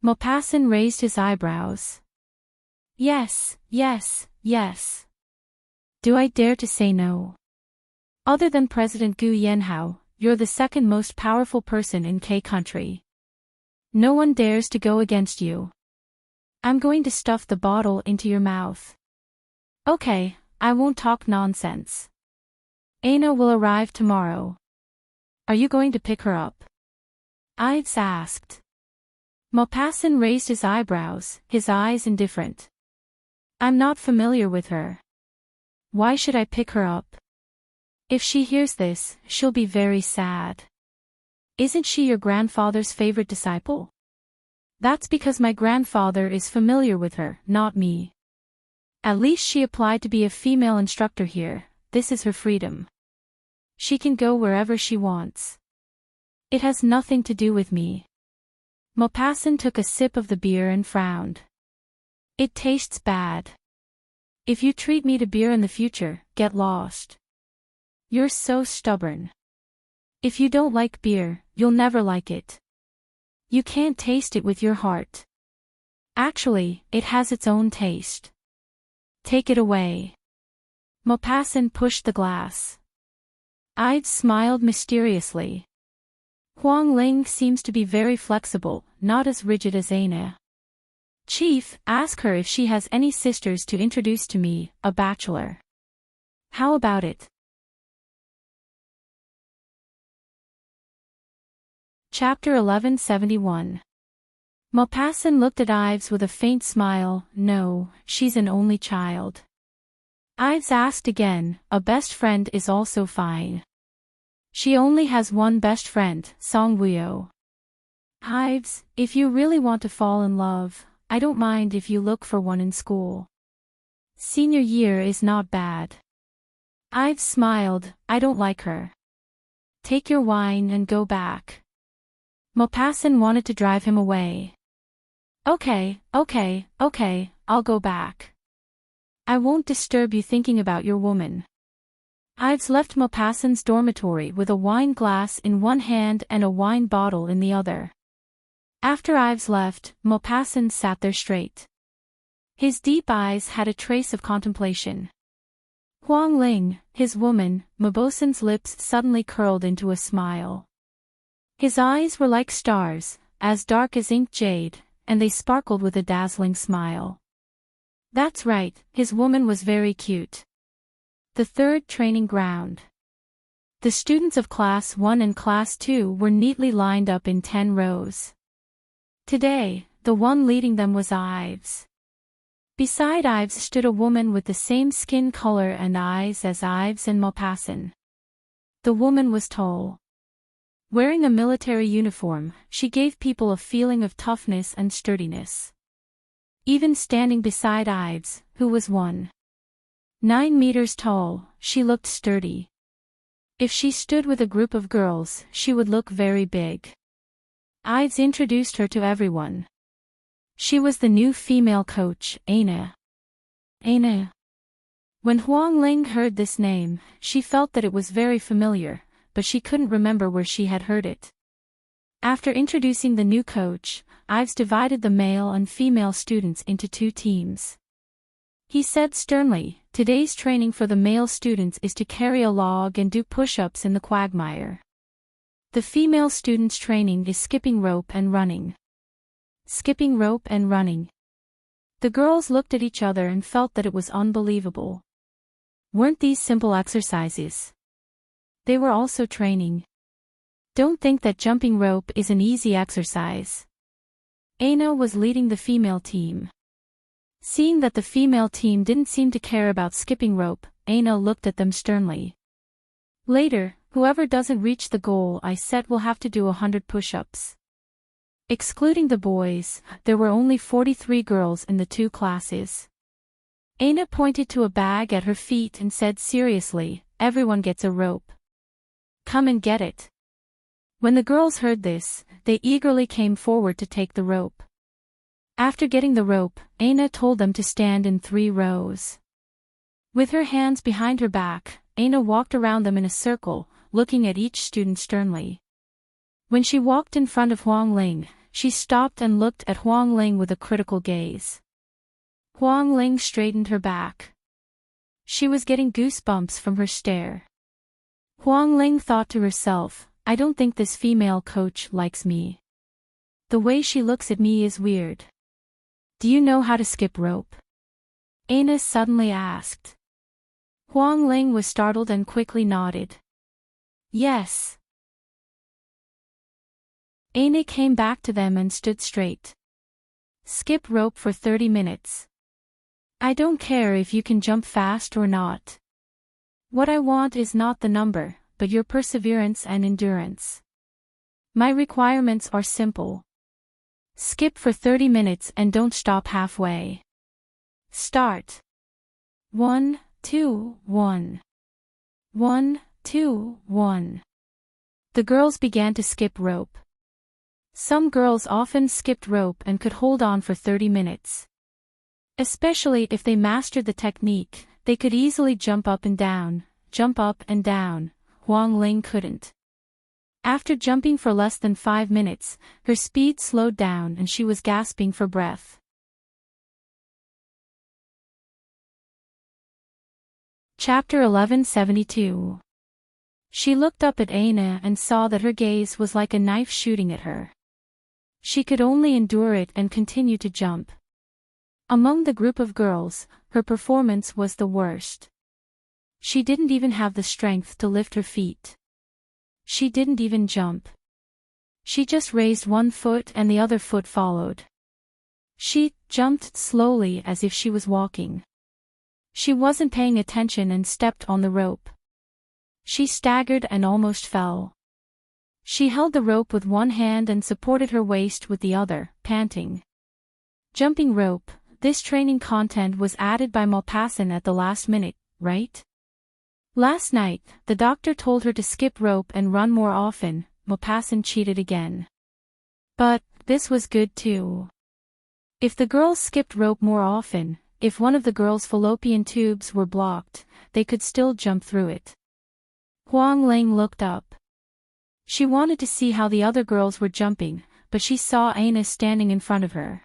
Maupassant raised his eyebrows. Yes, yes, yes. Do I dare to say no? Other than President Gu Yanhao, you're the second most powerful person in K country. No one dares to go against you. I'm going to stuff the bottle into your mouth. Okay, I won't talk nonsense. Aina will arrive tomorrow. Are you going to pick her up? Ives asked. Maupassant raised his eyebrows, his eyes indifferent. I'm not familiar with her. Why should I pick her up? If she hears this, she'll be very sad. Isn't she your grandfather's favorite disciple? That's because my grandfather is familiar with her, not me. At least she applied to be a female instructor here, this is her freedom. She can go wherever she wants. It has nothing to do with me. Maupassant took a sip of the beer and frowned. It tastes bad. If you treat me to beer in the future, get lost. You're so stubborn. If you don't like beer, you'll never like it. You can't taste it with your heart. Actually, it has its own taste. Take it away. Maupassant pushed the glass. Ives smiled mysteriously. Huang Ling seems to be very flexible, not as rigid as Aina. Chief, ask her if she has any sisters to introduce to me, a bachelor. How about it? Chapter 1171. Maupassant looked at Ives with a faint smile. No, she's an only child. Ives asked again, a best friend is also fine. She only has one best friend, Song Wuyo. Ives, if you really want to fall in love, I don't mind if you look for one in school. Senior year is not bad. Ives smiled, I don't like her. Take your wine and go back. Maupassant wanted to drive him away. Okay, I'll go back. I won't disturb you thinking about your woman. Ives left Maupassant's dormitory with a wine glass in one hand and a wine bottle in the other. After Ives left, Maupassant sat there straight. His deep eyes had a trace of contemplation. Huang Ling, his woman, Maupassant's lips suddenly curled into a smile. His eyes were like stars, as dark as ink jade, and they sparkled with a dazzling smile. That's right, his woman was very cute. The third training ground. The students of Class 1 and Class 2 were neatly lined up in 10 rows. Today, the one leading them was Ives. Beside Ives stood a woman with the same skin color and eyes as Ives and Maupassant. The woman was tall. Wearing a military uniform, she gave people a feeling of toughness and sturdiness. Even standing beside Ives, who was 1.9 meters tall, she looked sturdy. If she stood with a group of girls, she would look very big. Ives introduced her to everyone. She was the new female coach, Aina. Aina. When Huang Ling heard this name, she felt that it was very familiar, but she couldn't remember where she had heard it. After introducing the new coach, Ives divided the male and female students into 2 teams. He said sternly, today's training for the male students is to carry a log and do push-ups in the quagmire. The female students' training is skipping rope and running. Skipping rope and running. The girls looked at each other and felt that it was unbelievable. Weren't these simple exercises? They were also training. Don't think that jumping rope is an easy exercise. Aina was leading the female team. Seeing that the female team didn't seem to care about skipping rope, Aina looked at them sternly. Later, Whoever doesn't reach the goal I set will have to do 100 push-ups. Excluding the boys, there were only 43 girls in the two classes. Aina pointed to a bag at her feet and said seriously, "Everyone gets a rope. Come and get it." When the girls heard this, they eagerly came forward to take the rope. After getting the rope, Aina told them to stand in 3 rows. With her hands behind her back, Aina walked around them in a circle, looking at each student sternly. When she walked in front of Huang Ling, she stopped and looked at Huang Ling with a critical gaze. Huang Ling straightened her back. She was getting goosebumps from her stare. Huang Ling thought to herself, "I don't think this female coach likes me. The way she looks at me is weird." "Do you know how to skip rope?" Aina suddenly asked. Huang Ling was startled and quickly nodded. "Yes." Aina came back to them and stood straight. "Skip rope for 30 minutes. I don't care if you can jump fast or not. What I want is not the number, but your perseverance and endurance. My requirements are simple. Skip for 30 minutes and don't stop halfway. Start. 1, 2, 1. 1, 2, 1. The girls began to skip rope. Some girls often skipped rope and could hold on for 30 minutes. Especially if they mastered the technique, they could easily jump up and down, jump up and down. Huang Ling couldn't. After jumping for less than 5 minutes, her speed slowed down and she was gasping for breath. Chapter 1172. She looked up at Aina and saw that her gaze was like a knife shooting at her. She could only endure it and continue to jump. Among the group of girls, her performance was the worst. She didn't even have the strength to lift her feet. She didn't even jump. She just raised one foot and the other foot followed. She jumped slowly as if she was walking. She wasn't paying attention and stepped on the rope. She staggered and almost fell. She held the rope with one hand and supported her waist with the other, panting. Jumping rope, this training content was added by Maupassant at the last minute, right? Last night, the doctor told her to skip rope and run more often. Maupassant cheated again. But this was good too. If the girls skipped rope more often, if one of the girls' fallopian tubes were blocked, they could still jump through it. Huang Ling looked up. She wanted to see how the other girls were jumping, but she saw Aina standing in front of her.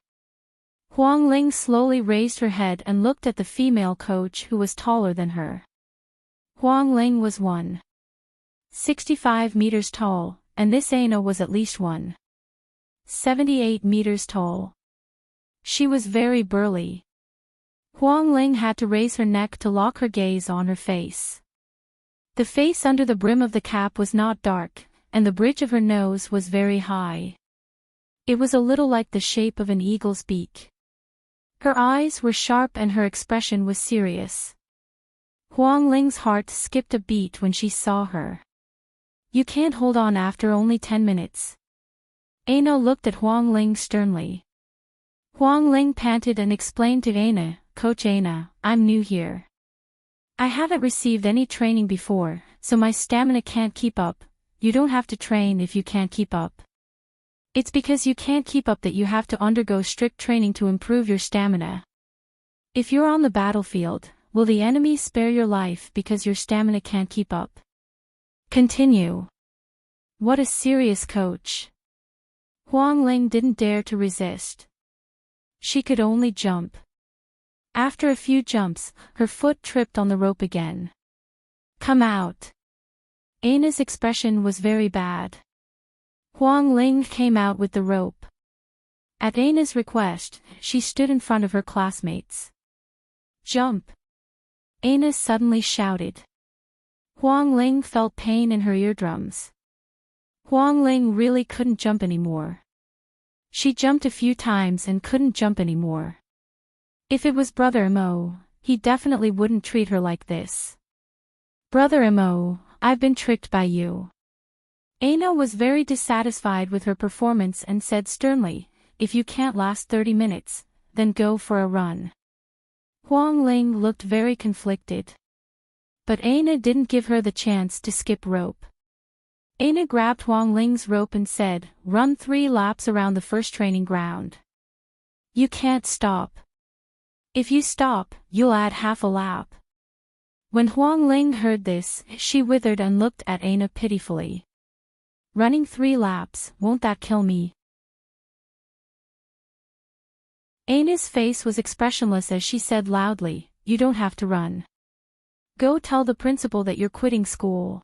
Huang Ling slowly raised her head and looked at the female coach who was taller than her. Huang Ling was 1.65 meters tall, and this Aina was at least 1.78 meters tall. She was very burly. Huang Ling had to raise her neck to lock her gaze on her face. The face under the brim of the cap was not dark, and the bridge of her nose was very high. It was a little like the shape of an eagle's beak. Her eyes were sharp and her expression was serious. Huang Ling's heart skipped a beat when she saw her. "You can't hold on after only 10 minutes. Aina looked at Huang Ling sternly. Huang Ling panted and explained to Aina, "Coach Aina, I'm new here. I haven't received any training before, so my stamina can't keep up." "You don't have to train if you can't keep up. It's because you can't keep up that you have to undergo strict training to improve your stamina. If you're on the battlefield, will the enemy spare your life because your stamina can't keep up? Continue." What a serious coach. Huang Ling didn't dare to resist. She could only jump. After a few jumps, her foot tripped on the rope again. "Come out." Aina's expression was very bad. Huang Ling came out with the rope. At Aina's request, she stood in front of her classmates. "Jump!" Aina suddenly shouted. Huang Ling felt pain in her eardrums. Huang Ling really couldn't jump anymore. She jumped a few times and couldn't jump anymore. If it was Brother Mo, he definitely wouldn't treat her like this. Brother Mo, I've been tricked by you. Aina was very dissatisfied with her performance and said sternly, if you can't last 30 minutes, then go for a run. Huang Ling looked very conflicted. But Aina didn't give her the chance to skip rope. Aina grabbed Huang Ling's rope and said, run 3 laps around the first training ground. You can't stop. If you stop, you'll add half a lap. When Huang Ling heard this, she withered and looked at Aina pitifully. Running 3 laps, won't that kill me? Aina's face was expressionless as she said loudly, you don't have to run. Go tell the principal that you're quitting school.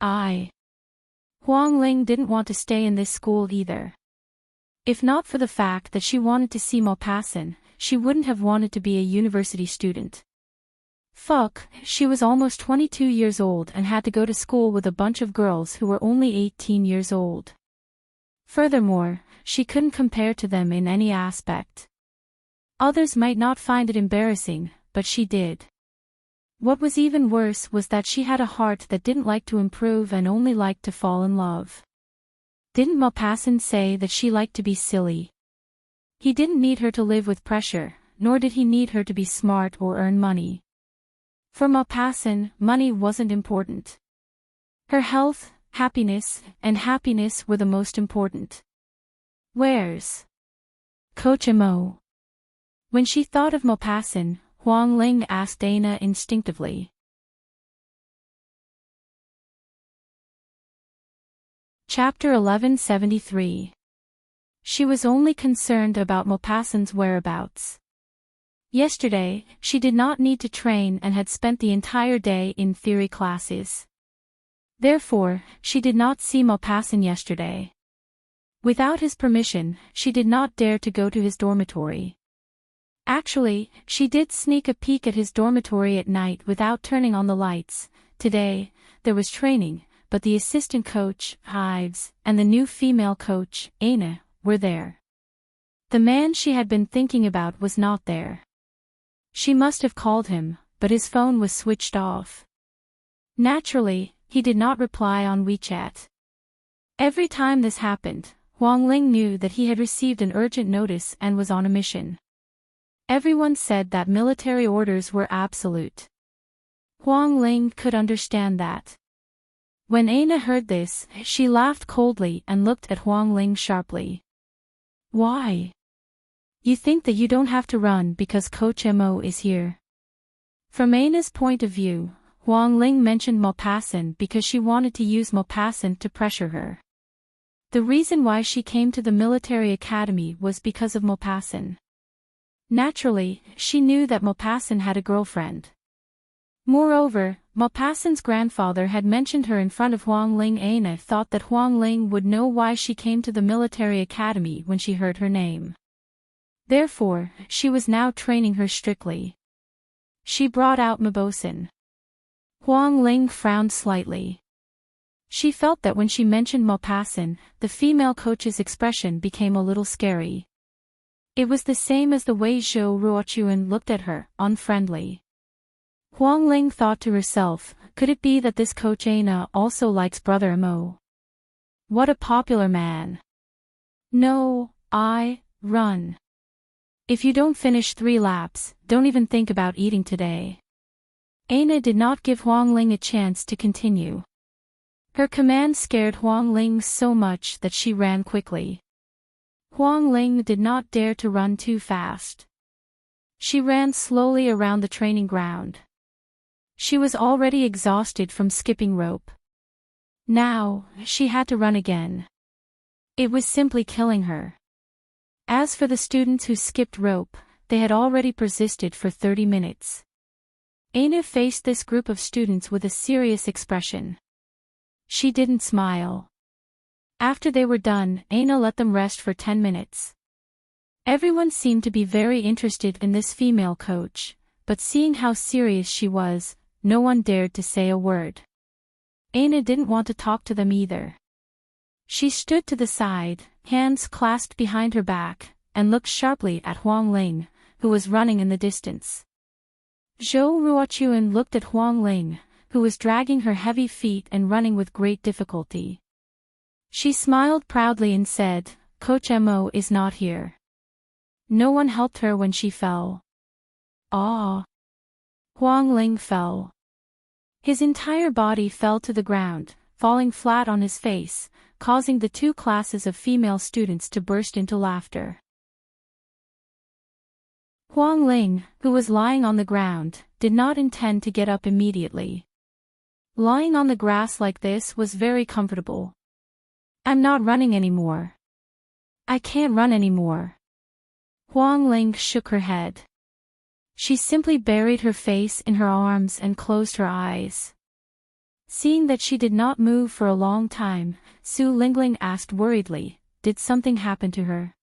Huang Ling didn't want to stay in this school either. If not for the fact that she wanted to see Maupassant, she wouldn't have wanted to be a university student. Fuck, she was almost 22 years old and had to go to school with a bunch of girls who were only 18 years old. Furthermore, she couldn't compare to them in any aspect. Others might not find it embarrassing, but she did. What was even worse was that she had a heart that didn't like to improve and only liked to fall in love. Didn't Maupassant say that she liked to be silly? He didn't need her to live with pressure, nor did he need her to be smart or earn money. For Maupassant, money wasn't important. Her health, happiness, and happiness were the most important. Where's Coach Mo? When she thought of Maupassant, Huang Ling asked Aina instinctively. Chapter 1173. She was only concerned about Maupassant's whereabouts. Yesterday, she did not need to train and had spent the entire day in theory classes. Therefore, she did not see Maupassant yesterday. Without his permission, she did not dare to go to his dormitory. Actually, she did sneak a peek at his dormitory at night without turning on the lights. Today, there was training, but the assistant coach, Ives, and the new female coach, Aina, were there. The man she had been thinking about was not there. She must have called him, but his phone was switched off. Naturally, he did not reply on WeChat. Every time this happened, Huang Ling knew that he had received an urgent notice and was on a mission. Everyone said that military orders were absolute. Huang Ling could understand that. When Aina heard this, she laughed coldly and looked at Huang Ling sharply. Why? You think that you don't have to run because Coach Mo is here? From Aina's point of view, Huang Ling mentioned Maupassant because she wanted to use Maupassant to pressure her. The reason why she came to the military academy was because of Maupassant. Naturally, she knew that Maupassant had a girlfriend. Moreover, Maupassant's grandfather had mentioned her in front of Huang Ling. Aina thought that Huang Ling would know why she came to the military academy when she heard her name. Therefore, she was now training her strictly. She brought out Maupassant. Huang Ling frowned slightly. She felt that when she mentioned Maupassant, the female coach's expression became a little scary. It was the same as the way Zhou Ruochuan looked at her, unfriendly. Huang Ling thought to herself, could it be that this coach Aina also likes brother Mo? What a popular man. No, run. If you don't finish 3 laps, don't even think about eating today. Aina did not give Huang Ling a chance to continue. Her command scared Huang Ling so much that she ran quickly. Huang Ling did not dare to run too fast. She ran slowly around the training ground. She was already exhausted from skipping rope. Now, she had to run again. It was simply killing her. As for the students who skipped rope, they had already persisted for 30 minutes. Aina faced this group of students with a serious expression. She didn't smile. After they were done, Aina let them rest for 10 minutes. Everyone seemed to be very interested in this female coach, but seeing how serious she was, no one dared to say a word. Aina didn't want to talk to them either. She stood to the side, hands clasped behind her back, and looked sharply at Huang Ling, who was running in the distance. Zhou Ruochuan looked at Huang Ling, who was dragging her heavy feet and running with great difficulty. She smiled proudly and said, "Coach Mo is not here. No one helped her when she fell." Ah! Huang Ling fell. His entire body fell to the ground, falling flat on his face, causing the two classes of female students to burst into laughter. Huang Ling, who was lying on the ground, did not intend to get up immediately. Lying on the grass like this was very comfortable. "I'm not running anymore. I can't run anymore." Huang Ling shook her head. She simply buried her face in her arms and closed her eyes. Seeing that she did not move for a long time, Su Lingling asked worriedly, "Did something happen to her?"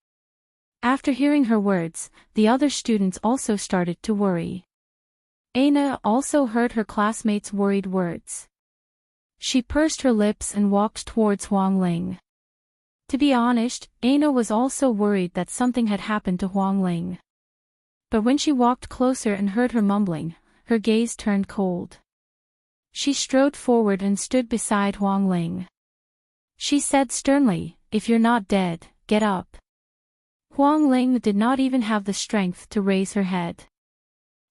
After hearing her words, the other students also started to worry. Aina also heard her classmates' worried words. She pursed her lips and walked towards Huang Ling. To be honest, Aina was also worried that something had happened to Huang Ling. But when she walked closer and heard her mumbling, her gaze turned cold. She strode forward and stood beside Huang Ling. She said sternly, "If you're not dead, get up." Huang Ling did not even have the strength to raise her head.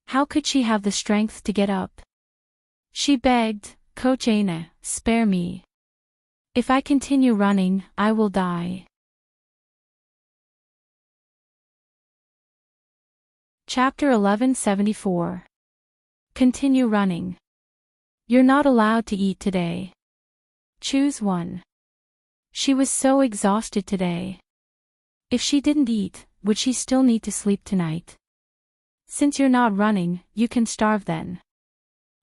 How could she have the strength to get up? She begged, "Coach Aina, spare me. If I continue running, I will die." Chapter 1174. Continue running. You're not allowed to eat today. Choose one. She was so exhausted today. If she didn't eat, would she still need to sleep tonight? Since you're not running, you can starve then.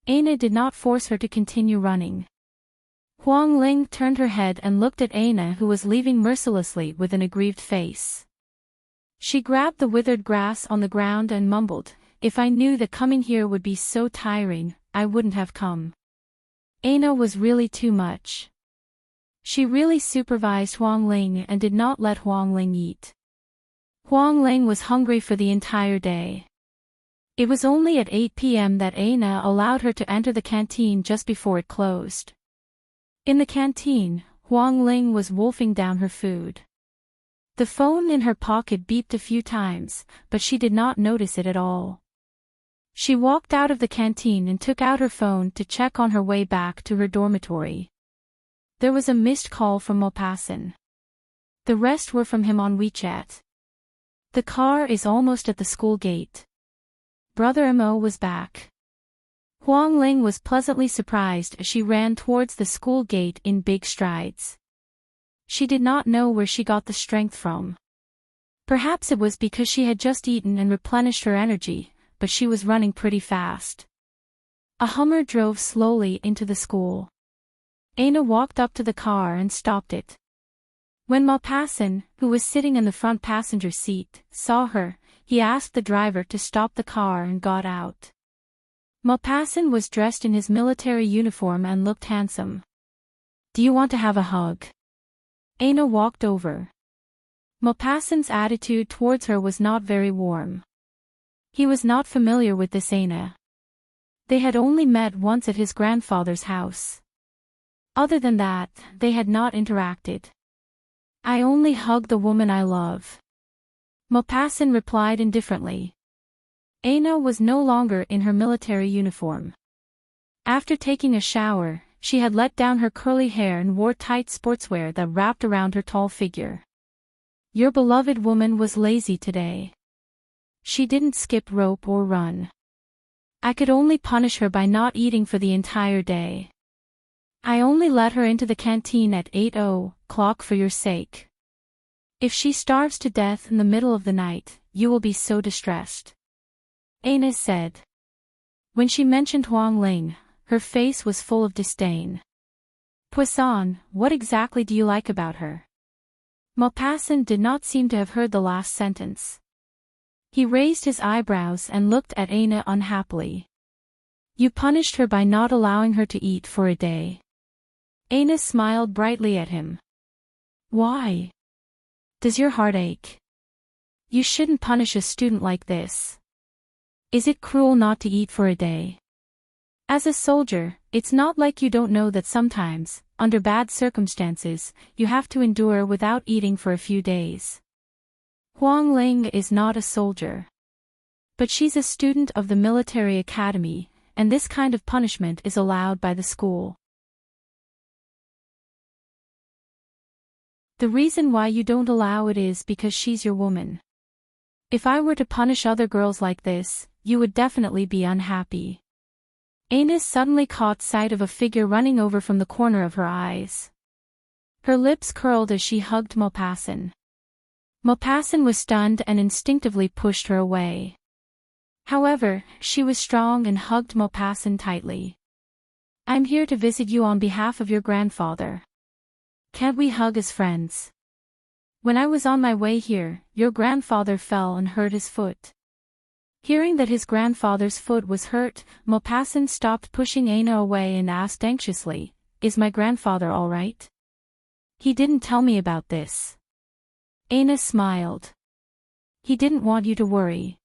Aina did not force her to continue running. Huang Ling turned her head and looked at Aina, who was leaving mercilessly with an aggrieved face. She grabbed the withered grass on the ground and mumbled, "If I knew that coming here would be so tiring, I wouldn't have come." Aina was really too much. She really supervised Huang Ling and did not let Huang Ling eat. Huang Ling was hungry for the entire day. It was only at 8 p.m. that Aina allowed her to enter the canteen just before it closed. In the canteen, Huang Ling was wolfing down her food. The phone in her pocket beeped a few times, but she did not notice it at all. She walked out of the canteen and took out her phone to check on her way back to her dormitory. There was a missed call from Maupassant. The rest were from him on WeChat. "The car is almost at the school gate. Brother Mo was back." Huang Ling was pleasantly surprised as she ran towards the school gate in big strides. She did not know where she got the strength from. Perhaps it was because she had just eaten and replenished her energy, but she was running pretty fast. A Hummer drove slowly into the school. Aina walked up to the car and stopped it. When Maupassant, who was sitting in the front passenger seat, saw her, he asked the driver to stop the car and got out. Maupassant was dressed in his military uniform and looked handsome. "Do you want to have a hug?" Aina walked over. Maupassant's attitude towards her was not very warm. He was not familiar with this Aina. They had only met once at his grandfather's house. Other than that, they had not interacted. "I only hug the woman I love," Maupassant replied indifferently. Aina was no longer in her military uniform. After taking a shower, she had let down her curly hair and wore tight sportswear that wrapped around her tall figure. Your beloved woman was lazy today. She didn't skip rope or run. I could only punish her by not eating for the entire day. I only let her into the canteen at 8 o'clock for your sake. If she starves to death in the middle of the night, you will be so distressed," Aina said. When she mentioned Huang Ling, her face was full of disdain. "Poisson, what exactly do you like about her?" Maupassant did not seem to have heard the last sentence. He raised his eyebrows and looked at Aina unhappily. "You punished her by not allowing her to eat for a day." Aina smiled brightly at him. "Why? Does your heart ache? You shouldn't punish a student like this. Is it cruel not to eat for a day?" As a soldier, it's not like you don't know that sometimes, under bad circumstances, you have to endure without eating for a few days. Huang Ling is not a soldier. But she's a student of the military academy, and this kind of punishment is allowed by the school. The reason why you don't allow it is because she's your woman. If I were to punish other girls like this, you would definitely be unhappy. Ines suddenly caught sight of a figure running over from the corner of her eyes. Her lips curled as she hugged Maupassant. Maupassant was stunned and instinctively pushed her away. However, she was strong and hugged Maupassant tightly. I'm here to visit you on behalf of your grandfather. Can't we hug as friends? When I was on my way here, your grandfather fell and hurt his foot. Hearing that his grandfather's foot was hurt, Maupassant stopped pushing Aina away and asked anxiously, Is my grandfather all right? He didn't tell me about this. Aina smiled. He didn't want you to worry.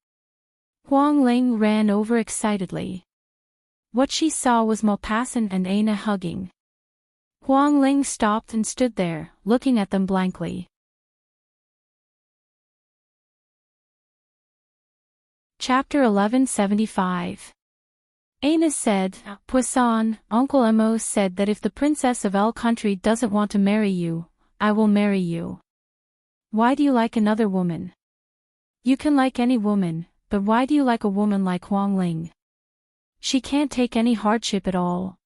Huang Ling ran over excitedly. What she saw was Maupassant and Aina hugging. Huang Ling stopped and stood there, looking at them blankly. Chapter 1175. Aina said, Poisson, Uncle Amos said that if the princess of L country doesn't want to marry you, I will marry you. Why do you like another woman? You can like any woman, but why do you like a woman like Huang Ling? She can't take any hardship at all.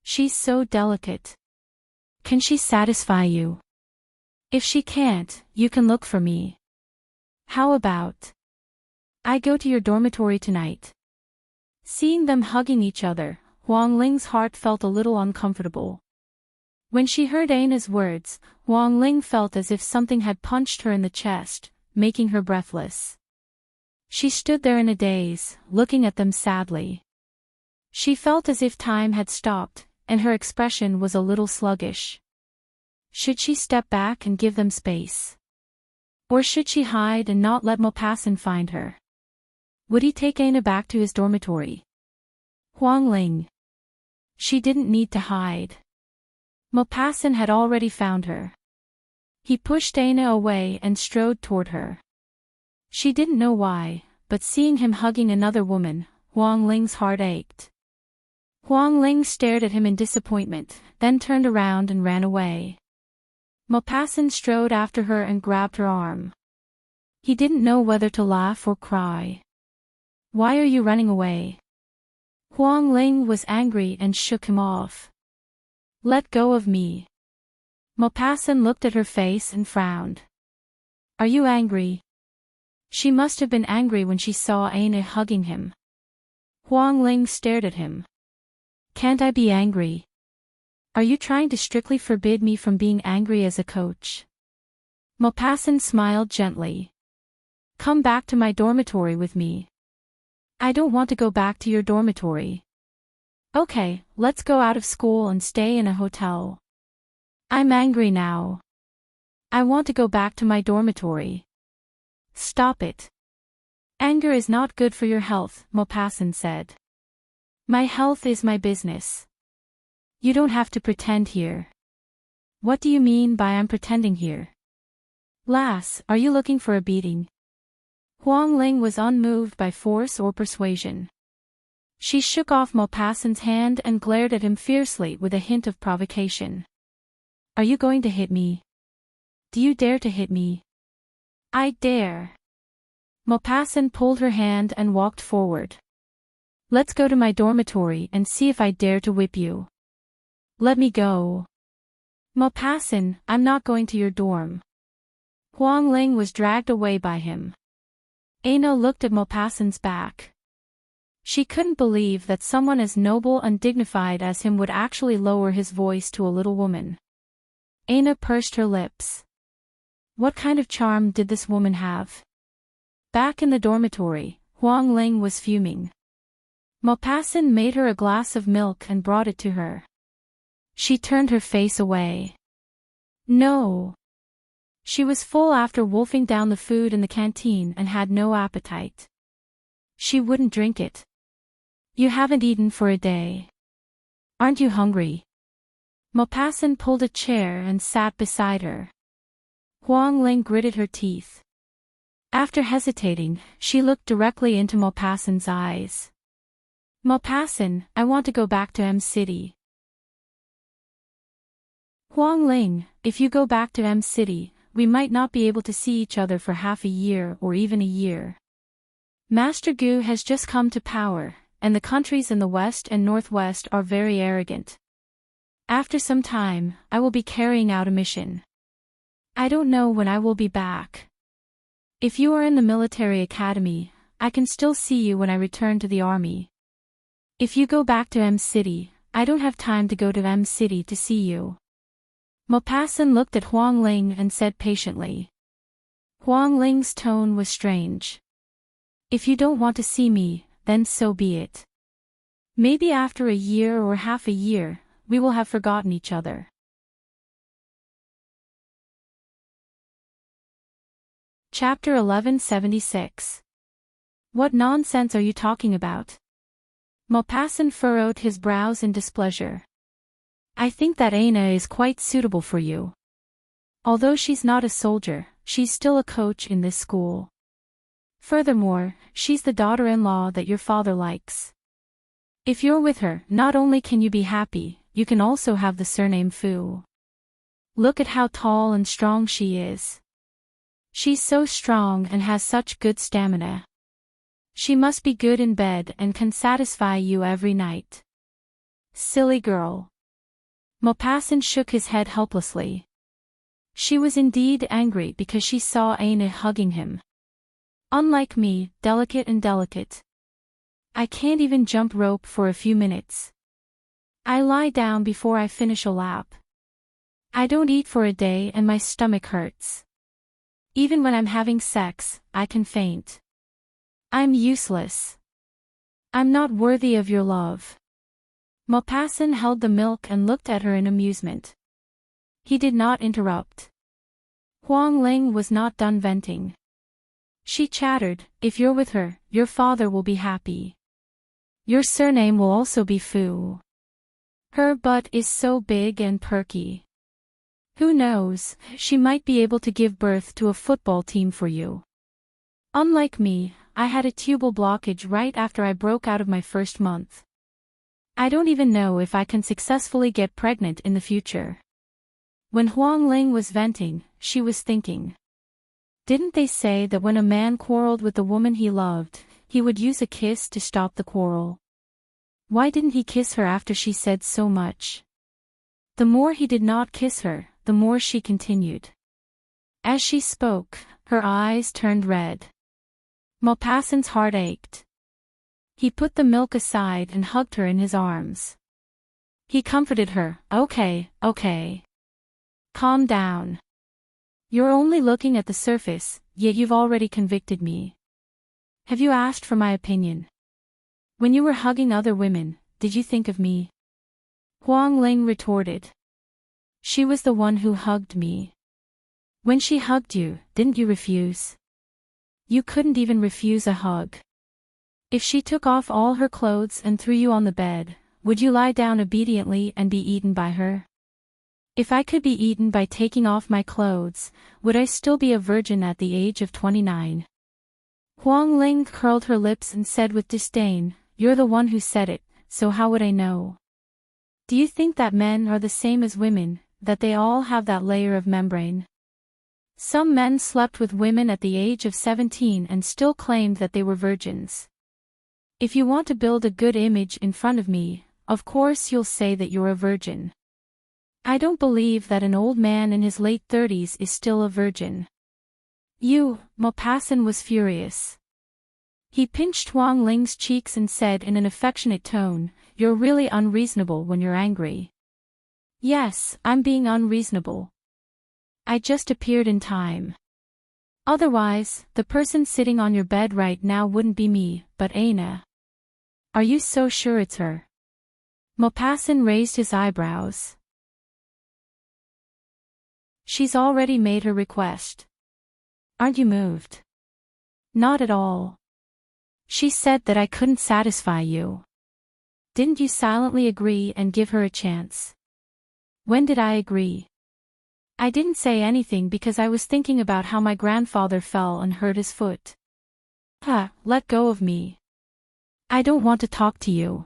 She's so delicate. Can she satisfy you? If she can't, you can look for me. How about I go to your dormitory tonight? Seeing them hugging each other, Huang Ling's heart felt a little uncomfortable. When she heard Aina's words, Huang Ling felt as if something had punched her in the chest, making her breathless. She stood there in a daze, looking at them sadly. She felt as if time had stopped, and her expression was a little sluggish. Should she step back and give them space? Or should she hide and not let Maupassant find her? Would he take Aina back to his dormitory? Huang Ling. She didn't need to hide. Maupassant had already found her. He pushed Aina away and strode toward her. She didn't know why, but seeing him hugging another woman, Huang Ling's heart ached. Huang Ling stared at him in disappointment, then turned around and ran away. Maupassant strode after her and grabbed her arm. He didn't know whether to laugh or cry. Why are you running away? Huang Ling was angry and shook him off. Let go of me. Maupassant looked at her face and frowned. Are you angry? She must have been angry when she saw Aina hugging him. Huang Ling stared at him. Can't I be angry? Are you trying to strictly forbid me from being angry as a coach? Maupassant smiled gently. Come back to my dormitory with me. I don't want to go back to your dormitory. Okay, let's go out of school and stay in a hotel. I'm angry now. I want to go back to my dormitory. Stop it. Anger is not good for your health, Maupassant said. My health is my business. You don't have to pretend here. What do you mean by I'm pretending here? Lass, are you looking for a beating? Huang Ling was unmoved by force or persuasion. She shook off Maupassant's hand and glared at him fiercely with a hint of provocation. Are you going to hit me? Do you dare to hit me? I dare. Maupassant pulled her hand and walked forward. Let's go to my dormitory and see if I dare to whip you. Let me go. Maupassant, I'm not going to your dorm. Huang Ling was dragged away by him. Aina looked at Maupassant's back. She couldn't believe that someone as noble and dignified as him would actually lower his voice to a little woman. Aina pursed her lips. What kind of charm did this woman have? Back in the dormitory, Huang Ling was fuming. Maupassant made her a glass of milk and brought it to her. She turned her face away. No. She was full after wolfing down the food in the canteen and had no appetite. She wouldn't drink it. You haven't eaten for a day. Aren't you hungry? Maupassant pulled a chair and sat beside her. Huang Ling gritted her teeth. After hesitating, she looked directly into Maupassant's eyes. Maupassant, I want to go back to M City. Huang Ling, if you go back to M City, we might not be able to see each other for half a year or even a year. Master Gu has just come to power, and the countries in the west and northwest are very arrogant. After some time, I will be carrying out a mission. I don't know when I will be back. If you are in the military academy, I can still see you when I return to the army. If you go back to M City, I don't have time to go to M City to see you. Maupassant looked at Huang Ling and said patiently. Huang Ling's tone was strange. If you don't want to see me, then so be it. Maybe after a year or half a year, we will have forgotten each other. Chapter 1176. What nonsense are you talking about? Maupassant furrowed his brows in displeasure. I think that Aina is quite suitable for you. Although she's not a soldier, she's still a coach in this school. Furthermore, she's the daughter-in-law that your father likes. If you're with her, not only can you be happy, you can also have the surname Fu. Look at how tall and strong she is. She's so strong and has such good stamina. She must be good in bed and can satisfy you every night. Silly girl. Maupassant shook his head helplessly. She was indeed angry because she saw Aina hugging him. Unlike me, delicate and delicate. I can't even jump rope for a few minutes. I lie down before I finish a lap. I don't eat for a day and my stomach hurts. Even when I'm having sex, I can faint. I'm useless. I'm not worthy of your love. Maupassant held the milk and looked at her in amusement. He did not interrupt. Huang Ling was not done venting. She chattered, if you're with her, your father will be happy. Your surname will also be Fu. Her butt is so big and perky. Who knows, she might be able to give birth to a football team for you. Unlike me, I had a tubal blockage right after I broke out of my first month. I don't even know if I can successfully get pregnant in the future. When Huang Ling was venting, she was thinking. Didn't they say that when a man quarreled with the woman he loved, he would use a kiss to stop the quarrel? Why didn't he kiss her after she said so much? The more he did not kiss her, the more she continued. As she spoke, her eyes turned red. Maupassant's heart ached. He put the milk aside and hugged her in his arms. He comforted her, okay. Calm down. You're only looking at the surface, yet you've already convicted me. Have you asked for my opinion? When you were hugging other women, did you think of me? Huang Ling retorted. She was the one who hugged me. When she hugged you, didn't you refuse? You couldn't even refuse a hug. If she took off all her clothes and threw you on the bed, would you lie down obediently and be eaten by her? If I could be eaten by taking off my clothes, would I still be a virgin at the age of 29? Huang Ling curled her lips and said with disdain, you're the one who said it, so how would I know? Do you think that men are the same as women, that they all have that layer of membrane? Some men slept with women at the age of 17 and still claimed that they were virgins. If you want to build a good image in front of me, of course you'll say that you're a virgin. I don't believe that an old man in his late 30s is still a virgin. Maupassant was furious. He pinched Huang Ling's cheeks and said in an affectionate tone, you're really unreasonable when you're angry. Yes, I'm being unreasonable. I just appeared in time. Otherwise, the person sitting on your bed right now wouldn't be me, but Aina. Are you so sure it's her? Maupassant raised his eyebrows. She's already made her request. Aren't you moved? Not at all. She said that I couldn't satisfy you. Didn't you silently agree and give her a chance? When did I agree? I didn't say anything because I was thinking about how my grandfather fell and hurt his foot. Let go of me. I don't want to talk to you.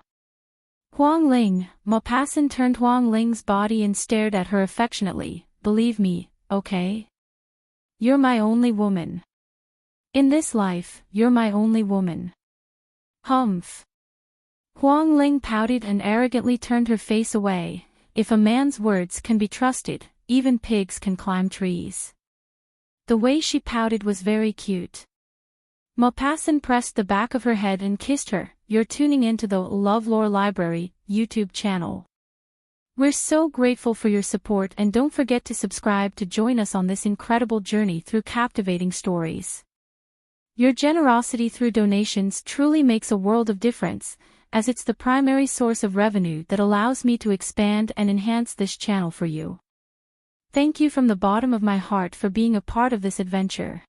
Huang Ling. Maupassant turned Huang Ling's body and stared at her affectionately. Believe me, okay? You're my only woman. In this life, you're my only woman. Humph. Huang Ling pouted and arrogantly turned her face away. If a man's words can be trusted, even pigs can climb trees. The way she pouted was very cute. Maupassant pressed the back of her head and kissed her. You're tuning into the LoveLore Library YouTube channel. We're so grateful for your support, and don't forget to subscribe to join us on this incredible journey through captivating stories. Your generosity through donations truly makes a world of difference, as it's the primary source of revenue that allows me to expand and enhance this channel for you. Thank you from the bottom of my heart for being a part of this adventure.